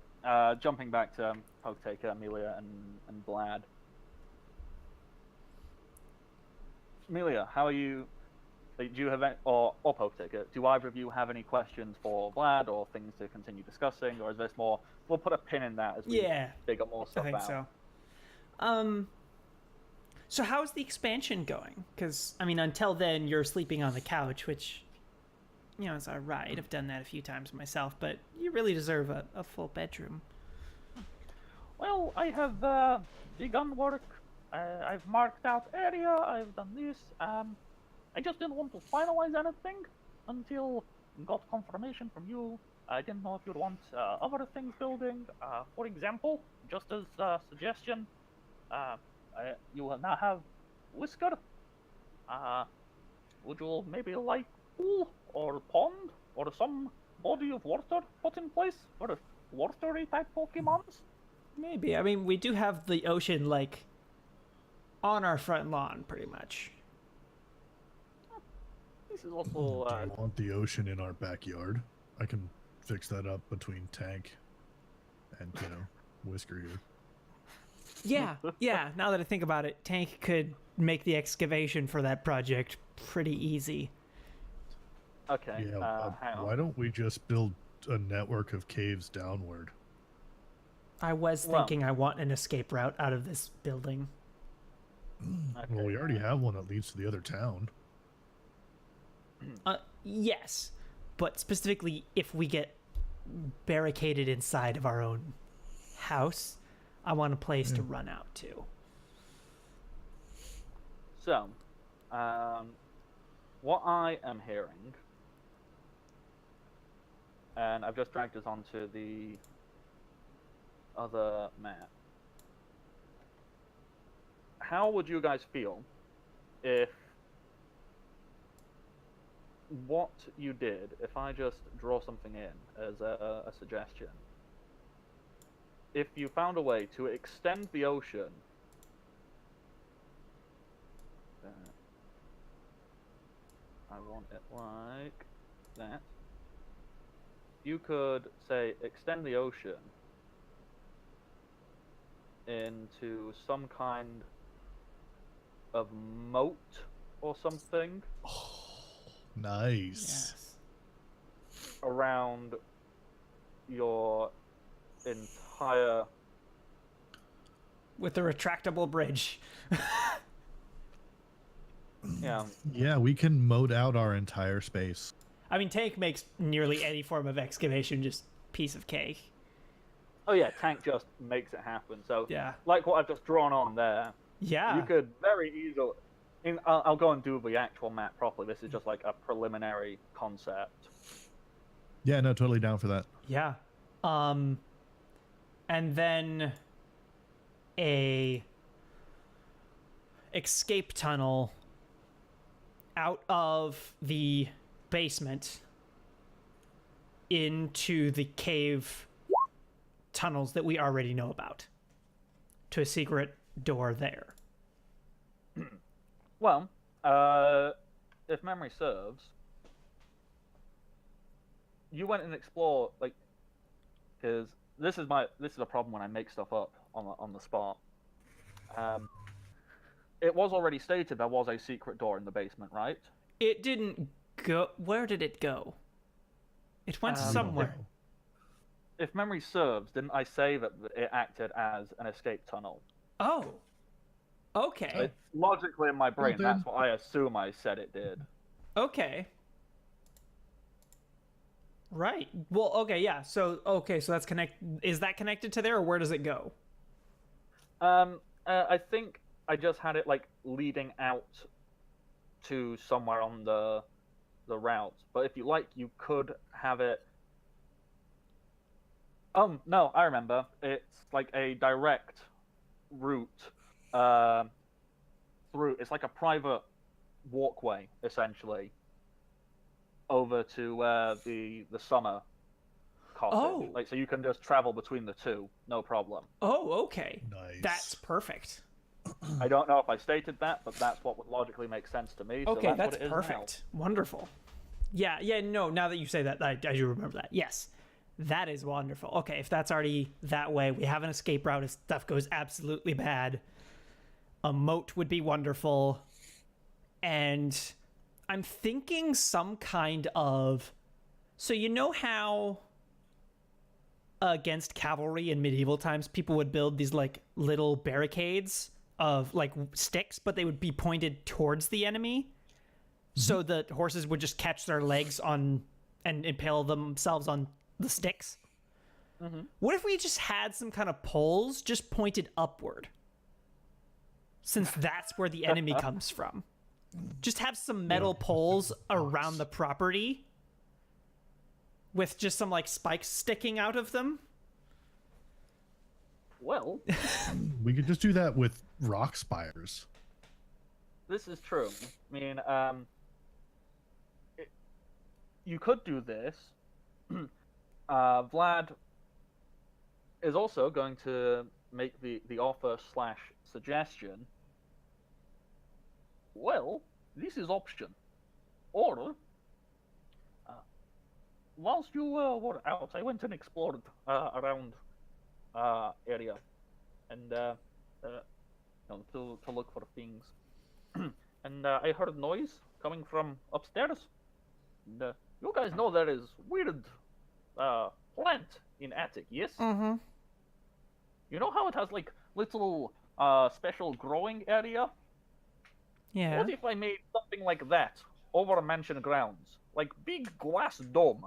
jumping back to Poketaker, Amelia, and Vlad. Amelia, how are you? Do you have any, or Poketaker, do either of you have any questions for Vlad or things to continue discussing, or is this more? We'll put a pin in that as we figure more I stuff think out. so. So how's the expansion going? Because I mean, until then, you're sleeping on the couch, which, you know, is all right. I've done that a few times myself, but you really deserve a full bedroom. Well, I have begun work. I've marked out area. I've done this. I just didn't want to finalize anything until got confirmation from you. I didn't know if you'd want other things building. For example, just as a suggestion, you will now have Whisker. Would you maybe like pool or pond or some body of water put in place for watery type Pokemons? Maybe. I mean, we do have the ocean, like, on our front lawn, pretty much. This is also Do you want the ocean in our backyard? I can fix that up between Tank and, Whisker here. Yeah. Now that I think about it, Tank could make the excavation for that project pretty easy. okay. Yeah, Hang on. why don't we just build a network of caves downward? I was Well- thinking I want an escape route out of this building. Okay. Well, we already have one that leads to the other town. Yes, but specifically if we get barricaded inside of our own house, I want a place to run out to. So, what I am hearing, and I've just dragged us onto the other map. How would you guys feel if what you did, if I just draw something in as a suggestion, if you found a way to extend the ocean I want it like that. You could say extend the ocean into some kind of moat or something Nice. around your entire With a retractable bridge. Yeah, we can moat out our entire space. I mean, Tank makes nearly any form of excavation just piece of cake. Oh yeah, Tank just makes it happen. So Yeah. like what I've just drawn on there, Yeah. you could very easily. I'll go and do the actual map properly. This is just like a preliminary concept. Yeah, no, totally down for that. Yeah. And then a escape tunnel out of the basement into the cave tunnels that we already know about to a secret door there. Well, if memory serves, you went and explored because this is a problem when I make stuff up on the spot. It was already stated there was a secret door in the basement, right? It didn't go. Where did it go? It went We don't somewhere. If memory serves, didn't I say that it acted as an escape tunnel? Oh. Okay. It's logically in my brain. then- That's what I assume I said it did. Okay. Right. Well, okay, yeah. So that's is that connected to there, or where does it go? I think I just had it leading out to somewhere on the route. But if you like, you could have it. Oh no, I remember. It's like a direct route through. It's like a private walkway, essentially, over to the summer cottage. Oh. So you can just travel between the two, no problem. Oh, okay. Nice. That's perfect. I don't know if I stated that, but that's what would logically make sense to me. Okay, so that's what it is perfect. Wonderful. Yeah, no, now that you say that, I do remember that. Yes. That is wonderful. Okay, if that's already that way, we have an escape route if stuff goes absolutely bad. A moat would be wonderful. And I'm thinking some kind of... So you know how against cavalry in medieval times, people would build these little barricades of sticks, but they would be pointed towards the enemy. So the horses would just catch their legs on and impale themselves on the sticks. What if we just had some kind of poles just pointed upward? Since that's where the enemy comes from. Just have some metal poles around the property with just some like spikes sticking out of them. Well, We could just do that with rock spires. this is true. I mean, you could do this. Vlad is also going to make the offer / suggestion. Well, this is option. Or, whilst you were out, I went and explored around area, and to look for things. And I heard noise coming from upstairs. And, you guys know there is weird plant in attic, yes? Mm-hmm. You know how it has like little special growing area? Yeah. What if I made something like that over mansion grounds? Like big glass dome.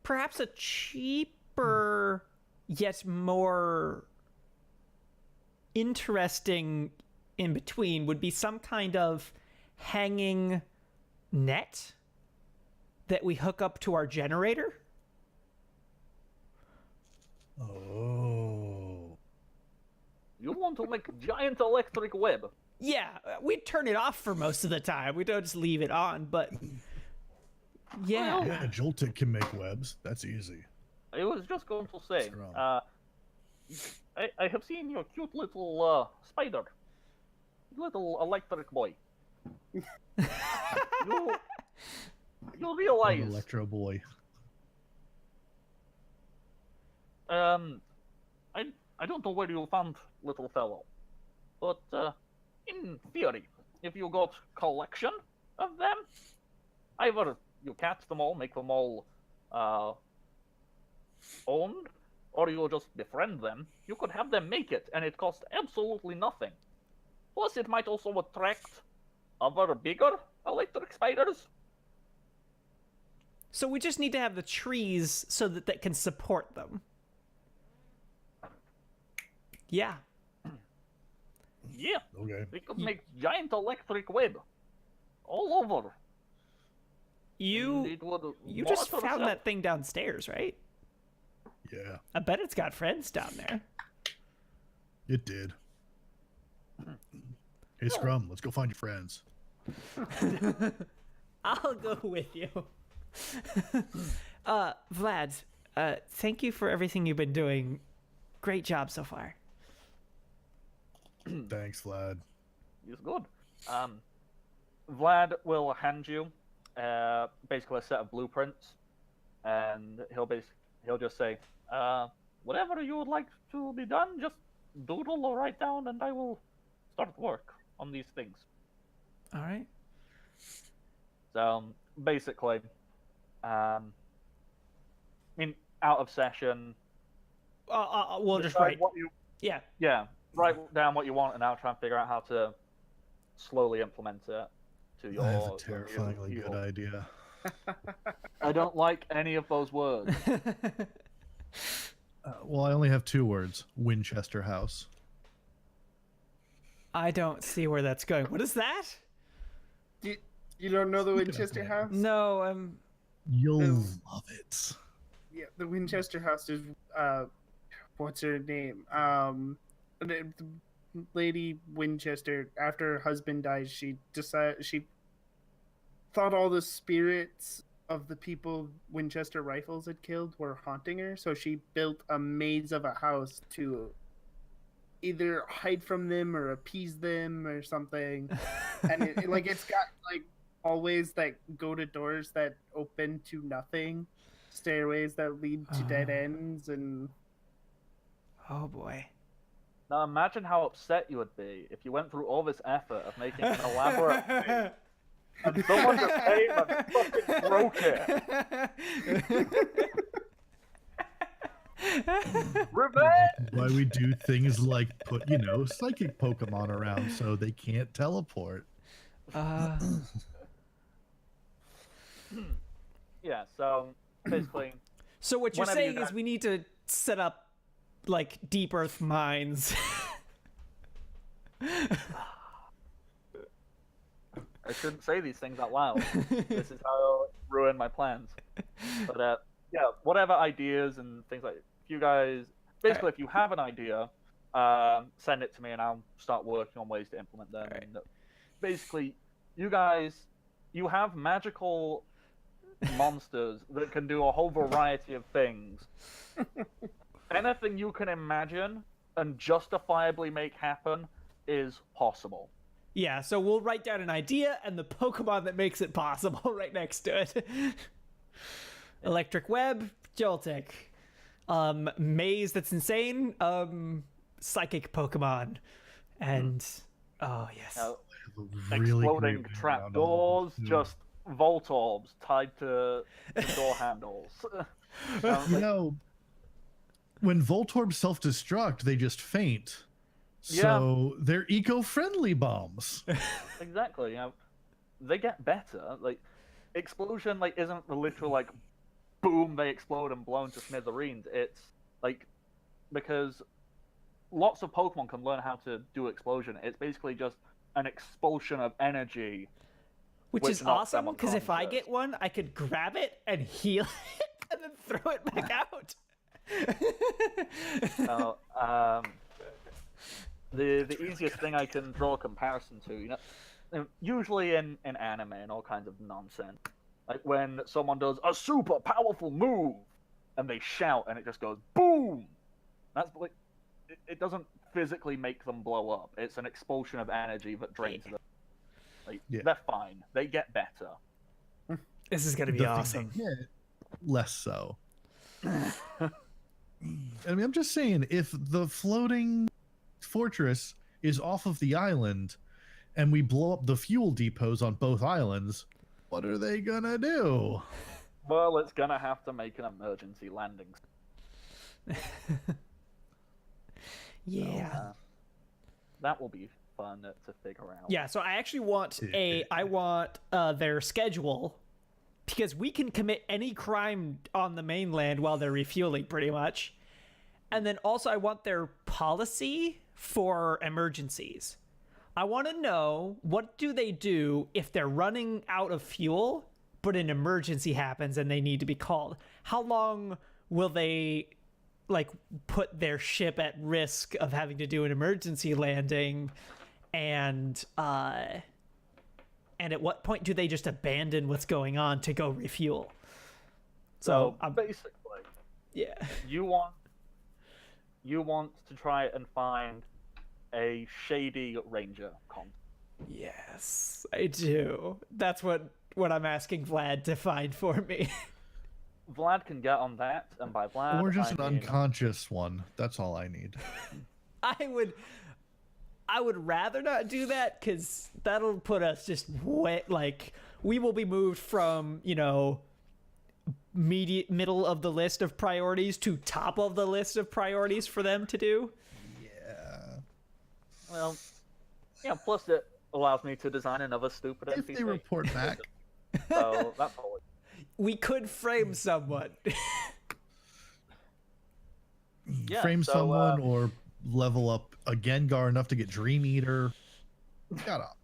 Perhaps a cheaper yet more interesting in between would be some kind of hanging net that we hook up to our generator. Oh. You want to make giant electric web? Yeah, we'd turn it off for most of the time. We don't just leave it on, but yeah. Yeah, Joltik can make webs. That's easy. I was just going to say, Strong. I have seen your cute little spider, little electric boy. you realize, Electro boy. I don't know where you found little fellow, but in theory, if you got collection of them, either you catch them all, make them all owned, or you'll just befriend them. You could have them make it, and it costs absolutely nothing. Plus, it might also attract other bigger electric spiders. So we just need to have the trees so that can support them. Yeah. Yeah, Okay. we could make giant electric web all over. And You it would just monitor found itself. that thing downstairs, right? Yeah, I bet it's got friends down there. it did. Hey, Scrum, let's go find your friends. I'll go with you. Vlad, thank you for everything you've been doing. Great job so far. Thanks, Vlad. He's good. Vlad will hand you basically a set of blueprints, and he'll just say, whatever you would like to be done, just doodle or write down, and I will start work on these things. All right. So basically, I mean, out of session. We'll just decide write. what you. Yeah. Yeah, write down what you want, and I'll try and figure out how to slowly implement it to your. I have a terrifyingly your- good idea. I don't like any of those words. Well, I only have 2 words. Winchester House. I don't see where that's going. What is that? You don't know the Speaking of Winchester that. House? No, You'll No. love it. Yeah, the Winchester House is what's her name? The Lady Winchester. After her husband dies, she thought all the spirits of the people Winchester rifles had killed were haunting her, so she built a maze of a house to either hide from them or appease them or something. And it's got like hallways that go to doors that open to nothing, stairways that lead to dead ends, and oh boy. Now imagine how upset you would be if you went through all this effort of making an elaborate thing, and someone just came and fucking broke it. Revenge! Why we do things like put, psychic Pokemon around so they can't teleport. yeah. So basically, So what you're Whenever you saying is got- we need to set up like deep earth mines. I shouldn't say these things out loud. This is how it ruin my plans. But yeah, whatever ideas and things like, if you guys basically, if you have an idea, send it to me and I'll start working on ways to implement them. Alright. And basically, you guys, you have magical monsters that can do a whole variety of things. Anything you can imagine and justifiably make happen is possible. Yeah, so we'll write down an idea and the Pokemon that makes it possible right next to it. Electric Web, Joltik. Maze that's insane, psychic Pokemon. And oh yes. Now, Really exploding great trapdoors, too. just Volt Orbs tied to door handles. You know, when Voltorbs self-destruct, they just faint. Yeah. So they're eco-friendly bombs. Exactly. They get better. Like, explosion isn't the literal boom, they explode and blown to smithereens. It's like, because lots of Pokemon can learn how to do explosion. It's basically just an expulsion of energy. Which is knocks them awesome, because if I unconscious. get one, I could grab it and heal it and then throw it back out. So, the easiest thing I can draw a comparison to, usually in anime and all kinds of nonsense, like when someone does a super powerful move and they shout and it just goes boom. That's like, it doesn't physically make them blow up. It's an expulsion of energy that drains them. Like, Yeah. they're fine. They get better. This is gonna be The thing awesome. they get, less so. I mean, I'm just saying, if the floating fortress is off of the island and we blow up the fuel depots on both islands, what are they gonna do? Well, it's gonna have to make an emergency landing. Yeah. That will be fun to figure out. Yeah, so I actually want their schedule, because we can commit any crime on the mainland while they're refueling, pretty much. And then also I want their policy for emergencies. I want to know, what do they do if they're running out of fuel, but an emergency happens and they need to be called? How long will they put their ship at risk of having to do an emergency landing? And at what point do they just abandon what's going on to go refuel? So So basically, yeah. you want to try and find a shady ranger comp. Yes, I do. That's what I'm asking Vlad to find for me. Vlad can get on that, and by Vlad, Or just I an mean, unconscious one. That's all I need. I would rather not do that, because that'll put us just we will be moved from, middle of the list of priorities to top of the list of priorities for them to do. Yeah. Well, yeah. Plus, it allows me to design another stupid If NPC. they report back. So that's all. We could frame someone. Yeah, Frame so, someone or level up a Gengar enough to get Dream Eater. Got up.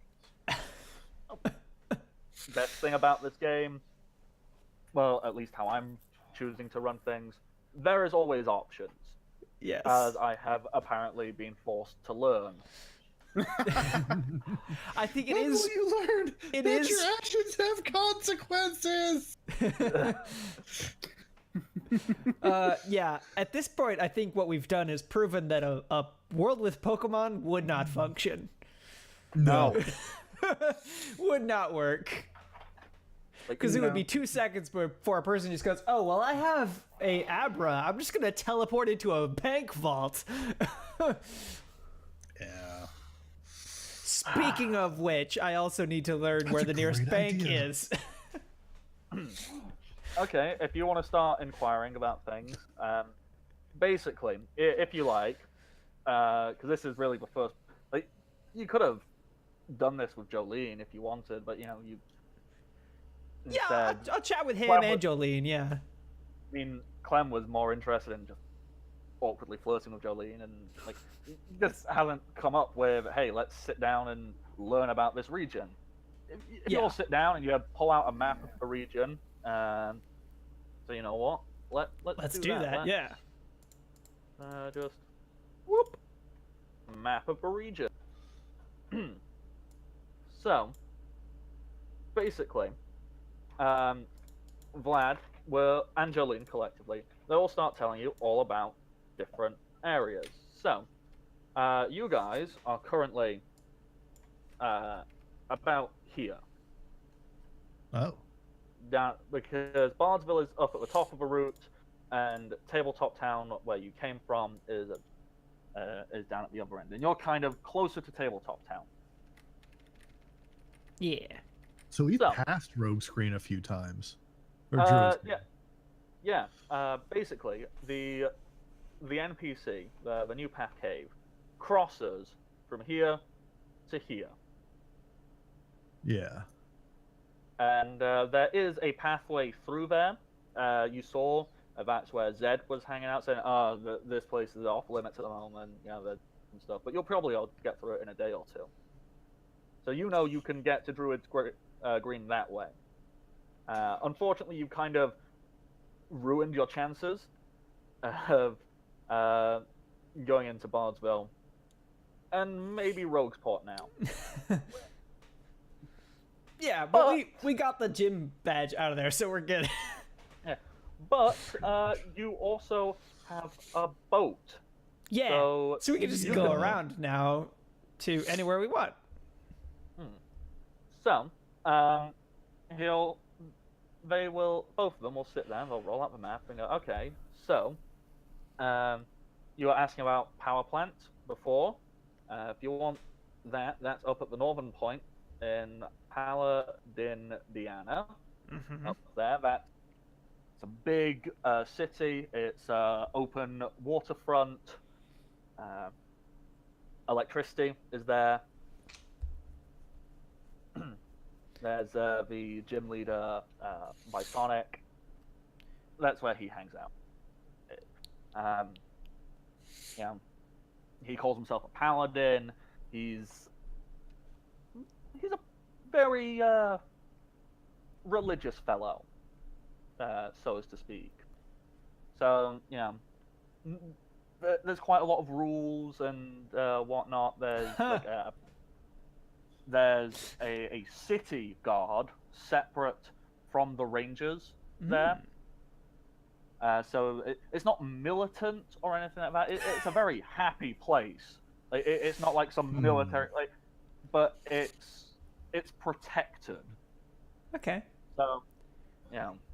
Best thing about this game, well, at least how I'm choosing to run things, there is always options, Yes. as I have apparently been forced to learn. I think it When is. will you learn it that is- your actions have consequences? Yeah, at this point, I think what we've done is proven that a world with Pokemon would not function. No. Would not work. Like, Because it would be 2 seconds before a person just goes, oh, well, I have a Abra. I'm just going to teleport into a bank vault. Yeah. Speaking of which, I also need to learn where a the nearest great bank idea. is. Okay, if you want to start inquiring about things, basically, if you like, because this is really the first, you could have done this with Jolene if you wanted, but you Yeah, Instead, I'll chat with him Clem and was- Jolene. Yeah. I mean, Clem was more interested in just awkwardly flirting with Jolene, and like just hasn't come up with, hey, let's sit down and learn about this region. If you Yeah. all sit down and you pull out a map of the region, and so you know what, Let's do that. Let's, Yeah. just whoop, map of the region. So basically, Vlad, and Jolene collectively, they all start telling you all about different areas. So, you guys are currently about here. Oh. Down, because Bardsville is up at the top of a route, and Tabletop Town, where you came from, is down at the other end. And you're kind of closer to Tabletop Town. Yeah. So we So- passed Rogue Screen a few times. Or Uh, Druid Screen. Yeah. Basically, the NPC, the new path cave, crosses from here to here, Yeah. and there is a pathway through there. You saw that's where Zed was hanging out, saying, "Oh, this place is off limits at the moment," and stuff. But you'll probably all get through it in a day or two. So you know you can get to Druid's Green that way. Unfortunately, you kind of ruined your chances of going into Bardsville and maybe Roguesport now. Yeah, but But- we got the gym badge out of there, so we're good. But you also have a boat. Yeah. So, So we can just you go can- around now to anywhere we want. So, both of them will sit there, they'll roll out the map and go, okay, so, you were asking about power plant before. If you want that, that's up at the northern point in Paladin-Diana. Mm-hmm. Up there, it's a big city, it's open waterfront, electricity is there. There's the gym leader, Bisonic. That's where he hangs out. He calls himself a paladin. He's a very religious fellow, so as to speak. So there's quite a lot of rules and whatnot. There's a city guard separate from the rangers there. So it's not militant or anything like that. It's a very happy place. It's not like some military, but it's protected. Okay. So,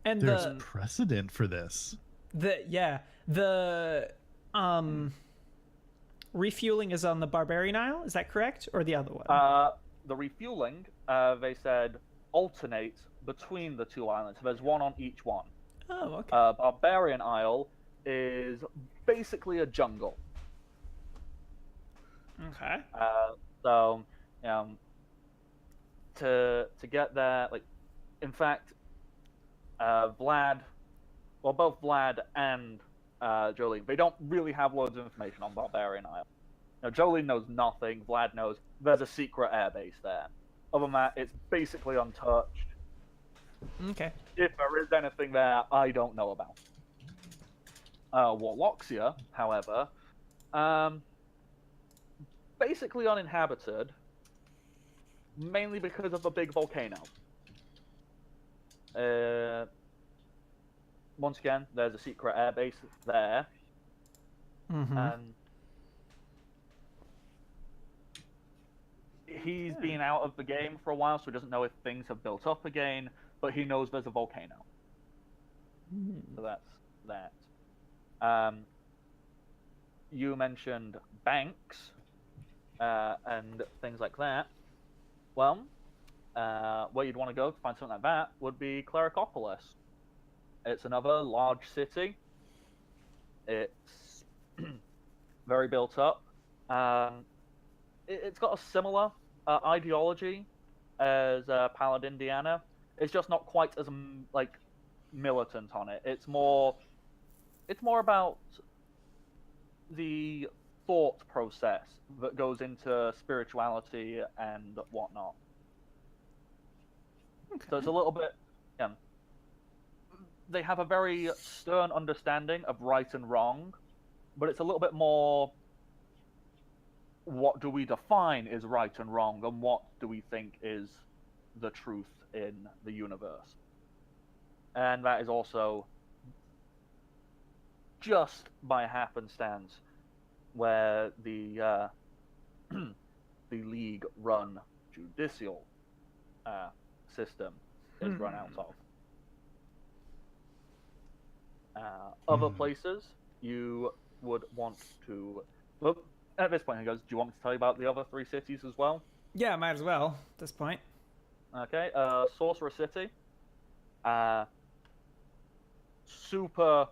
And There's the precedent for this. the refueling is on the Barbarian Isle. Is that correct, or the other one? the refueling, they said, alternates between the two islands. So there's one on each one. Oh, okay. Barbarian Isle is basically a jungle. Okay. So, to get there, in fact, both Vlad and Jolene, they don't really have loads of information on Barbarian Isle. Now, Jolene knows nothing. Vlad knows there's a secret airbase there. Other than that, it's basically untouched. Okay. If there is anything there, I don't know about. Warloxia, however, basically uninhabited, mainly because of a big volcano. Once again, there's a secret airbase there, Mm-hmm. and he's been out of the game for a while, so he doesn't know if things have built up again, but he knows there's a volcano. So that's that. You mentioned banks and things like that. Well, where you'd want to go to find something like that would be Clericopolis. It's another large city. It's very built up. It's got a similar ideology as Paladin-Diana. It's just not quite as like militant on it. It's more about the thought process that goes into spirituality and whatnot. Okay. So it's a little bit, yeah. They have a very stern understanding of right and wrong, but it's a little bit more, what do we define as right and wrong, and what do we think is the truth in the universe? And that is also just by happenstance where the the league run judicial system is run out of. Other places you would want to. Well, at this point, he goes, "Do you want me to tell you about the other 3 cities as well?" Yeah, might as well at this point. Okay. Sorcerer City. Super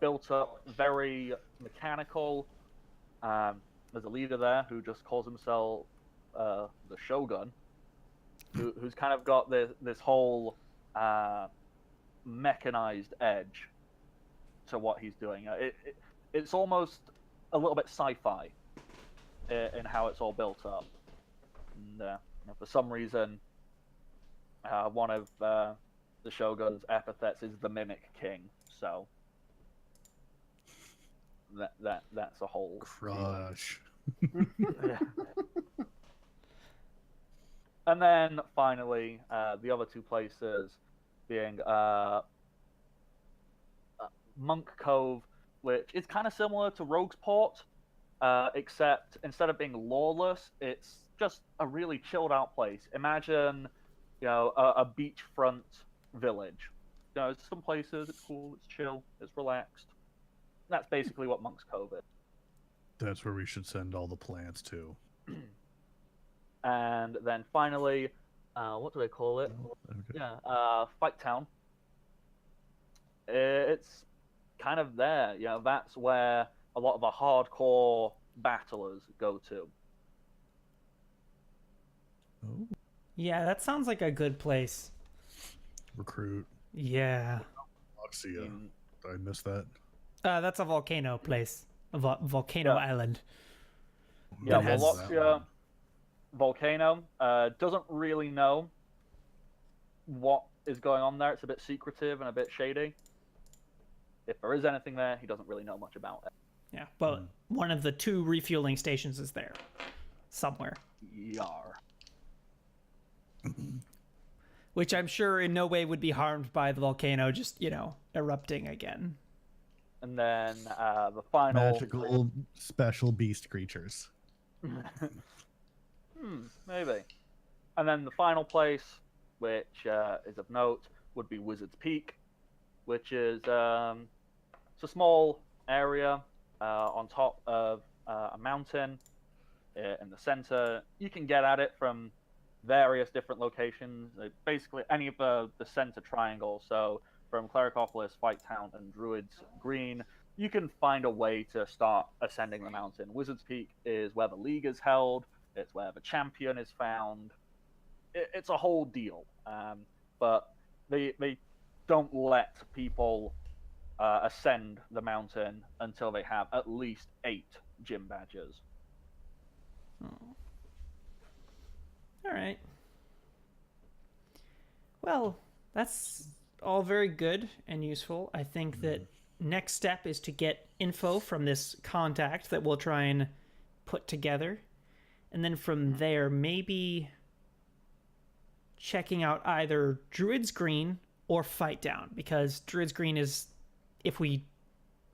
built up, very mechanical. There's a leader there who just calls himself the Shogun, who's kind of got this whole mechanized edge to what he's doing. It's almost a little bit sci-fi in how it's all built up. And for some reason, one of the Shogun's epithets is the Mimic King. So that's a whole Crush. yeah. And then finally, the other 2 places being Monk Cove, which is kind of similar to Rogue's Port, except instead of being lawless, it's just a really chilled out place. Imagine, a beachfront village. Some places it's cool, it's chill, it's relaxed. That's basically what Monk's Cove is. That's where we should send all the plants to. And then finally, what do they call it? Okay. Yeah, Fight Town. It's kind of there. That's where a lot of the hardcore battlers go to. Oh, Yeah, that sounds like a good place. recruit. Yeah. Oxia. Mm. Did I miss that? That's a volcano place. A volcano Yeah. island. Yeah, That has- Wallachia volcano doesn't really know what is going on there. It's a bit secretive and a bit shady. If there is anything there, he doesn't really know much about it. Yeah, but one of the 2 refueling stations is there. Somewhere. Yar. Which I'm sure in no way would be harmed by the volcano just, erupting again. And then the final... Magical special beast creatures. Maybe. And then the final place, which is of note, would be Wizard's Peak, which is it's a small area on top of a mountain in the center. You can get at it from various different locations, basically any of the center triangle. So from Clericopolis, Fight Town, and Druid's Green, you can find a way to start ascending the mountain. Wizard's Peak is where the league is held. It's where the champion is found. It's a whole deal. But they don't let people ascend the mountain until they have at least 8 gym badges. Oh. All right. Well, that's all very good and useful. I think that next step is to get info from this contact that we'll try and put together. And then from there, maybe checking out either Druid's Green or Fight Down. Because Druid's Green is, if we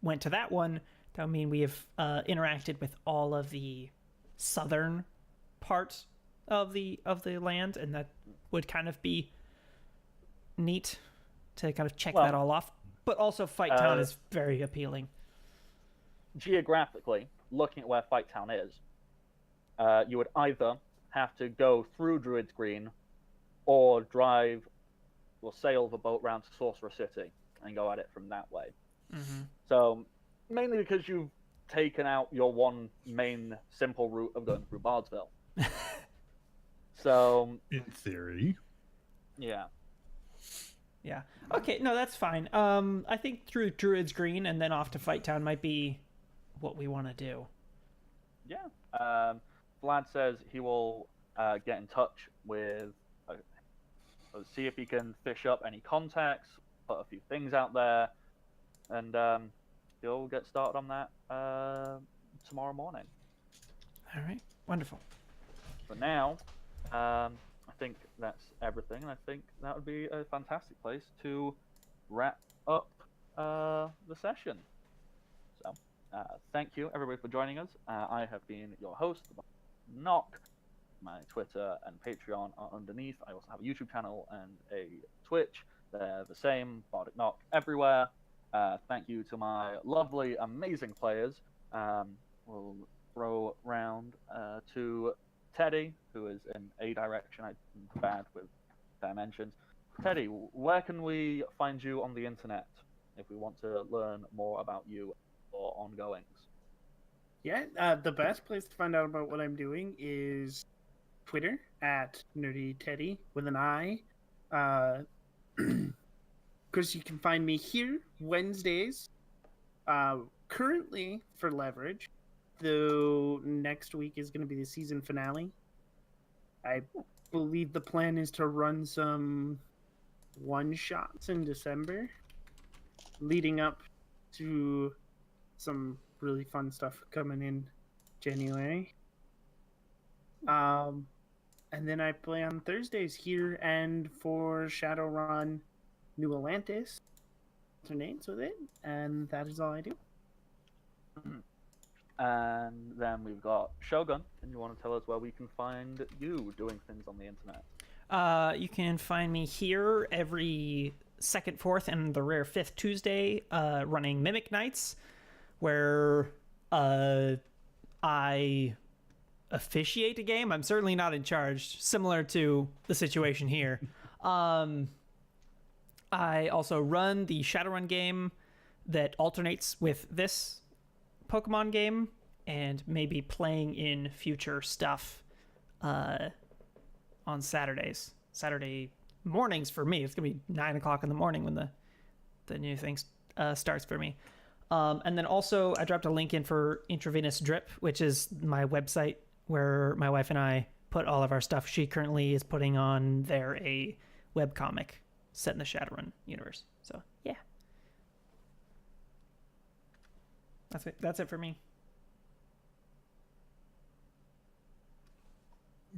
went to that one, that would mean we have interacted with all of the southern parts of the land, and that would kind of be neat to kind of check that all off. But also Fight Town is very appealing. Geographically, looking at where Fight Town is, you would either have to go through Druid's Green or drive or sail the boat round to Sorcerer City and go at it from that way. Mm-hmm. So, mainly because you've taken out your one main simple route of going through Bardsville. So, In theory. yeah. Yeah. Okay, no, that's fine. I think through Druid's Green and then off to Fight Town might be what we want to do. Yeah. Vlad says he will get in touch with, see if he can fish up any contacts, put a few things out there, and he'll get started on that tomorrow morning. All right. Wonderful. For now, I think that's everything, and I think that would be a fantastic place to wrap up the session. So, thank you everybody for joining us. I have been your host, Knock. My Twitter and Patreon are underneath. I also have a YouTube channel and a Twitch. They're the same, Bardic Knock, everywhere. Thank you to my lovely, amazing players. We'll throw round to Teddy, who is in a direction. I'm bad with dimensions. Teddy, where can we find you on the internet if we want to learn more about you or ongoings? Yeah, the best place to find out about what I'm doing is Twitter at Nerdy Teddy with an I. Because you can find me here Wednesdays. Currently for Leverage, though next week is going to be the season finale. I believe the plan is to run some one-shots in December, leading up to some really fun stuff coming in January. And then I play on Thursdays here and for Shadowrun New Atlantis. Alternates with it, and that is all I do. And then we've got Shogun, and you want to tell us where we can find you doing things on the internet? You can find me here every second, fourth, and the rare fifth Tuesday, running Mimic Nights, where I officiate a game. I'm certainly not in charge, similar to the situation here. I also run the Shadowrun game that alternates with this Pokemon game, and maybe playing in future stuff on Saturdays. Saturday mornings for me. It's gonna be 9 o'clock in the morning when the new thing starts for me. And then also I dropped a link in for Intravenous Drip, which is my website where my wife and I put all of our stuff. She currently is putting on there a webcomic set in the Shadowrun universe. So yeah. That's it for me.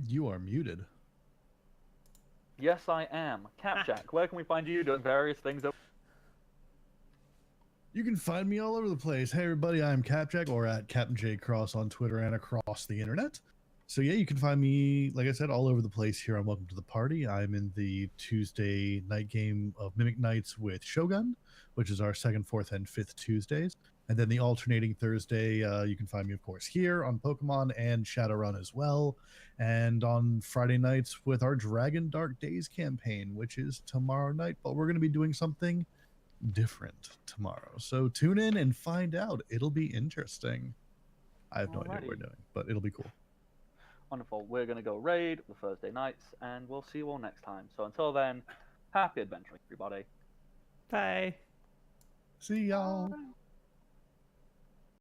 You are muted. Yes, I am. Capjack, where can we find you doing various things? You can find me all over the place. Hey everybody, I'm Capjack, or at Captain J Cross on Twitter and across the internet. So yeah, you can find me, like I said, all over the place here on Welcome to the Party. I'm in the Tuesday night game of Mimic Nights with Shogun, which is our second, fourth, and fifth Tuesdays. And then the alternating Thursday, you can find me, of course, here on Pokemon and Shadowrun as well. And on Friday nights with our Dragon Dark Days campaign, which is tomorrow night. But we're going to be doing something different tomorrow. So tune in and find out. It'll be interesting. I have no idea what we're doing, but it'll be cool. Wonderful. We're going to go raid the Thursday nights, and we'll see you all next time. So until then, happy adventuring, everybody. Bye. See y'all.